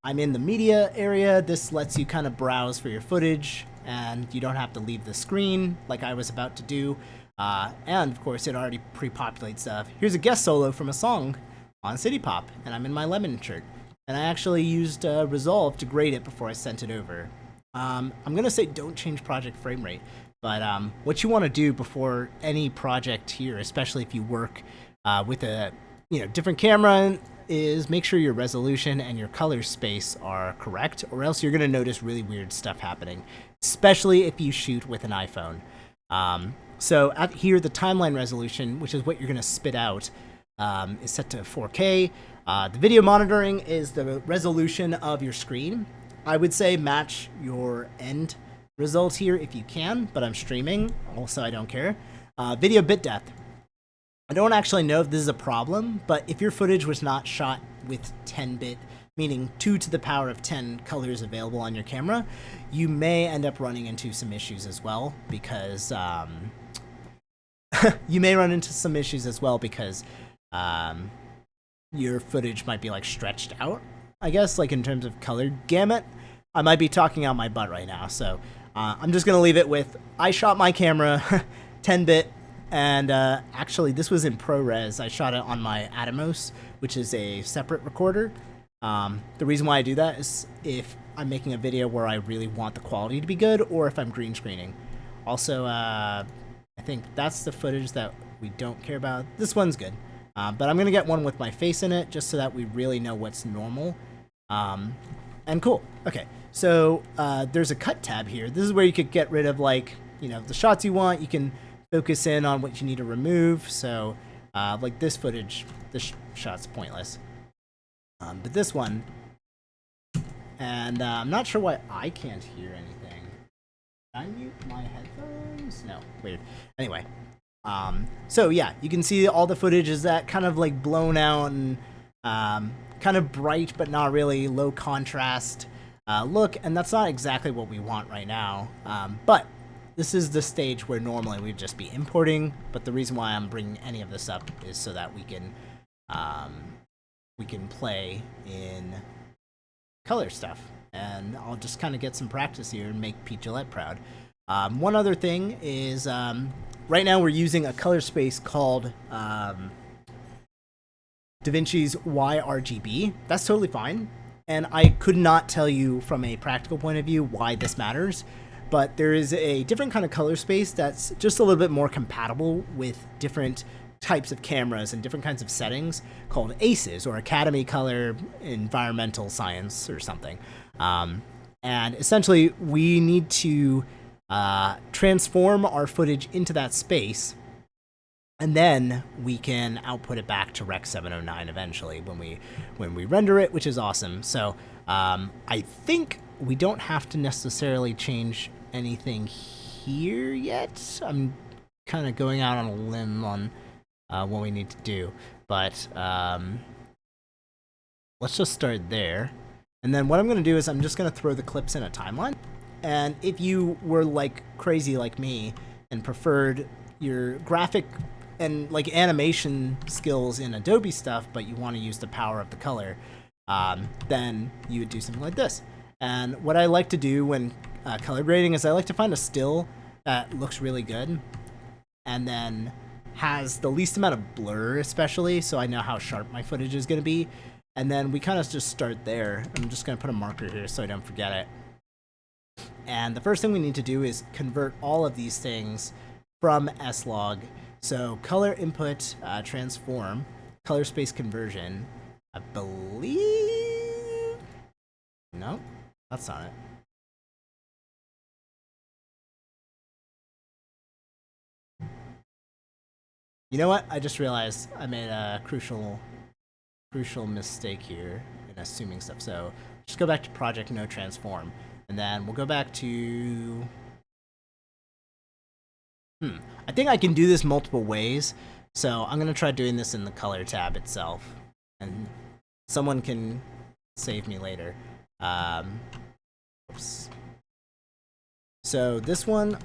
S1: I'm in the media area. This lets you kind of browse for your footage, and you don't have to leave the screen like I was about to do. And, of course, it already pre-populates stuff. Here's a guest solo from a song on City Pop, and I'm in my lemon shirt. And I actually used Resolve to grade it before I sent it over. I'm going to say don't change project frame rate. But what you want to do before any project here, especially if you work with a different camera, is make sure your resolution and your color space are correct, or else you're going to notice really weird stuff happening, especially if you shoot with an iPhone. So out here, the timeline resolution, which is what you're going to spit out, is set to 4K. The video monitoring is the resolution of your screen. I would say match your end result here if you can, but I'm streaming, also I don't care. Video bit depth. I don't actually know if this is a problem, but if your footage was not shot with 10-bit, meaning 2 to the power of 10 colors available on your camera, you may end up running into some issues as well, because your footage might be, like, stretched out, I guess, like in terms of color gamut. I might be talking out my butt right now, so I'm just going to leave it with, I shot my camera 10-bit, and actually this was in ProRes. I shot it on my Atomos, which is a separate recorder. The reason why I do that is if I'm making a video where I really want the quality to be good, or if I'm green screening. Also, I think that's the footage that we don't care about. This one's good, but I'm going to get one with my face in it, just so that we really know what's normal. And cool. Okay, so there's a cut tab here. This is where you could get rid of, like, the shots you want. You can focus in on what you need to remove. So, like this footage, this shot's pointless. But this one, and I'm not sure why I can't hear anything. Can I mute my headphones? No, weird. Anyway, so yeah, you can see all the footage is that kind of like blown out and kind of bright, but not really, low contrast. look, and that's not exactly what we want right now. But this is the stage where normally we'd just be importing, but the reason why I'm bringing any of this up is so that we can play in color stuff, and I'll just kind of get some practice here and make Pete Gillette proud. One other thing is right now we're using a color space called DaVinci's YRGB. That's totally fine, and I could not tell you from a practical point of view why this matters, but there is a different kind of color space that's just a little bit more compatible with different types of cameras and different kinds of settings called ACES, or Academy Color Environmental Science or something. And essentially we need to transform our footage into that space, and then we can output it back to Rec 709 eventually when we render it, which is awesome. So I think we don't have to necessarily change anything here yet. I'm kind of going out on a limb on what we need to do, but let's just start there. And then what I'm going to do is I'm just going to throw the clips in a timeline. And if you were like crazy like me and preferred your graphic and like animation skills in Adobe stuff, but you want to use the power of the color, then you would do something like this. And what I like to do when color grading is I like to find a still that looks really good and then has the least amount of blur, especially, so I know how sharp my footage is going to be. And then we kind of just start there. I'm just going to put a marker here so I don't forget it. And the first thing we need to do is convert all of these things from S-Log. So color input, transform, color space conversion, I believe... No, that's not it. You know what? I just realized I made a crucial mistake here in assuming stuff. So just go back to project no transform, and then we'll go back to I think I can do this multiple ways, so I'm gonna try doing this in the color tab itself, and someone can save me later. Oops. So this one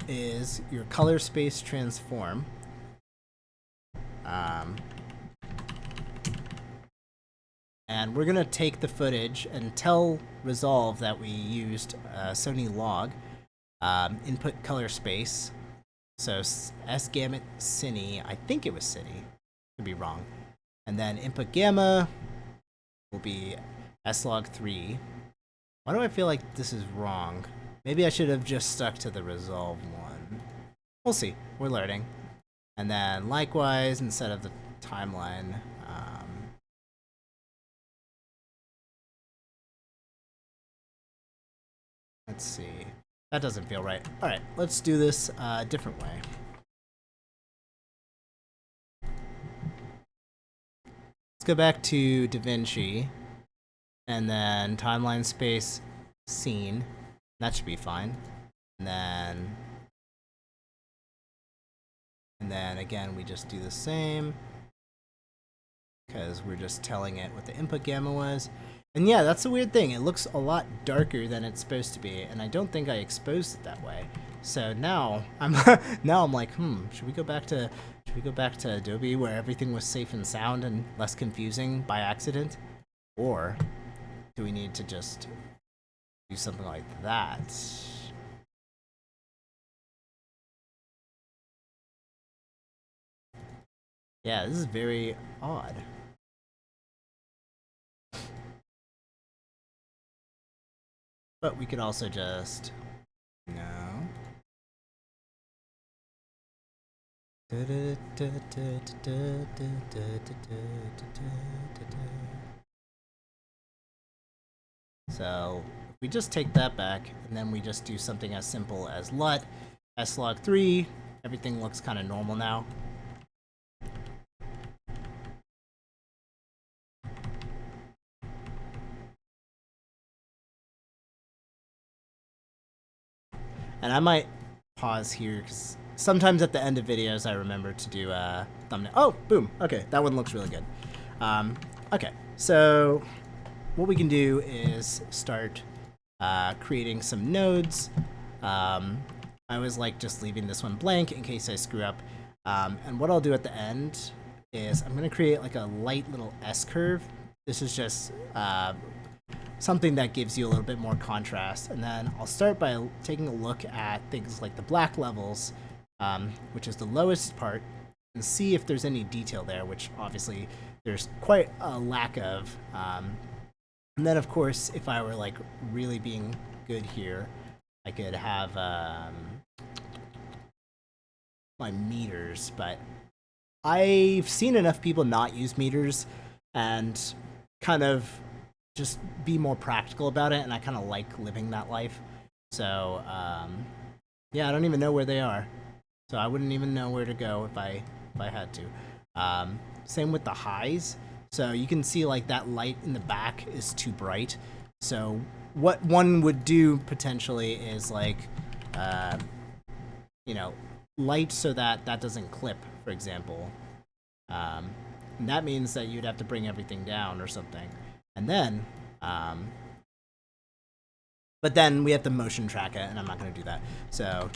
S1: is your color space transform. And we're gonna take the footage and tell Resolve that we used Sony Log, input color space. So S-Gamut Cine, I think it was Cine, could be wrong. And then input gamma will be S-Log 3. Why do I feel like this is wrong? Maybe I should have just stuck to the Resolve one. We'll see, we're learning. And then likewise, instead of the timeline, let's see. That doesn't feel right. All right, let's do this a different way. Let's go back to DaVinci, and then timeline space scene. That should be fine. And then again, we just do the same because we're just telling it what the input gamma was. And yeah, that's the weird thing. It looks a lot darker than it's supposed to be, and I don't think I exposed it that way. So now I'm like, should we go back to Adobe where everything was safe and sound and less confusing by accident? Or do we need to just do something like that? Yeah, this is very odd. But we could also just... No. So if we just take that back, and then we just do something as simple as LUT, S-Log 3, everything looks kind of normal now. And I might pause here because sometimes at the end of videos I remember to do a thumbnail. Oh, boom. Okay, that one looks really good. Okay, so what we can do is start creating some nodes. I always like just leaving this one blank in case I screw up. And what I'll do at the end is I'm going to create like a light little S-curve. This is just something that gives you a little bit more contrast. And then I'll start by taking a look at things like the black levels, which is the lowest part, and see if there's any detail there, which obviously there's quite a lack of. And then, of course, if I were like really being good here, I could have my meters, but I've seen enough people not use meters and kind of just be more practical about it, and I kind of like living that life. So, yeah, I don't even know where they are. So I wouldn't even know where to go if I had to. Same with the highs. So you can see like that light in the back is too bright. So what one would do potentially is like, you know, light so that that doesn't clip, for example. And that means that you'd have to bring everything down or something. And then, but then we have to motion track it, and I'm not going to do that. So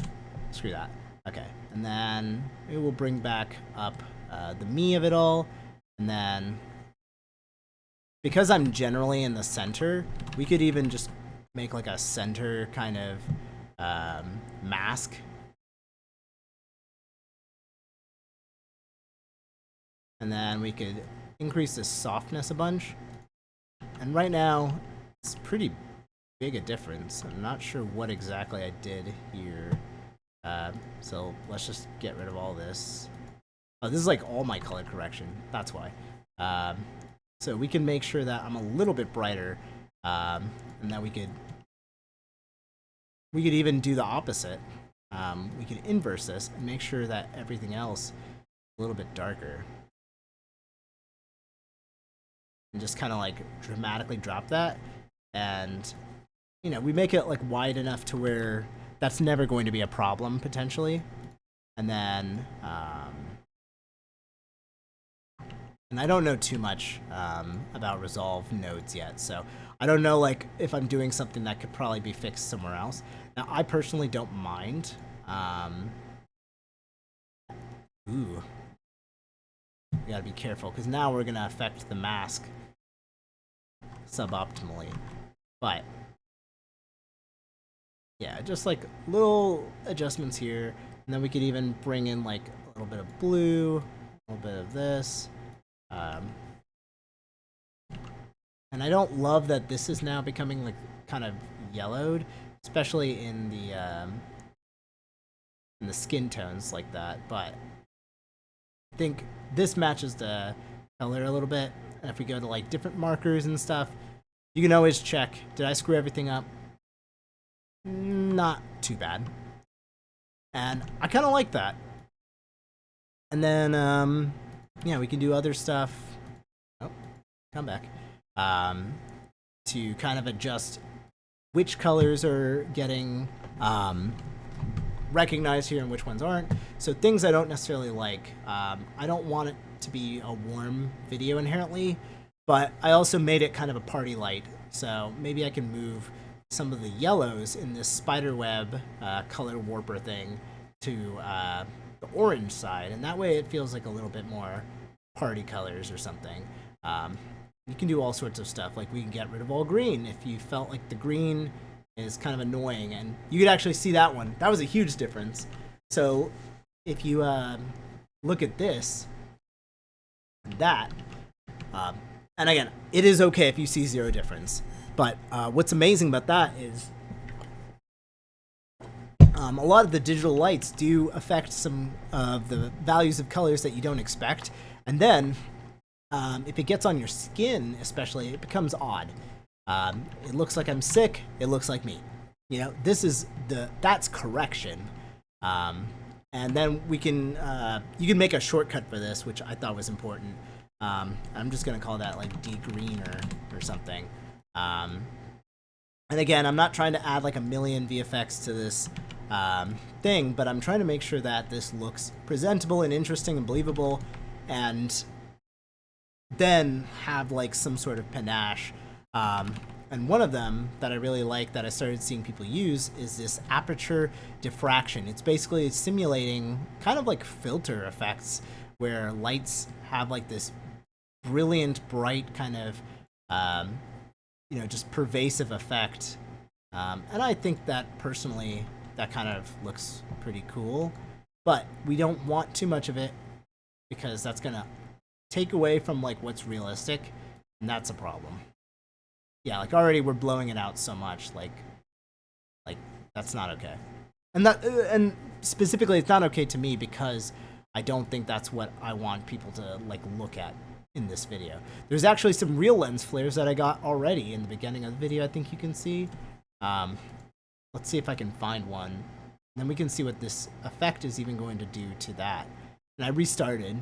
S1: screw that. Okay. And then we will bring back up the me of it all. And then, because I'm generally in the center, we could even just make like a center kind of mask. And then we could increase the softness a bunch. And right now, it's pretty big a difference. I'm not sure what exactly I did here. So let's just get rid of all this. Oh, this is like all my color correction. That's why. So we can make sure that I'm a little bit brighter, and that we could even do the opposite. We could inverse this and make sure that everything else is a little bit darker. And just kind of like dramatically drop that. And, you know, we make it like wide enough to where that's never going to be a problem potentially. And then, and I don't know too much about resolve nodes yet, so I don't know like if I'm doing something that could probably be fixed somewhere else. Now, I personally don't mind. Ooh. We gotta be careful, because now we're gonna affect the mask suboptimally. But, yeah, just like little adjustments here, and then we could even bring in like a little bit of blue, a little bit of this. And I don't love that this is now becoming like kind of yellowed, especially in the skin tones like that. But I think this matches the color a little bit. And if we go to like different markers and stuff, you can always check, did I screw everything up? Not too bad. And I kind of like that. And then, yeah, we can do other stuff. Oh, come back. To kind of adjust which colors are getting recognized here and which ones aren't. So things I don't necessarily like. I don't want it to be a warm video inherently, but I also made it kind of a party light. So maybe I can move some of the yellows in this spiderweb color warper thing to the orange side, and that way it feels like a little bit more party colors or something. You can do all sorts of stuff, like we can get rid of all green if you felt like the green is kind of annoying, and you could actually see that one. That was a huge difference. So if you look at this, that, and again, it is okay if you see zero difference, but what's amazing about that is a lot of the digital lights do affect some of the values of colors that you don't expect, and then if it gets on your skin, especially, it becomes odd. It looks like I'm sick. It looks like me. You know, that's correction. And then we can, you can make a shortcut for this, which I thought was important. I'm just gonna call that like de-greener or something. And again, I'm not trying to add like a million VFX to this thing, but I'm trying to make sure that this looks presentable and interesting and believable, and then have like some sort of panache. And one of them that I really like that I started seeing people use is this aperture diffraction. It's basically simulating kind of like filter effects where lights have like this brilliant, bright kind of, just pervasive effect. And I think that personally, that kind of looks pretty cool. But we don't want too much of it because that's going to take away from like what's realistic, and that's a problem. Yeah, like already we're blowing it out so much, like that's not okay. And specifically it's not okay to me because I don't think that's what I want people to like look at in this video. There's actually some real lens flares that I got already in the beginning of the video, I think you can see. Let's see if I can find one. And then we can see what this effect is even going to do to that. And I restarted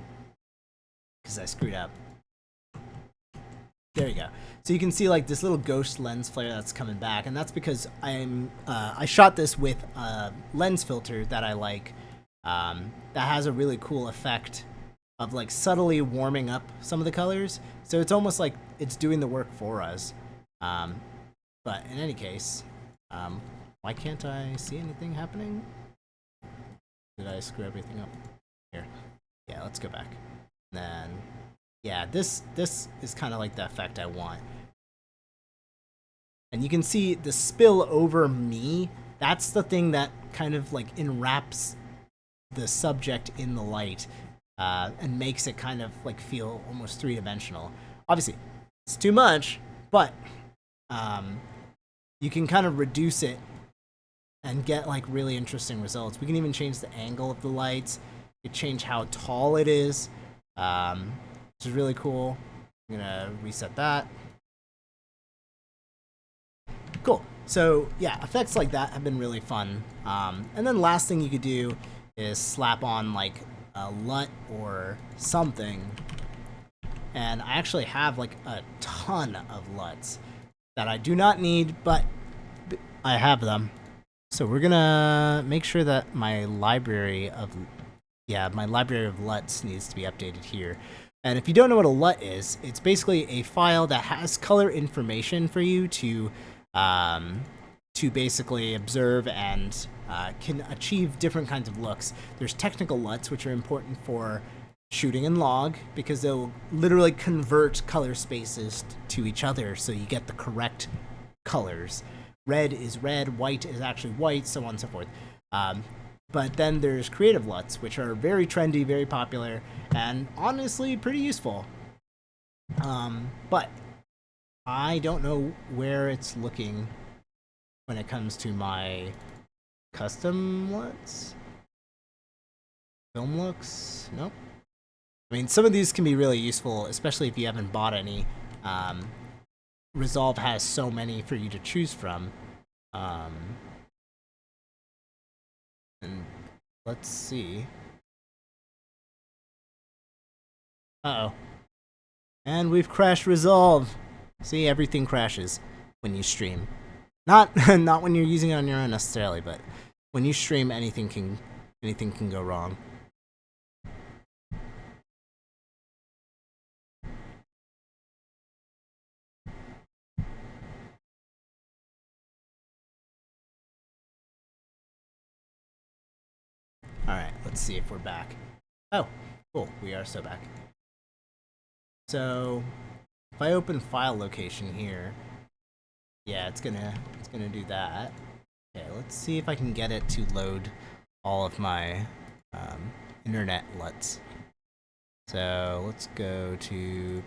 S1: because I screwed up. There you go. So you can see like this little ghost lens flare that's coming back, and that's because I shot this with a lens filter that I like, that has a really cool effect of like subtly warming up some of the colors. So it's almost like it's doing the work for us. But in any case, why can't I see anything happening? Did I screw everything up? Here. Yeah, let's go back. And then, yeah, this is kind of like the effect I want. And you can see the spill over me. That's the thing that kind of like enwraps the subject in the light, and makes it kind of like feel almost three-dimensional. Obviously, it's too much, but you can kind of reduce it and get like really interesting results. We can even change the angle of the lights. You can change how tall it is, which is really cool. I'm gonna reset that. Cool. So yeah, effects like that have been really fun. And then last thing you could do is slap on like a LUT or something. And I actually have like a ton of LUTs that I do not need, but I have them. So we're gonna make sure that my library of LUTs needs to be updated here. And if you don't know what a LUT is, it's basically a file that has color information for you to basically observe and can achieve different kinds of looks. There's technical LUTs, which are important for shooting in log because they'll literally convert color spaces to each other so you get the correct colors. Red is red, white is actually white, so on and so forth. But then there's creative LUTs, which are very trendy, very popular, and honestly pretty useful. But I don't know where it's looking when it comes to my custom LUTs. Film looks? Nope. I mean, some of these can be really useful, especially if you haven't bought any. Resolve has so many for you to choose from. And let's see. Uh-oh. And we've crashed Resolve. See, everything crashes when you stream. Not when you're using it on your own necessarily, but when you stream, anything can go wrong. Alright, let's see if we're back. Oh, cool, we are so back. So, if I open file location here, yeah, it's gonna do that. Okay, let's see if I can get it to load all of my internet LUTs. So let's go to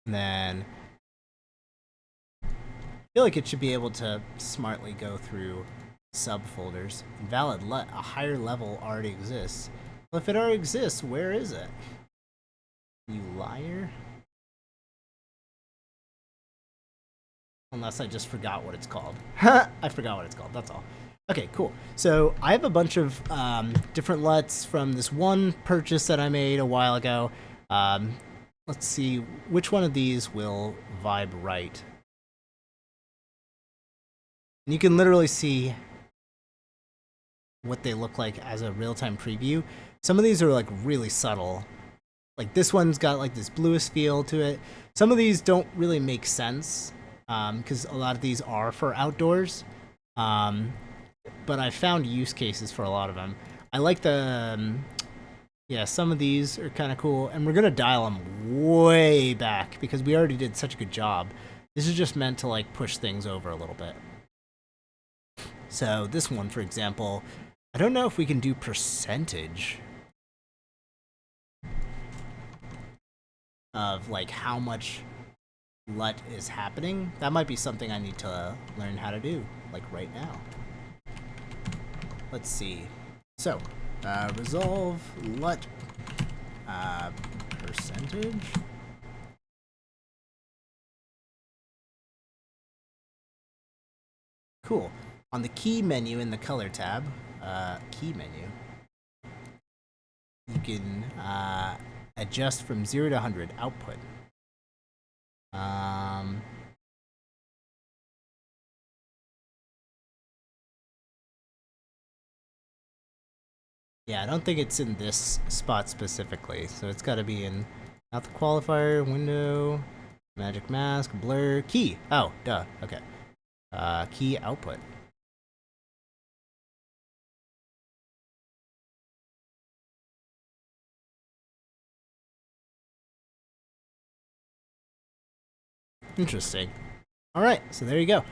S1: and then I feel like it should be able to smartly go through subfolders. Invalid LUT, a higher level already exists. Well, if it already exists, where is it? You liar. Unless I just forgot what it's called. I forgot what it's called, that's all. Okay, cool. So I have a bunch of different LUTs from this one purchase that I made a while ago. Let's see which one of these will vibe right. And you can literally see what they look like as a real-time preview. Some of these are like really subtle. Like this one's got like this bluish feel to it. Some of these don't really make sense because a lot of these are for outdoors. But I found use cases for a lot of them. I like the yeah, some of these are kind of cool, and we're gonna dial them way back because we already did such a good job. This is just meant to like push things over a little bit. So this one, for example, I don't know if we can do percentage of like how much LUT is happening. That might be something I need to learn how to do, like right now. Let's see. So, resolve LUT percentage. Cool. On the key menu in the color tab, key menu, you can adjust from 0 to 100 output. Yeah, I don't think it's in this spot specifically, so it's got to be in not the qualifier, window, magic mask, blur, key. Oh, duh. Okay. Key output. Interesting. All right, so there you go.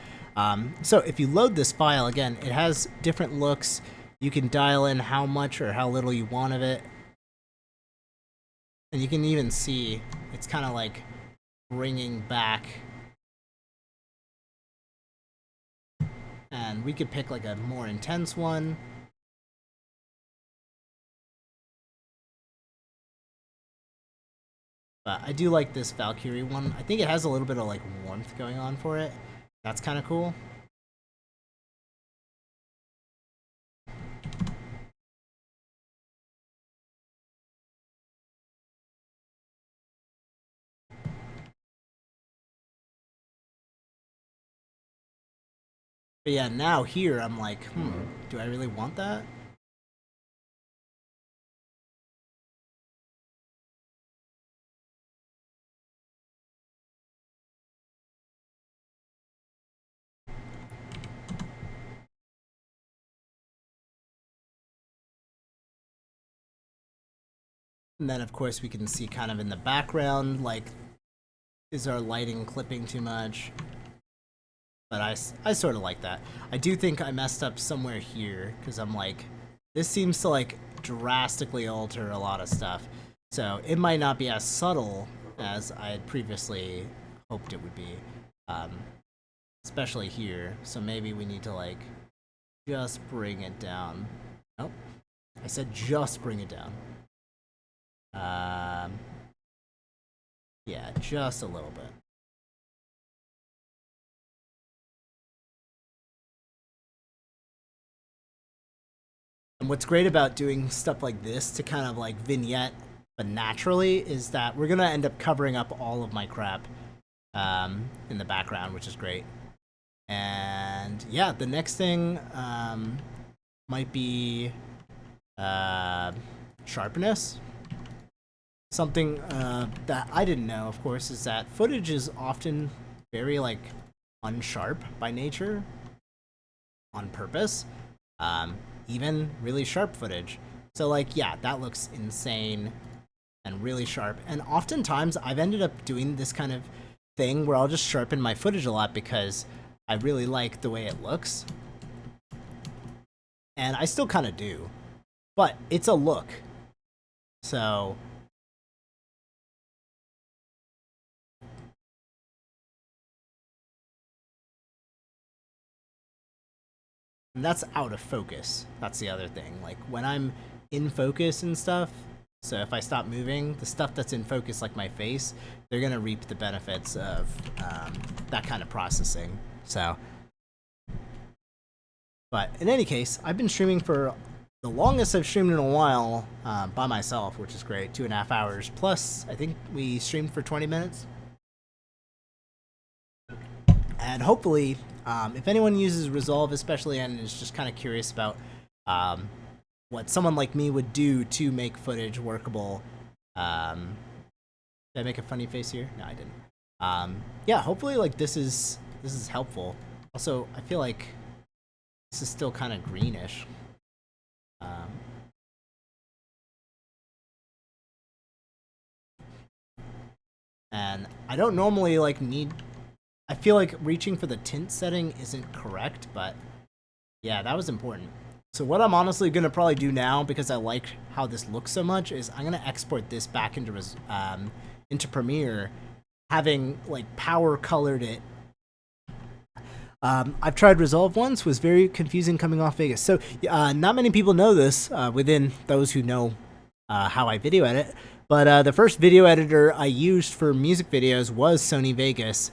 S1: So if you load this file again, it has different looks. You can dial in how much or how little you want of it. And you can even see it's kind of like bringing back. And we could pick like a more intense one. But I do like this Valkyrie one. I think it has a little bit of like warmth going on for it. That's kind of cool. But yeah, now here I'm like, do I really want that? And then of course we can see kind of in the background, like, is our lighting clipping too much? But I sort of like that. I do think I messed up somewhere here, because I'm like, this seems to like drastically alter a lot of stuff. So it might not be as subtle as I had previously hoped it would be. Especially here. So maybe we need to like just bring it down. Nope. I said just bring it down. Yeah, just a little bit. And what's great about doing stuff like this to kind of like vignette, but naturally, is that we're gonna end up covering up all of my crap in the background, which is great. And yeah, the next thing might be sharpness. Something that I didn't know, of course, is that footage is often very like unsharp by nature, on purpose. Even really sharp footage. So like, yeah, that looks insane and really sharp. And oftentimes I've ended up doing this kind of thing where I'll just sharpen my footage a lot because I really like the way it looks. And I still kind of do, but it's a look. So and that's out of focus. That's the other thing. Like when I'm in focus and stuff, so if I stop moving, the stuff that's in focus, like my face, they're gonna reap the benefits of that kind of processing. So, but in any case, I've been streaming for the longest I've streamed in a while by myself, which is great. 2.5 hours plus. I think we streamed for 20 minutes. And hopefully, if anyone uses Resolve especially and is just kind of curious about what someone like me would do to make footage workable, Did I make a funny face here? No, I didn't. Yeah, hopefully like this is helpful. Also, I feel like this is still kind of greenish. And I don't normally like need. I feel like reaching for the tint setting isn't correct, but yeah, that was important. So what I'm honestly gonna probably do now, because I like how this looks so much, is I'm gonna export this back into Premiere, having like power colored it. I've tried Resolve once, was very confusing coming off Vegas. So not many people know this within those who know how I video edit, but the first video editor I used for music videos was Sony Vegas,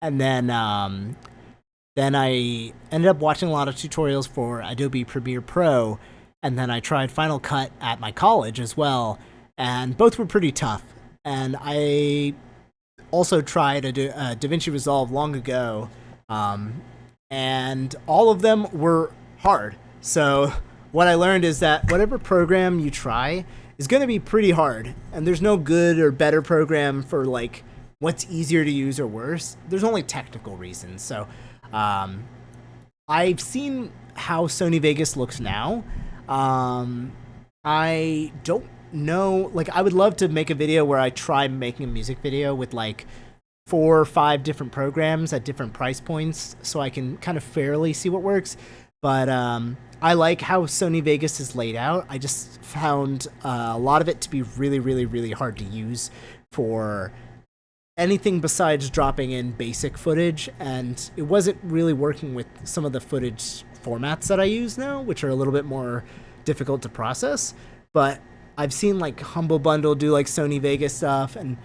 S1: and then I ended up watching a lot of tutorials for Adobe Premiere Pro, and then I tried Final Cut at my college as well, and both were pretty tough. And I also tried DaVinci Resolve long ago, and all of them were hard. So what I learned is that whatever program you try is going to be pretty hard, and there's no good or better program for like what's easier to use or worse. There's only technical reasons. So I've seen how Sony Vegas looks now. I don't know, like I would love to make a video where I try making a music video with like 4 or 5 different programs at different price points so I can kind of fairly see what works. But I like how Sony Vegas is laid out. I just found a lot of it to be really, really, really hard to use for anything besides dropping in basic footage, and it wasn't really working with some of the footage formats that I use now, which are a little bit more difficult to process. But I've seen like Humble Bundle do like Sony Vegas stuff, and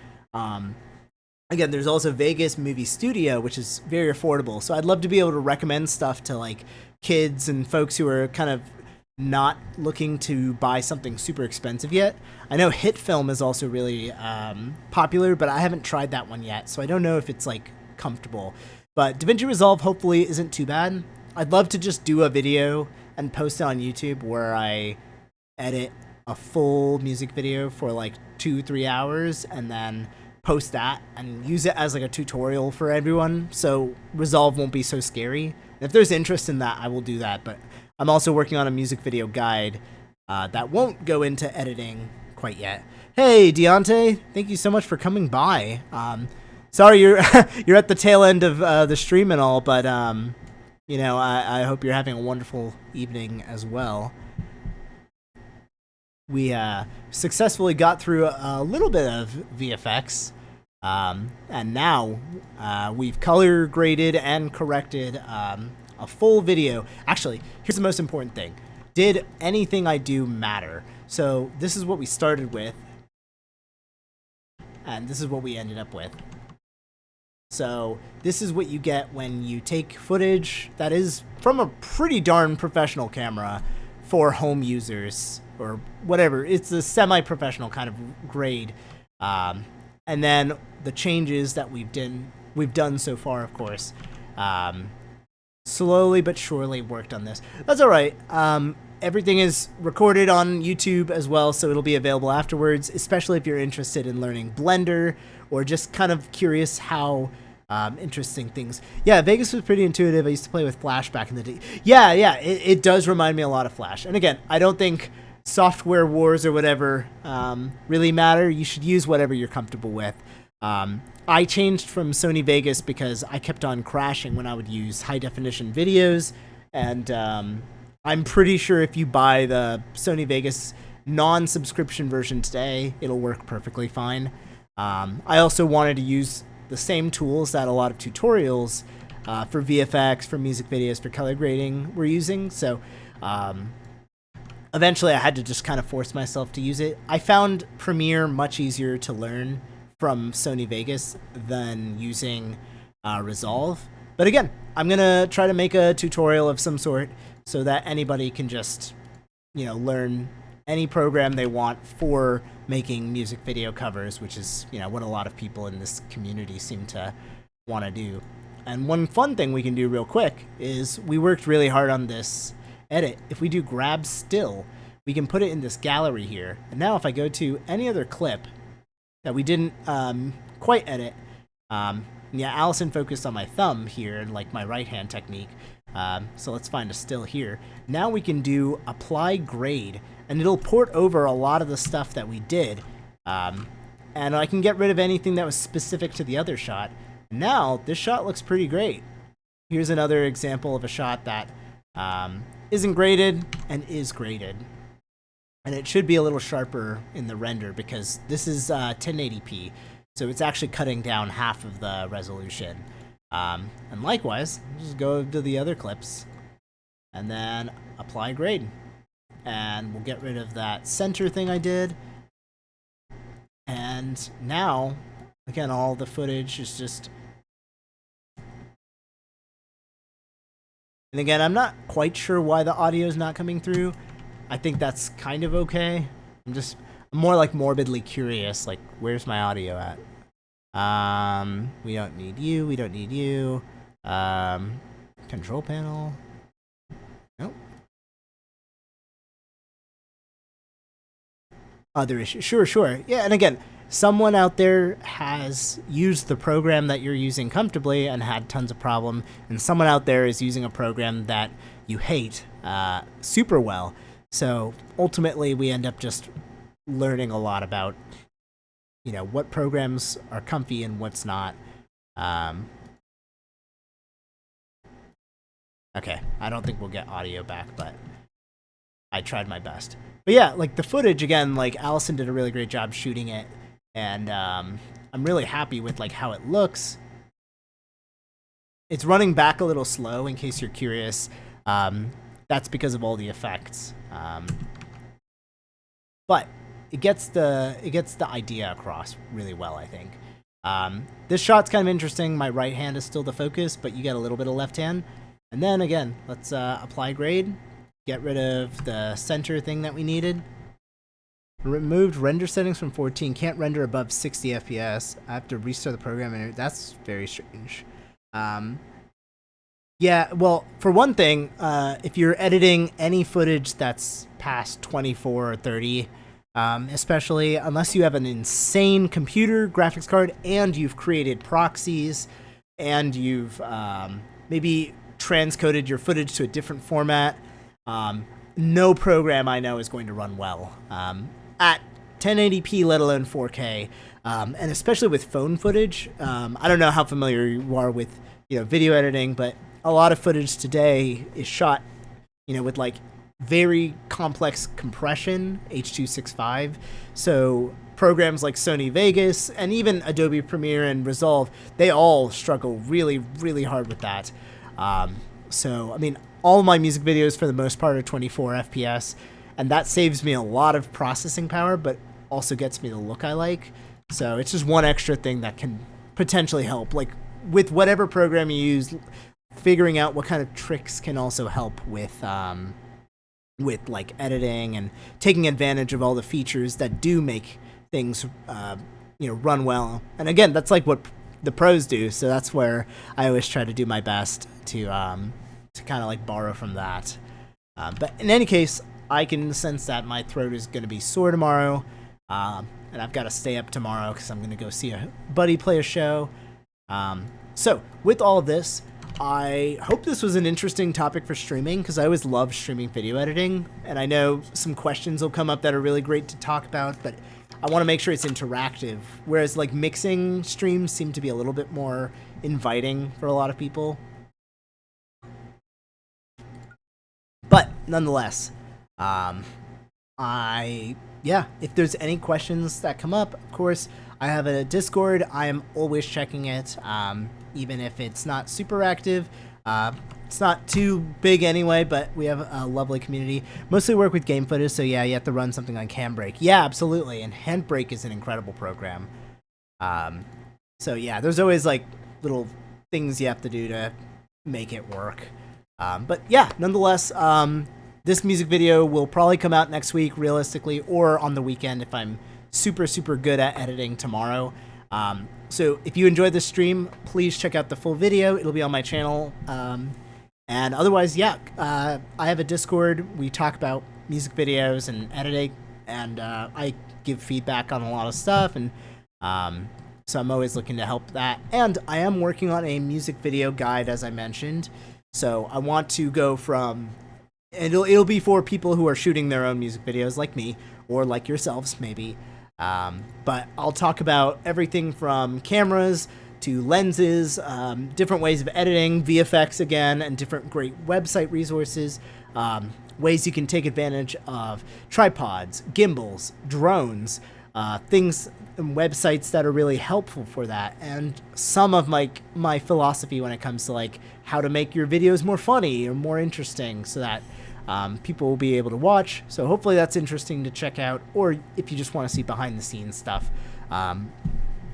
S1: again, there's also Vegas Movie Studio, which is very affordable. So I'd love to be able to recommend stuff to like kids and folks who are kind of not looking to buy something super expensive yet. I know Hit Film is also really popular, but I haven't tried that one yet, so I don't know if it's like comfortable. But DaVinci Resolve hopefully isn't too bad. I'd love to just do a video and post it on YouTube where I edit a full music video for like 2-3 hours and then post that and use it as like a tutorial for everyone, so Resolve won't be so scary. And if there's interest in that, I will do that. But I'm also working on a music video guide that won't go into editing quite yet. Hey, Deontay, thank you so much for coming by. Sorry you're you're at the tail end of the stream and all, but you know, I hope you're having a wonderful evening as well. We successfully got through a little bit of VFX, and now we've color graded and corrected a full video. Actually, here's the most important thing. Did anything I do matter? So this is what we started with, and this is what we ended up with. So this is what you get when you take footage that is from a pretty darn professional camera for home users or whatever. It's a semi-professional kind of grade. And then the changes that we've done so far, of course, slowly but surely worked on this. That's all right. Everything is recorded on YouTube as well, so it'll be available afterwards, especially if you're interested in learning Blender or just kind of curious how interesting things. Yeah, Vegas was pretty intuitive. I used to play with Flash back in the day. Yeah, it does remind me a lot of Flash. And again, I don't think software wars or whatever really matter. You should use whatever you're comfortable with. I changed from Sony Vegas because I kept on crashing when I would use high definition videos, and I'm pretty sure if you buy the Sony Vegas non-subscription version today, it'll work perfectly fine. I also wanted to use the same tools that a lot of tutorials for VFX, for music videos, for color grading were using, so eventually I had to just kind of force myself to use it. I found Premiere much easier to learn from Sony Vegas than using Resolve. But again, I'm going to try to make a tutorial of some sort so that anybody can just, you know, learn any program they want for making music video covers, which is, you know, what a lot of people in this community seem to want to do. And one fun thing we can do real quick is we worked really hard on this edit. If we do grab still, we can put it in this gallery here. And now if I go to any other clip that we didn't quite edit, yeah, Allison focused on my thumb here and like my right hand technique. So let's find a still here. Now we can do apply grade, and it'll port over a lot of the stuff that we did. And I can get rid of anything that was specific to the other shot. Now this shot looks pretty great. Here's another example of a shot that isn't graded and is graded. And it should be a little sharper in the render because this is 1080p. So it's actually cutting down half of the resolution. And likewise, just go to the other clips and then apply grade. And we'll get rid of that center thing I did. And now, again, all the footage is just... And again, I'm not quite sure why the audio is not coming through. I think that's kind of okay. I'm more like morbidly curious, like, where's my audio at? We don't need you, we don't need you. Control panel. Nope. Other issue. Sure. Yeah, and again, someone out there has used the program that you're using comfortably and had tons of problem, and someone out there is using a program that you hate super well. So ultimately, we end up just learning a lot about, you know, what programs are comfy and what's not. Okay, I don't think we'll get audio back, but I tried my best. But yeah, like the footage, again, like Allison did a really great job shooting it, and I'm really happy with like how it looks. It's running back a little slow, in case you're curious. That's because of all the effects. But it gets the idea across really well, I think. This shot's kind of interesting. My right hand is still the focus, but you get a little bit of left hand. And then again, let's apply grade. Get rid of the center thing that we needed. Removed render settings from 14. Can't render above 60 FPS. I have to restart the program, and that's very strange. Yeah, well, for one thing, if you're editing any footage that's past 24 or 30, especially unless you have an insane computer graphics card and you've created proxies and you've maybe transcoded your footage to a different format, no program I know is going to run well at 1080p, let alone 4K, and especially with phone footage. I don't know how familiar you are with video editing, but a lot of footage today is shot with like very complex compression, H.265. So programs like Sony Vegas and even Adobe Premiere and Resolve, they all struggle really, really hard with that. So, I mean, all of my music videos for the most part are 24 FPS, and that saves me a lot of processing power, but also gets me the look I like. So it's just one extra thing that can potentially help. Like with whatever program you use, figuring out what kind of tricks can also help with like editing and taking advantage of all the features that do make things run well. And again, that's like what the pros do, so that's where I always try to do my best to kind of like borrow from that. But in any case, I can sense that my throat is going to be sore tomorrow, and I've got to stay up tomorrow because I'm going to go see a buddy play a show. So with all of this, I hope this was an interesting topic for streaming, because I always love streaming video editing, and I know some questions will come up that are really great to talk about, but I want to make sure it's interactive, whereas like mixing streams seem to be a little bit more inviting for a lot of people. But nonetheless, if there's any questions that come up, of course, I have a Discord. I am always checking it, even if it's not super active. It's not too big anyway, but we have a lovely community. Mostly work with game footage, so yeah, you have to run something like Handbrake. Yeah, absolutely, and Handbrake is an incredible program. So yeah, there's always like little things you have to do to make it work. But yeah, nonetheless, this music video will probably come out next week, realistically, or on the weekend if I'm super, super good at editing tomorrow. So if you enjoyed this stream, please check out the full video. It'll be on my channel. And otherwise, yeah, I have a Discord. We talk about music videos and editing, and I give feedback on a lot of stuff, and so I'm always looking to help that. And I am working on a music video guide, as I mentioned. So I want to go from, it'll be for people who are shooting their own music videos like me, or like yourselves maybe. But I'll talk about everything from cameras to lenses, different ways of editing, VFX again, and different great website resources, ways you can take advantage of tripods, gimbals, drones, things and websites that are really helpful for that, and some of my philosophy when it comes to like how to make your videos more funny or more interesting so that people will be able to watch. So hopefully that's interesting to check out, or if you just want to see behind the scenes stuff.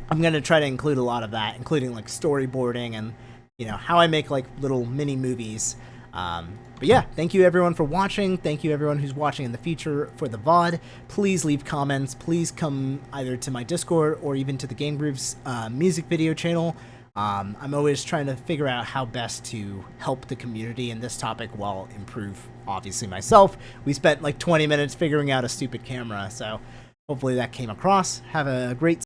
S1: I'm going to try to include a lot of that, including like storyboarding and, you know, how I make like little mini movies. But yeah, thank you everyone for watching. Thank you everyone who's watching in the future for the VOD. Please leave comments. Please come either to my Discord or even to the Game Grooves music video channel. I'm always trying to figure out how best to help the community in this topic while improve, obviously, myself. We spent like 20 minutes figuring out a stupid camera, so hopefully that came across. Have a great